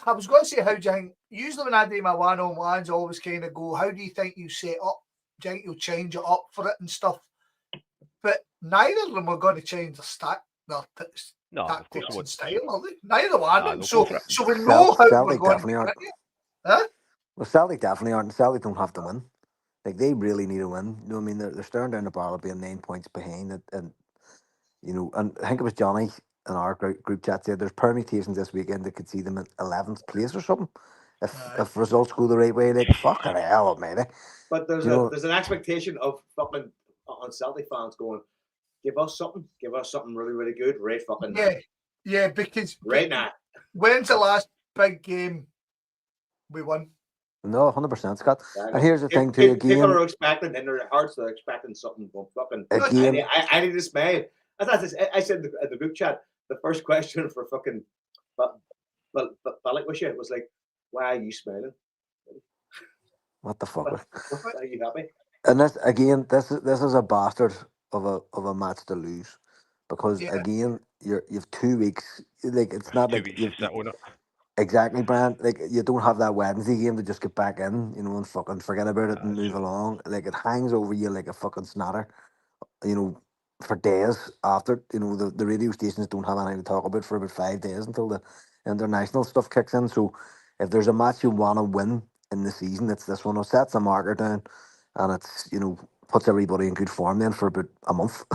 B: I was going to say, how do you think? Usually, when I do my one-on-ones, I always kind of go, "How do you think you set up? Do you think you'll change it up for it and stuff?" But neither of them are going to change their tactics and style, are they? Neither one of them. So we know how we're going to win. Huh?
C: Well, Celtic definitely aren't. Celtic don't have to win. Like, they really need a win. You know what I mean? They're staring down the barrel of being 9 points behind it, and I think it was Johnny in our group chat said there's permutations this weekend that could see them at 11th place or something if results go the right way. Like, fucking hell, mate.
E: But there's an expectation of fucking on Celtic fans going, give us something really, really good, right? Fucking
B: because
E: right now.
B: When's the last big game we won?
C: No, 100%, Scott. And here's the thing too. Again,
E: people are expecting in their hearts, they're expecting something. Fucking again, I need to smile. I said in the group chat, the first question for fucking Balak was like, "Why are you smiling?
C: What the fuck?
E: Are you happy?"
C: And this is a bastard of a match to lose, because again, you've 2 weeks. Like, it's not like you've exactly, Brian. Like, you don't have that Wednesday game to just get back in, and fucking forget about it and move along. Like, it hangs over you like a fucking snatter, for days after. The radio stations don't have anything to talk about for about 5 days until the international stuff kicks in. So if there's a match you want to win in the season, it's this one. It sets a marker down, and it's puts everybody in good form then for about a month.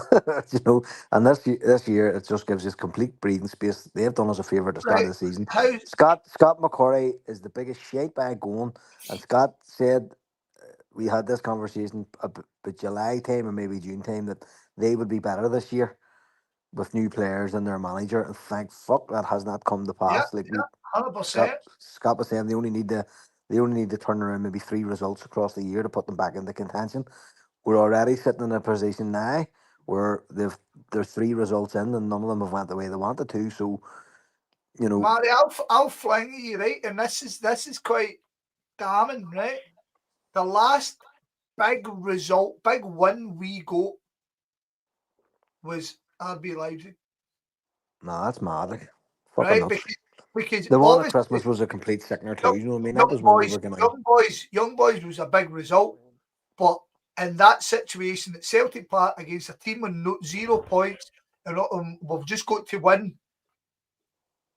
C: And this year it just gives us complete breathing space. They've done us a favour at the start of the season. Scott McCorry is the biggest shite bag going, and Scott said we had this conversation about July time and maybe June time that they would be better this year with new players and their manager, and thank fuck that has not come to pass.
B: 100%.
C: Scott was saying they only need to turn around maybe 3 results across the year to put them back into contention. We're already sitting in a position now where there's 3 results in and none of them have went the way they wanted to. So,
B: Marty, I'll fling you, right, and this is quite damning, right? The last big result, big win we got was RB Leipzig.
C: No, that's mad. Like,
B: right?
C: Nuts.
B: Because
C: the one at Christmas was a complete sickener too. You know what I mean? That was when we were going
B: Young Boys was a big result, but in that situation at Celtic Park against a team with 0 points, and we've just got to win.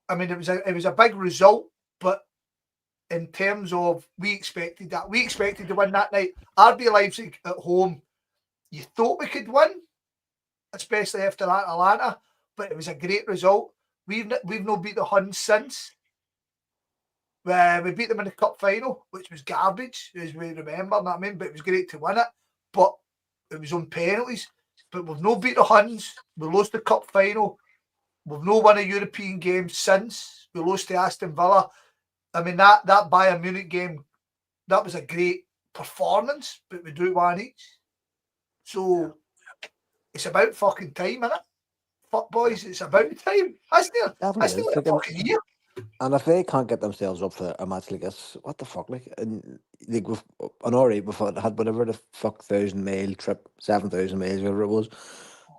B: I mean, it was a big result, but in terms of we expected to win that night. RB Leipzig at home, you thought we could win, especially after Atlanta. But it was a great result. We've not beat the Huns since. We beat them in the cup final, which was garbage, as we remember. But it was great to win it. But it was on penalties. But we've not beat the Huns. We lost the cup final. We've not won a European game since. We lost to Aston Villa. I mean, that Bayern Munich game, that was a great performance, but we drew one each. So it's about fucking time, innit? Fuck boys, it's about time. That's still a fucking year.
C: And if they can't get themselves up for a match like this, what the fuck? Like, and like we've an alright, we've had whatever the fuck 1,000-mile trip, 7,000 miles, whatever it was.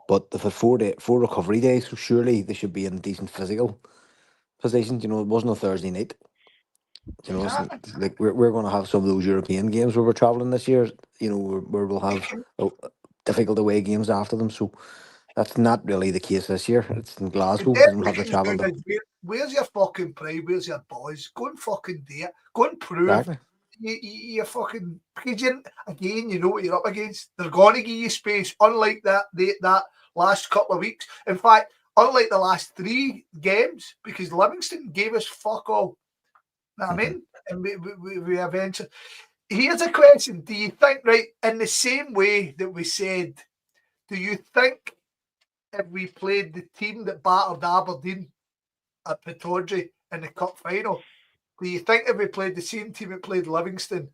C: But they've had 4 recovery days, so surely they should be in decent physical position. You know, it wasn't a Thursday night. You know, it's like we're going to have some of those European games where we're traveling this year. You know, where we'll have difficult away games after them. So that's not really the case this year. It's in Glasgow. We don't have to travel.
B: Where's your fucking pride? Where's your boys? Go and fucking do it. Go and prove.
C: Exactly.
B: You fucking, because again, you know what you're up against. They're going to give you space, unlike that last couple of weeks. In fact, unlike the last 3 games, because Livingston gave us fuck all. Know what I mean? And we eventually. Here's a question: do you think, right, in the same way that we said, do you think if we played the team that battered Aberdeen at Pittodrie in the cup final, do you think if we played the same team that played Livingston,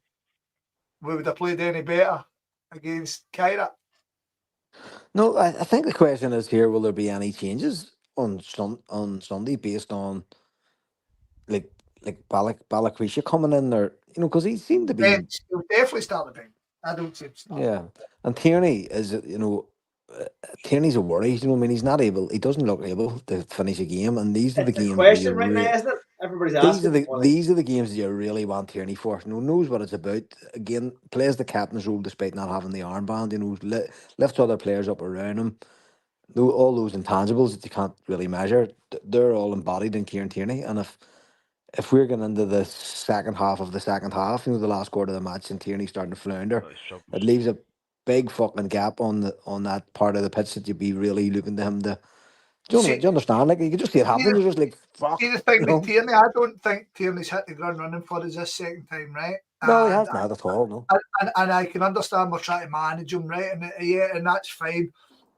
B: we would have played any better against Kyra?
C: No, I think the question is here: will there be any changes on Sunday based on like Balakrisha coming in there? You know, because he seemed to be.
B: He'll definitely start the bench. I don't see him start.
C: Yeah, and Tierney is, you know, Tierney's a worry. You know, I mean, he's not able. He doesn't look able to finish a game, and these are the games.
E: Question right now, isn't it? Everybody's asking.
C: These are the games that you really want Tierney for. You know, knows what it's about. Again, plays the captain's role despite not having the armband. You know, lifts other players up around him. All those intangibles that you can't really measure, they're all embodied in Kieran Tierney. And if we're getting into the second half of the second half, you know, the last quarter of the match, and Tierney starting to flounder, it leaves a big fucking gap on that part of the pitch that you'd be really looking to him to. Do you understand? Like, you can just see it happening. You're just like, fuck.
B: See the thing with Tierney, I don't think Tierney's hit the ground running for us this second time, right?
C: No, he hasn't had at all, no.
B: And I can understand we're trying to manage him, right? And that's fine.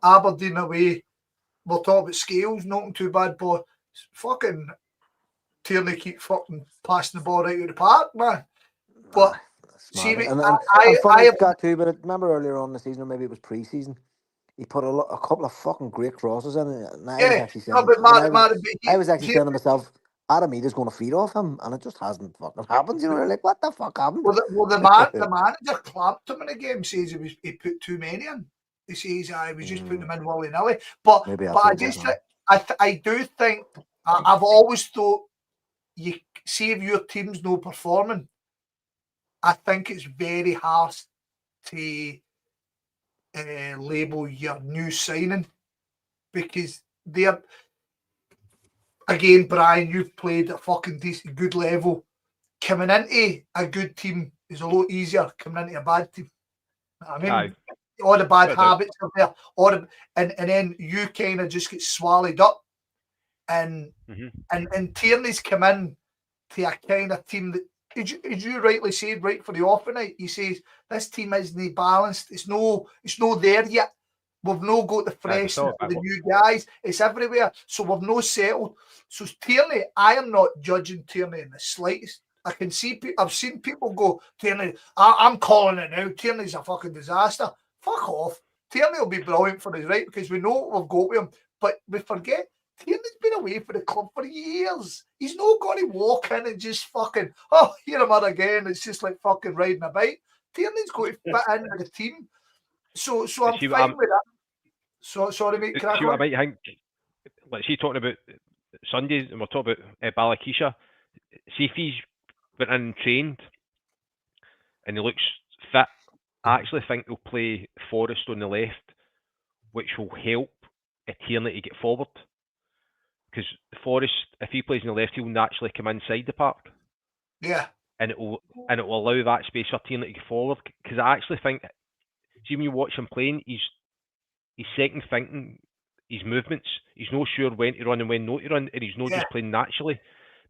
B: Aberdeen away, we'll talk about Scales, not too bad, but fucking Tierney keep fucking passing the ball right out the park, man. But see,
C: I got too. But remember earlier on in the season, or maybe it was pre-season, he put a couple of fucking great crosses in, and I was actually saying to myself, Adamita's going to feed off him, and it just hasn't fucking happened. You know, like, what the fuck happened?
B: Well, the manager clamped him in the game. Says he put too many in. He says I was just putting them in willy nilly. But I do think I've always thought, you see if your team's no performing, I think it's very hard to label your new signing, because they're, again, Brian, you've played at a fucking decent good level. Coming into a good team is a lot easier coming into a bad team. I mean, all the bad habits are there, and then you kind of just get swallowed up. And Tierney's come in to a kind of team that, as you rightly said, right for the off night, he says this team isn't balanced. It's no there yet. We've no got the freshness of the new guys. It's everywhere. So we've no settled. So Tierney, I am not judging Tierney in the slightest. I can see, I've seen people go, Tierney, I'm calling it now. Tierney's a fucking disaster. Fuck off. Tierney will be brilliant for us, right? Because we know what we've got with him. But we forget, Tierney's been away for the club for years. He's not going to walk in and just fucking, here I'm at again. It's just like fucking riding a bike. Tierney's going to fit into the team. So I'm fine with that. So sorry, mate.
D: See what I might think. Like, see, talking about Sundays, and we're talking about Balakisha. See if he's been in and trained and he looks fit, I actually think he'll play Forrest on the left, which will help Tierney to get forward. Because Forrest, if he plays on the left, he'll naturally come inside the park.
B: Yeah.
D: And it will allow that space for Tierney to get forward. Because I actually think, see, when you watch him playing, He's second thinking his movements. He's not sure when to run and when not to run, and he's not just playing naturally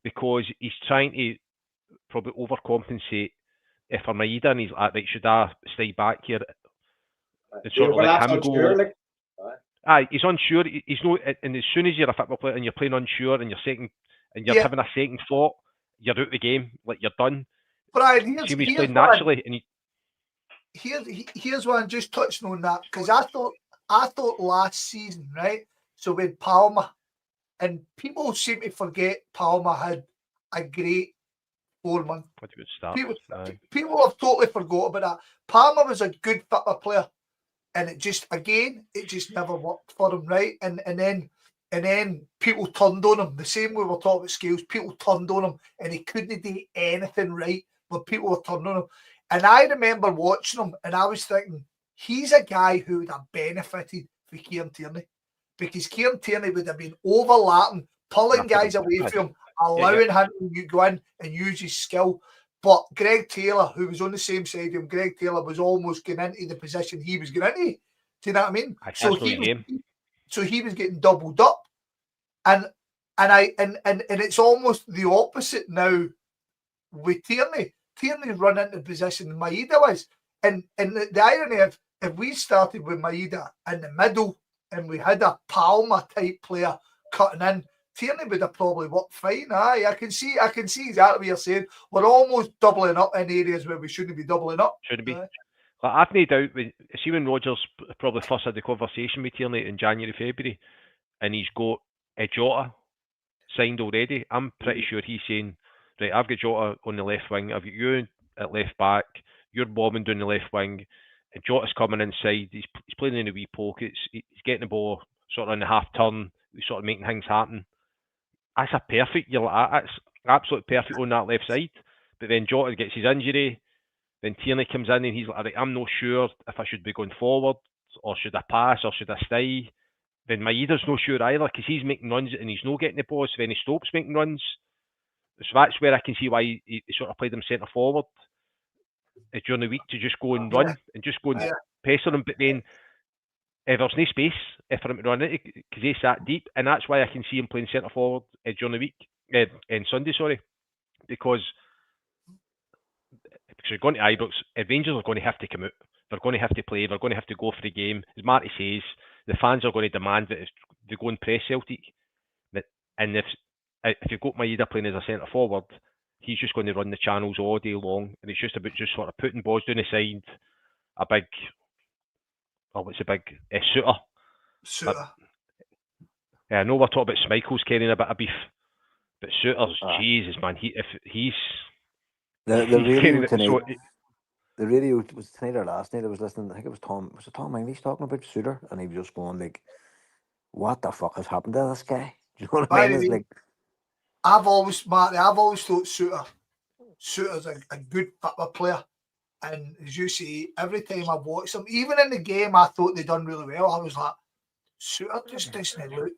D: because he's trying to probably overcompensate for Maeda, and he's like, right, should I stay back here? And sort of let him go. He's unsure. He's no, and as soon as you're a football player and you're playing unsure and you're having a second thought, you're out of the game. Like you're done.
B: Brian,
D: he's playing naturally, and
B: here's what I'm just touching on that because I thought last season, right? So with Palma, and people seem to forget Palma had a great 4 months.
D: What a good start.
B: People have totally forgot about that. Palma was a good football player, and it just never worked for him, right? And then people turned on him. The same way we're talking about Scales, people turned on him, and he couldn't do anything right. But people were turning on him, and I remember watching him, and I was thinking, he's a guy who would have benefited for Kieran Tierney because Kieran Tierney would have been overlapping, pulling guys away from him, allowing him to go in and use his skill. But Greg Taylor, who was on the same side of him, Greg Taylor was almost getting into the position he was getting into. Do you know what I mean? So he was getting doubled up, and it's almost the opposite now with Tierney. Tierney's run into the position Maeda was, and the irony of if we started with Maeda in the middle and we had a Palma type player cutting in, Tierney would have probably worked fine. I can see exactly what you're saying. We're almost doubling up in areas where we shouldn't be doubling up.
D: Shouldn't be. Like, I've no doubt. When Rodgers probably first had the conversation with Tierney in January, February, and he's got a Jota signed already, I'm pretty sure he's saying, right, I've got Jota on the left wing, I've got you at left back, you're bombing down the left wing, and Jota's coming inside, he's playing in the wee pockets, he's getting the ball sort of on the half turn, he's sort of making things happen. That's a perfect, that's absolutely perfect on that left side. But then Jota gets his injury, then Tierney comes in and he's like, I'm not sure if I should be going forward, or should I pass, or should I stay? Then Maeda's not sure either, because he's making runs and he's not getting the ball, so then he stops making runs. So that's where I can see why he sort of played him centre forward during the week to just go and run and just go and pester him. But then there's no space for him to run it because he sat deep, and that's why I can see him playing centre forward during the week, on Sunday, because you're going to Ibrox, Rangers are going to have to come out. They're going to have to play. They're going to have to go for the game. As Marty says, the fans are going to demand that they go and press Celtic. And if you've got Maeda playing as a centre forward, he's just going to run the channels all day long, and it's just about just sort of putting balls down the side. What's a big Suter. I know we're talking about Schmeichel's carrying a bit of beef, but Suter's, Jesus man, he's
C: the radio tonight. The radio was tonight or last night. I was listening. I think it was Tom. Was it Tom English talking about Suter, and he was just going like, "What the fuck has happened to this guy?" Do you know what I mean? It's like,
B: I've always thought Suter's a good football player, and as you see, every time I've watched him, even in the game, I thought they done really well. I was like, Suter just doesn't look.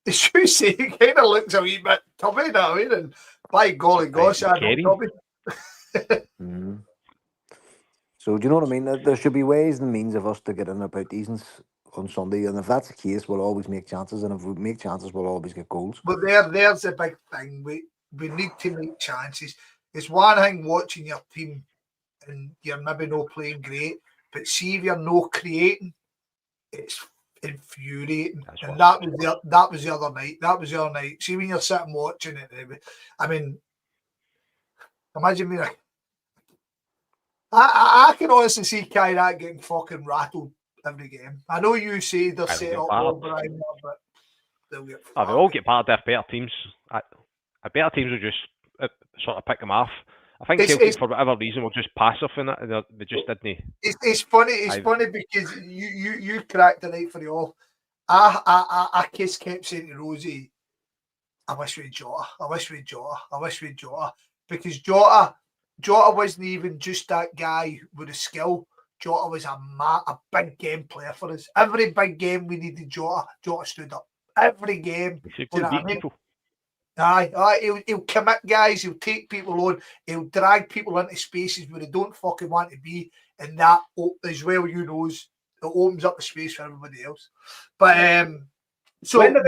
B: As you see, he kind of looks a wee bit tubby now, and by golly gosh, I know tubby.
C: So do you know what I mean? There should be ways and means of us to get in about these on Sunday, and if that's the case, we'll always make chances, and if we make chances, we'll always get goals.
B: But there's the big thing. We need to make chances. It's one thing watching your team and you're maybe not playing great, but see if you're not creating, it's infuriating. And that was the other night. That was the other night. See when you're sitting watching it. I mean, imagine me. I can honestly see Kairat getting fucking rattled every game. I know you say they're set up well, Brian, but they'll get. They
D: all get part of their better teams. Better teams will just sort of pick them off. I think Celtic, for whatever reason, will just pass off in it. They just didn't.
B: It's funny. It's funny because you cracked the night for the all. I kept saying to Rosie, I wish we'd Jota. I wish we'd Jota. Because Jota wasn't even just that guy with a skill. Jota was a big game player for us. Every big game we needed Jota stood up. Every game. Do you know what I mean? He'll commit guys, he'll take people on, he'll drag people into spaces where they don't fucking want to be, and that as well, you knows opens up the space for everybody else. But so
E: when do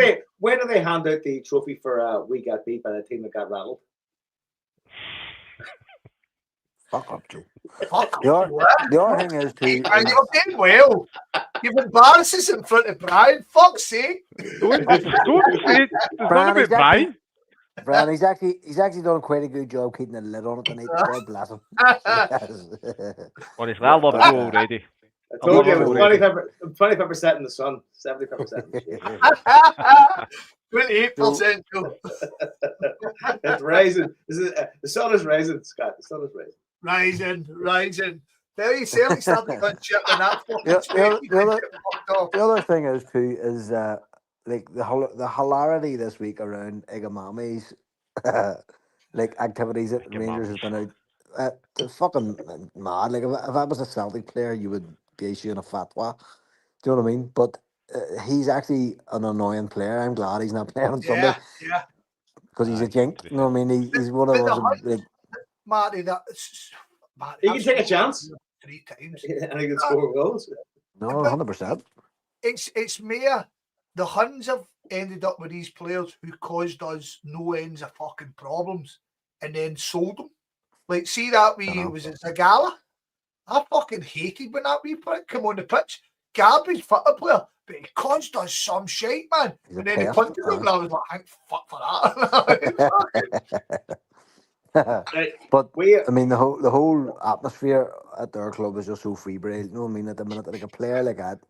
E: they hand out the trophy for we got beat by the team that got rattled?
C: Fuck up, Joe.
B: fuck
C: The other thing is too.
B: and you're doing well. You've embarrassed us in front of Brian. Fuck's sake.
D: Don't say there's not about Brian.
C: Brian, he's actually done quite a good job keeping the lid on it tonight. God bless him.
D: Honestly, I love Joe already.
E: I told you it was 25% in the sun, 75% in the shade.
B: 28%.
E: It's rising. The sun is rising, Scott. The sun is rising.
B: Rising. There you certainly started to chip in that fucking
C: the other thing is too is like the hilarity this week around Igamami's like activities that Rangers has been out. It's fucking mad. Like if I was a Celtic player, you would be issuing a fatwa. Do you know what I mean? But he's actually an annoying player. I'm glad he's not playing on Sunday.
B: Yeah.
C: Because he's a jink. You know what I mean? He's one of those. Like,
B: Marty,
E: he can take a chance
B: 3 times,
E: and he can score goals.
C: No, 100%.
B: It's mere the Huns have ended up with these players who caused us no ends of fucking problems, and then sold them. Like, see that was it Zagala? I fucking hated when that wee prick come on the pitch. Garbage football player, but he caused us some shite, man. And then he punted him, and I was like, thank fuck for that.
C: But I mean, the whole atmosphere at their club is just so febrile. You know what I mean? At the minute, like a player like that,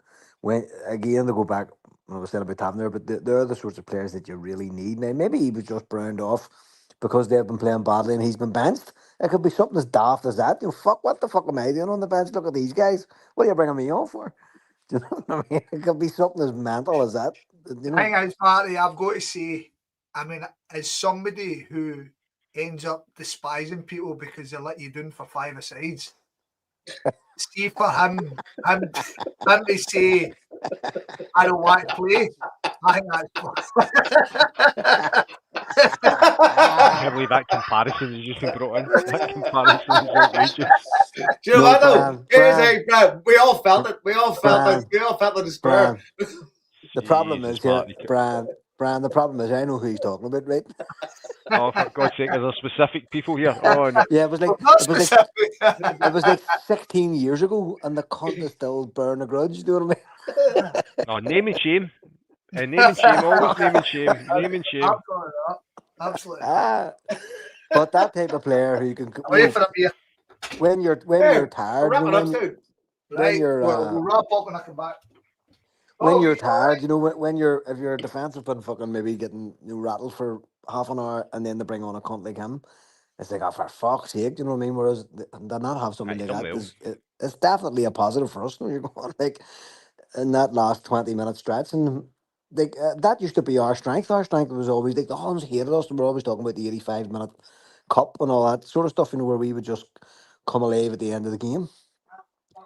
C: when again to go back, I was saying about Tavernier, but they're the sorts of players that you really need. Now, maybe he was just browned off because they've been playing badly and he's been benched. It could be something as daft as that. You know, fuck, what the fuck am I doing on the bench? Look at these guys. What are you bringing me on for? Do you know what I mean? It could be something as mental as that. You know?
B: Hang on, Marty, I've got to say, I mean, as somebody who ends up despising people because they let you down for 5 asides, see for him to say, I don't want to play, I think that's
D: I can't believe that comparison is just been brought in. That comparison is outrageous.
E: Do you know what though? Brad, we all felt it. We all felt the despair.
C: The problem is, Brian, the problem is I know who he's talking about, right?
D: Oh, for God's sake, are there specific people here? Oh, no.
C: Yeah, it was like 16 years ago, and the cunt is still bearing a grudge. Do you know what I mean?
D: Oh, name and shame. Name and shame, always name and shame. Name and shame.
B: Absolutely.
C: But that type of player who you can when you're tired,
B: we'll wrap up and I come back.
C: When you're tired, you know, if you're a defensive been fucking maybe getting rattled for half an hour and then they bring on a cunt like him, it's like, oh, for fuck's sake, you know what I mean? Whereas to not have somebody like that it's definitely a positive for us. You know, you're going like in that last 20-minute stretch, and like that used to be our strength. Our strength was always like the Huns hated us, and we're always talking about the 85-minute cup and all that sort of stuff. You know, where we would just come alive at the end of the game.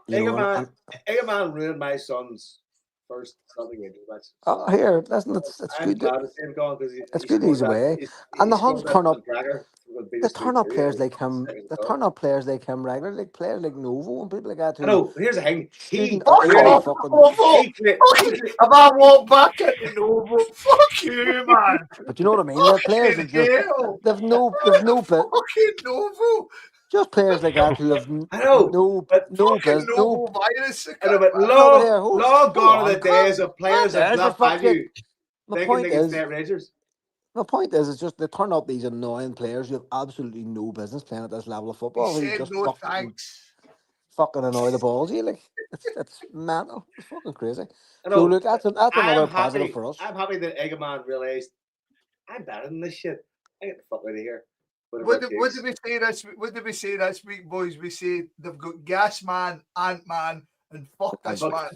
E: Egerman ruined my son's first Celtic game.
C: Oh, here, listen, it's good. It's good he's away, and the Huns turn up. They turn up players like him. They turn up players like him regularly, like players like Novo and people like that.
E: I know. Here's the thing.
B: If I walk back at the Novo, fuck you, man.
C: But you know what I mean? They're players that just they've no
B: fucking Novo.
C: Just players like that who have no business.
B: No virus.
E: I know, but long gone are the days of players that not value.
C: My point is, it's just they turn up these annoying players who have absolutely no business playing at this level of football.
B: He said no thanks.
C: Fucking annoy the balls, you like it's mental. It's fucking crazy. So look, that's another positive for us.
E: I'm happy that Egerman realised I'm better than this shit. I get the fuck out of here.
B: What did we say this week, boys? We say they've got Gas Man, Ant Man, and fuck this man.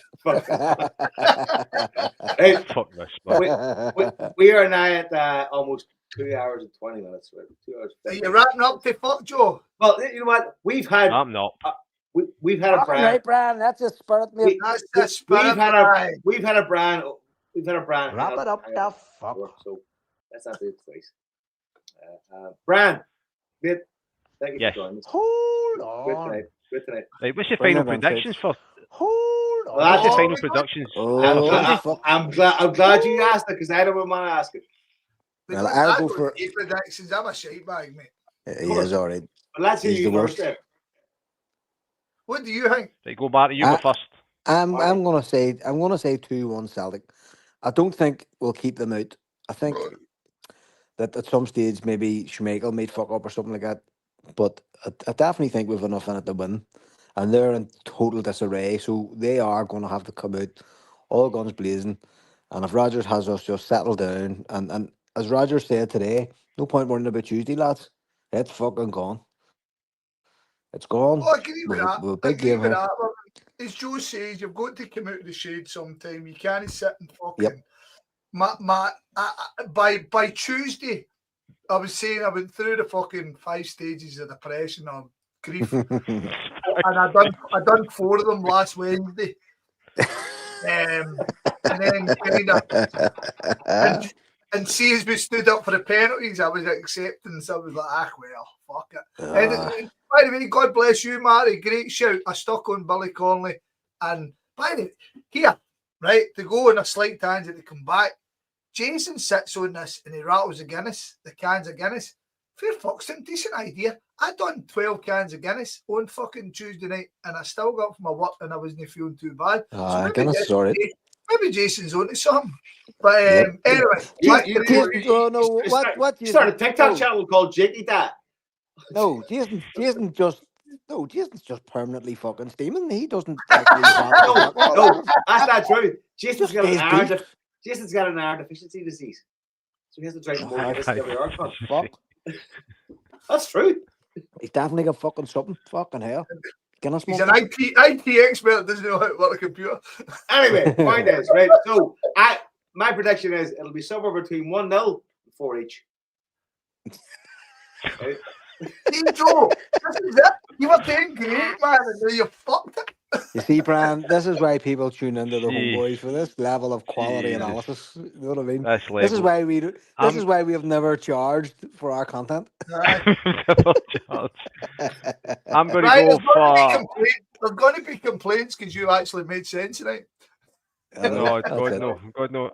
E: Hey,
D: fuck this man.
E: We are now at almost 2 hours and 20 minutes. 2 hours.
B: Are you wrapping up to fuck, Joe?
E: Well, you know what? We've had.
D: I'm not.
E: We've had a brand.
C: Right, Brian. That's a spirit, mate.
E: We've had a brand.
C: Wrap it up, the fuck.
E: So that's not the place. Brand, mate, thank you for joining us.
C: Hold on.
E: Good tonight.
D: Right, what's your final predictions for?
C: Hold
E: Well, that's
D: the
B: Oh,
D: final
B: we got-
D: predictions.
E: I'm glad you asked it because I don't want to ask it.
B: we
C: Well,
B: got
C: I'll
B: that
C: go
B: on
C: for-
B: the predictions. I'm a shite bag, mate.
C: He is all right.
E: But let's hear
C: He's
E: you
C: the
E: first.
C: worst.
E: Then.
B: What do you think?
D: Right, go Marty, you go first.
C: I'm
E: Alright.
C: gonna say 2-1 Celtic. I don't think we'll keep them out. I think that at some stage maybe Schmeichel might fuck up or something like that. But I definitely think we've enough in it to win. And they're in total disarray, so they are going to have to come out all guns blazing. And if Rodgers has us just settle down, and as Rodgers said today, no point worrying about Tuesday, lads. It's fucking gone. It's gone.
B: Oh, I agree with that.
C: We've a
B: I
C: big
B: agree
C: game
B: with
C: here.
B: that. But as Joe says, you've got to come out of the shade sometime. You can't sit and fucking.
C: Yep.
B: By Tuesday, I was saying I went through the fucking 5 stages of depression or grief, and I done 4 of them last Wednesday. And then kind of and see as we stood up for the penalties, I was accepting. So I was like, well, fuck it. And by the way, God bless you, Marty. Great shout. I stuck on Billy Connolly. And by the way, here, right, to go on a slight tangent to come back, Jason sits on this and he rattles the Guinness, the cans of Guinness. Fair fuck's a decent idea. I done 12 cans of Guinness on fucking Tuesday night and I still got from my work and I wasn't feeling too bad.
C: Guinness is all right.
B: Maybe Jason's on to something. But
C: Yep.
B: anyway,
C: What
E: You start a TikTok channel called Jakey Dad.
C: No, Jason's just permanently fucking steaming. He doesn't actually
E: No, that's not true. Jason's got an iron deficiency disease. So he has to drink more Guinness every hour.
C: Fuck.
E: That's true.
C: He's definitely got fucking something. Fucking hell. Guinness
B: he's an IT expert, doesn't know how to work a computer.
E: Anyway, point is, right? So my prediction is it'll be somewhere between 1-0 and 4 each. Right?
B: See, Joe, this is it. You were doing great, man, and now you fucked it.
C: You see, Brian, this is why people tune into the
D: Jeez.
C: Homeboys for this level of quality
D: Jesus.
C: analysis. You know what I mean?
D: This
C: This is why we have never charged for our content.
D: I'm going to
B: Right,
D: go for.
B: there's going to be complaints because you actually made sense tonight.
D: No, God no.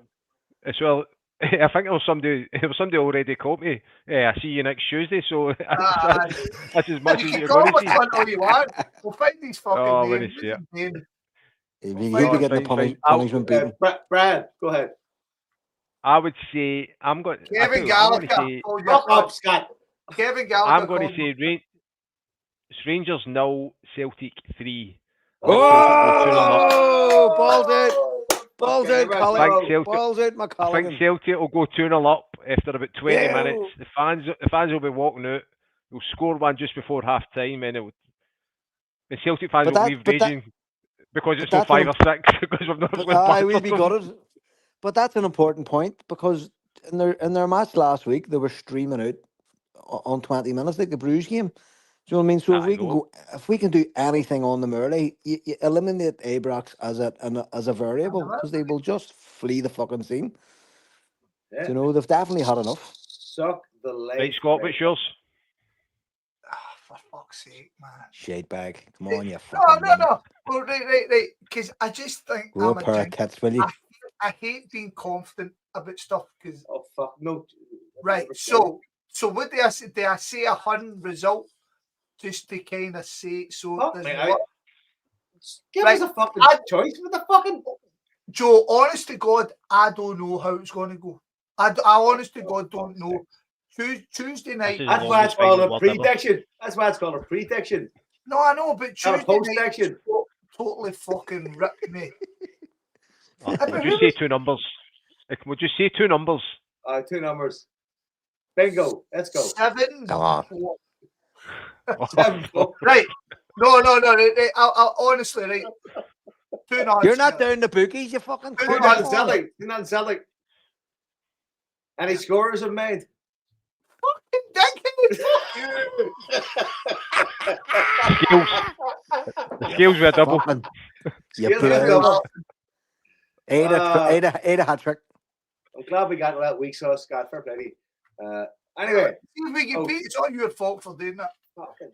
D: As well, I think there was somebody already called me. I see you next Tuesday, so that's as much
B: You
D: as
B: can
D: you're
B: call
D: going to
B: us
D: see.
B: one all you want. We'll find these fucking
D: Oh, when
B: names.
D: you see it.
C: You'd
B: Well,
C: be getting
D: fine,
C: a punishment beaten.
E: Brad, go ahead.
D: I would say I'm going.
B: Kevin
D: I'm going to
B: Gallagher.
D: say.
B: called you
E: Fuck
B: a cunt.
E: up, Scott.
B: Kevin Gallagher.
D: I'm going to
B: called you-
D: say Rangers 0, Celtic 3.
C: Oh, balls out. Balls out,
E: right,
C: Colin.
D: Thanks, Celtic.
C: Balls out,
D: I think
C: McColligan.
D: Celtic will go 2-0 up after about 20
C: Yeah.
D: minutes. The fans will be walking out. We'll score one just before half time, and the Celtic fans will leave raging because it's not 5 or 6 because we've not scored
C: I
D: back
C: will
D: or
C: be
D: something.
C: gutted. But that's an important point because in their match last week they were streaming out on 20 minutes like the Bruges game. Do you know what I mean? So if we can do anything on them early, you eliminate Abrax as a variable because they will just flee the fucking scene.
E: Yeah.
C: Do you know, they've definitely had enough.
E: Suck the leg.
D: Right, Scott, what's yours?
B: For fuck's sake, man.
C: Shade bag. Come on, you fucking
B: No. Well, right. Because I just think
C: Grow a
B: I'm a
C: pair of
B: gent.
C: tits, will you?
B: I hate being confident about stuff because
E: Oh fuck no.
B: right. So what do I say? Do I say a hun result just to kind of say so?
E: Fuck
B: there's
E: me,
B: what-
E: Give
B: Right,
E: us a fucking
B: I-
E: choice with the fucking.
B: Joe, honest to God, I don't know how it's going to go. I honest to God don't know. Tuesday night.
D: This is
E: That's
D: the
E: why it's
D: longest
E: called
D: final
E: a
D: word ever.
E: prediction. That's why it's called a prediction.
B: No, I know, but
E: Not a
B: Tuesday night
E: post-action.
B: totally fucking ripped me.
D: Would you say 2 numbers? Would you say 2 numbers?
E: 2 numbers. Bingo. Let's go.
B: 7.
C: Come on.
B: 4.
E: 7-4.
B: Right. No. Right. I honestly, right. 2-0.
C: You're not down the bookies, you fucking
B: Two
E: You're
C: cunt.
E: not
B: nuts.
E: in Celtic. You're not in Celtic. Any scorers have made?
B: Fucking dick.
D: The scales were double.
C: Fucking, you
E: Skills are
C: players.
E: double.
C: Ate a hat trick.
E: I'm glad we got to that week, so Scott. Fair play. Anyway.
B: See if we can beat. It's all your fault for doing that.
E: Fucking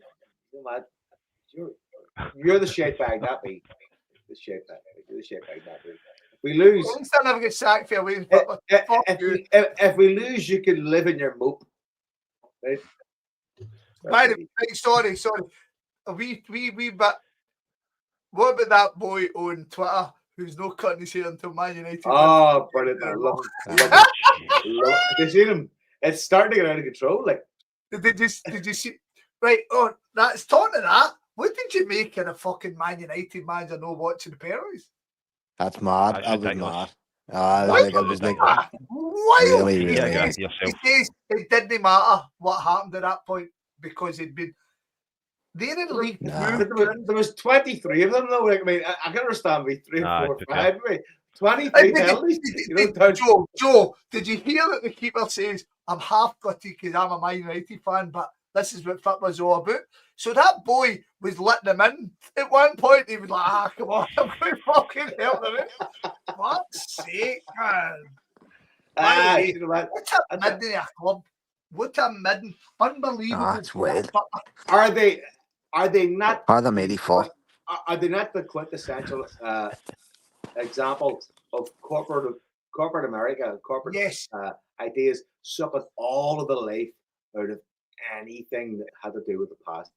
E: you're mad. You're the shit bag, not me. the shit back. Do the shit back. If we lose,
B: At least I never get sacked for away.
E: if we lose, you can live in your mope. Right?
B: By the way, sorry. But what about that boy on Twitter who's not cutting his hair until Man United?
E: Oh, brilliant! I love him. Have you seen him? It's starting to get out of control. Like,
B: did you see? Right. Oh, that's talking of that. What did you make of the fucking Man United manager not watching the penalties?
C: That's mad.
D: That's
C: That was
D: ridiculous.
C: mad. I was like,
B: Wild.
C: Really,
D: Yeah,
C: really.
D: go
B: He
D: yourself.
B: says it didn't matter what happened at that point because it'd been they're in the league.
C: Nah.
E: there was 23 of them though. Like, I mean, I can understand me 3
D: Nah,
E: or 4
D: it's
E: or
D: okay.
E: 5. Mate. 23 penalties.
B: Joe, did you hear that the keeper says, I'm half gutted because I'm a Man United fan, but this is what football's all about? So that boy was letting him in. At one point, he was like, come on, I'm going to fucking help him in. Fuck's sake, man. By the way, what a midden in a club. What a midden. Unbelievable.
C: It's weird.
E: Are they not?
C: Are they made for?
E: Are they not the quintessential example of corporate America, corporate ideas sucking all of the life out of anything that had to do with the past?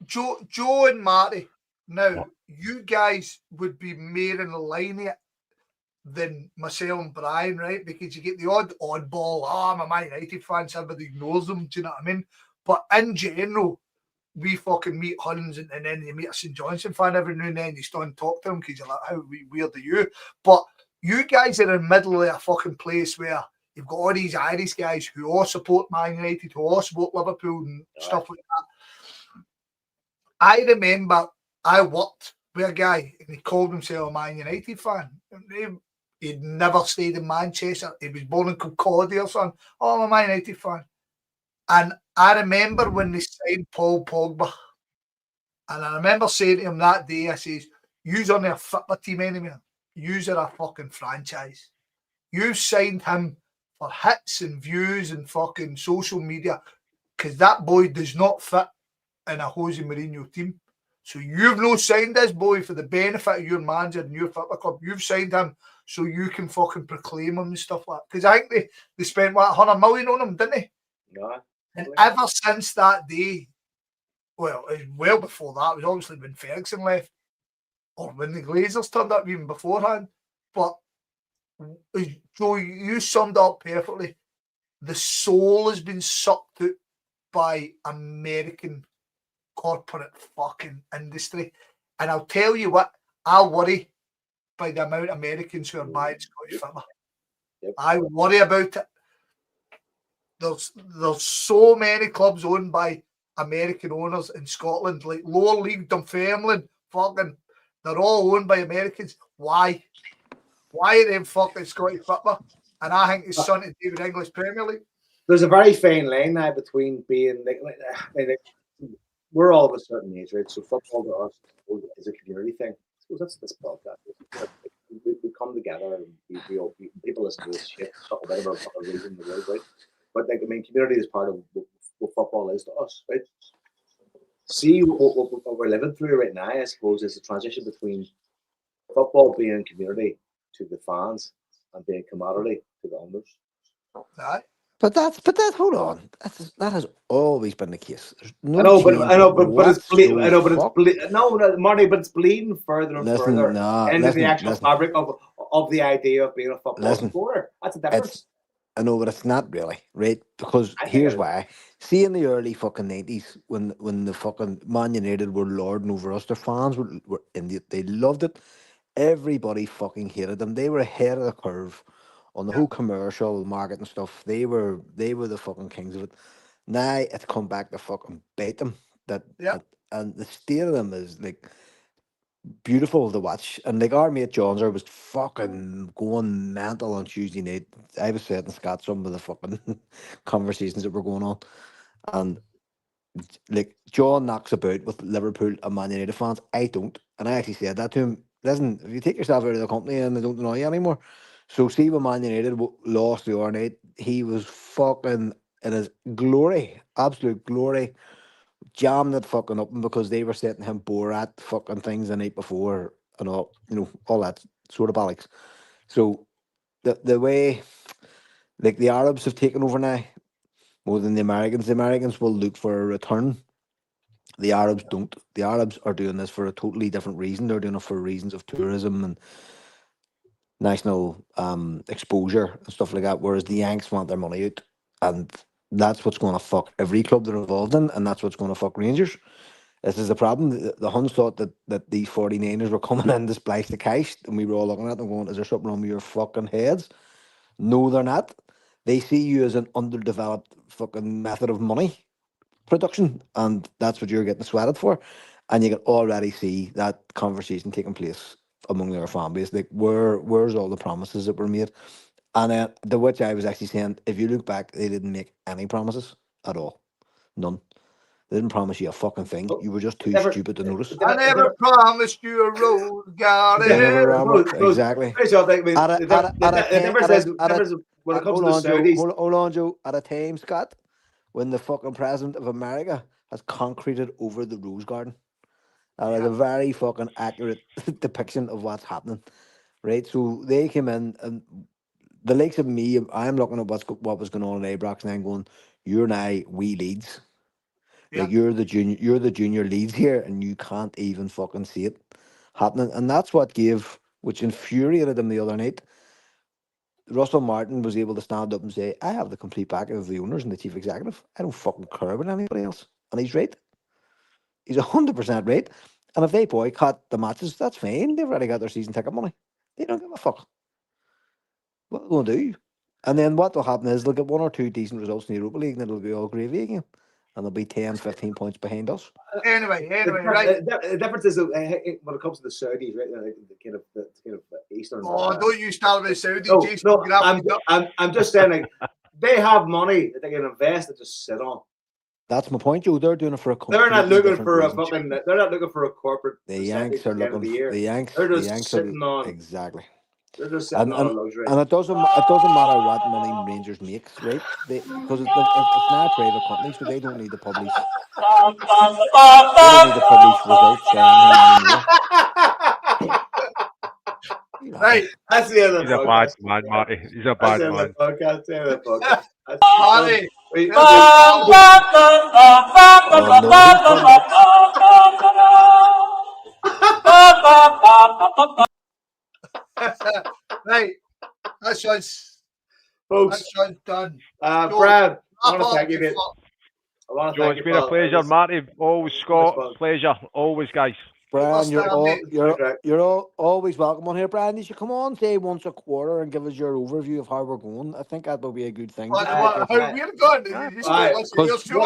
B: Joe and Marty, now you guys would be more in the line here than myself and Brian, right? Because you get the oddball, I'm a Man United fan, somebody ignores them, do you know what I mean? But in general, we fucking meet Huns and then you meet a St. Johnson fan every now and then, you still talk to them because you're like, how weird are you? But you guys are in the middle of a fucking place where you've got all these Irish guys who all support Man United, who all support Liverpool and stuff like that. I remember I worked with a guy and he called himself a Man United fan. He'd never stayed in Manchester. He was born in Concordia or something. Oh, I'm a Man United fan. And I remember when they signed Paul Pogba. And I remember saying to him that day, I says, you's on a football team anymore. You's are a fucking franchise. You signed him for hits and views and fucking social media because that boy does not fit in a Jose Mourinho team. So you've not signed this boy for the benefit of your manager and your football club. You've signed him so you can fucking proclaim him and stuff like that. Because I think they spent, what, 100 million on him, didn't they?
E: No.
B: And ever since that day, well before that, it was obviously when Ferguson left or when the Glazers turned up even beforehand. But Joe, you summed up perfectly. The soul has been sucked out by American corporate fucking industry. And I'll tell you what, I worry by the amount of Americans who are buying Scottish football.
E: Yep.
B: I worry about it. There's so many clubs owned by American owners in Scotland, like lower league, Dunfermline, fucking, they're all owned by Americans. Why? Why are they fucking Scottish football? And I think it's something to do with English Premier League.
E: There's a very fine line now between being like we're all of a certain age, right? So football to us is a community thing. I suppose that's this podcast. We come together and we people listen to this shit, whatever reason in the world, right? But like, I mean, community is part of what football is to us, right? See what we're living through right now, I suppose, is the transition between football being community to the fans and being commodity to the owners.
B: Right.
C: But that's hold on. That has always been the case. There's no
E: I know,
C: change
E: but it's bleeding. I know, but
C: whatsoever.
E: it's no, Marty, but it's bleeding further and further into the actual fabric of the idea of being a football supporter. That's a difference.
C: I know, but it's not really, right? Because here's why. See, in the early fucking 90s, when the fucking Man United were lording over us, their fans were they loved it. Everybody fucking hated them. They were ahead of the curve on the whole commercial market and stuff. They were the fucking kings of it. Now it's come back to fucking bait them. And the state of them is like beautiful to watch. And like our mate Johns was fucking going mental on Tuesday night. I was saying to Scott some of the fucking conversations that were going on. And like John knocks about with Liverpool and Man United fans. I don't. And I actually said that to him. Listen, if you take yourself out of the company and they don't annoy you anymore. So see when Man United lost the other night, he was fucking in his glory, absolute glory, jammed it fucking up because they were setting him Borat fucking things the night before and all, all that sort of bollocks. So the way, like, the Arabs have taken over now more than the Americans. The Americans will look for a return. The Arabs don't. The Arabs are doing this for a totally different reason. They're doing it for reasons of tourism and national exposure and stuff like that. Whereas the Yanks want their money out, and that's what's going to fuck every club they're involved in, and that's what's going to fuck Rangers. This is the problem. The Huns thought that these 49ers were coming in to splice the cash, and we were all looking at them going, "Is there something wrong with your fucking heads?" No, they're not. They see you as an underdeveloped fucking method of money production, and that's what you're getting sweated for. And you can already see that conversation taking place among their fan base. Like, where's all the promises that were made? And then the which I was actually saying, if you look back, they didn't make any promises at all. None. They didn't promise you a fucking thing. You were just too stupid to notice.
B: I never promised you a rose garden.
C: Exactly. Hold on, Joe. At a time, Scott, when the fucking president of America has concreted over the rose garden. That is a very fucking accurate depiction of what's happening, right? So they came in, and the likes of me, I'm looking at what was going on in Ibrox, and I'm going, "You're now we Leeds, like you're the junior Leeds here, and you can't even fucking see it happening." And that's what gave, which infuriated him the other night. Russell Martin was able to stand up and say, "I have the complete backing of the owners and the chief executive. I don't fucking care about anybody else," and he's right. He's 100% right. And if they boycott the matches, that's fine. They've already got their season ticket money. They don't give a fuck. What they'll do. And then what will happen is they'll get 1 or 2 decent results in the Europa League, and it'll be all gravy again. And they'll be 10, 15 points behind us.
B: Anyway, right.
E: The difference is when it comes to the Saudis, right? The kind of Eastern.
B: Oh, don't you start with Saudi,
E: no,
B: Jason.
E: No, I'm just saying, like, they have money that they can invest and just sit on.
C: That's my point, Joe. They're doing it for a.
E: They're not looking for a fucking. They're not looking for a corporate.
C: The Yanks are looking. The Yanks.
E: They're just sitting on.
C: Exactly.
E: They're just sitting on a luxury.
C: And it doesn't matter what money Rangers makes, right? Because it's not a private company, so they don't need to publish. They don't need to publish results or anything anymore.
B: Right,
E: that's the other.
D: He's a bad man, Marty. He's a bad man.
B: Marty. Right, that sounds,
E: folks.
B: That sounds done.
E: Brad, I want to thank you, mate.
D: Joe, it's been a pleasure, Marty. Always, Scott. Pleasure, always, guys.
C: Brian, you're always welcome on here, Brian. You should come on, say once a quarter, and give us your overview of how we're going. I think that will be a good thing.
B: How we're going?
C: I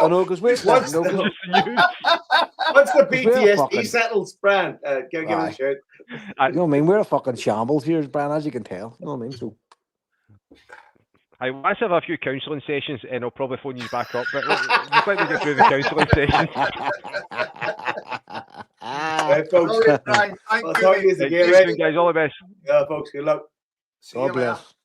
C: know, because we're
E: once the PTSD settles, Brian, give us a shout.
C: You know what I mean? We're a fucking shambles here, Brian, as you can tell. You know what I mean? So.
D: I want to have a few counselling sessions, and I'll probably phone you back up. But just let me get through the counselling sessions.
E: Right, folks.
B: Thank
E: I'll talk to you again,
D: guys. All the best.
E: Yeah, folks. Good luck.
C: God bless.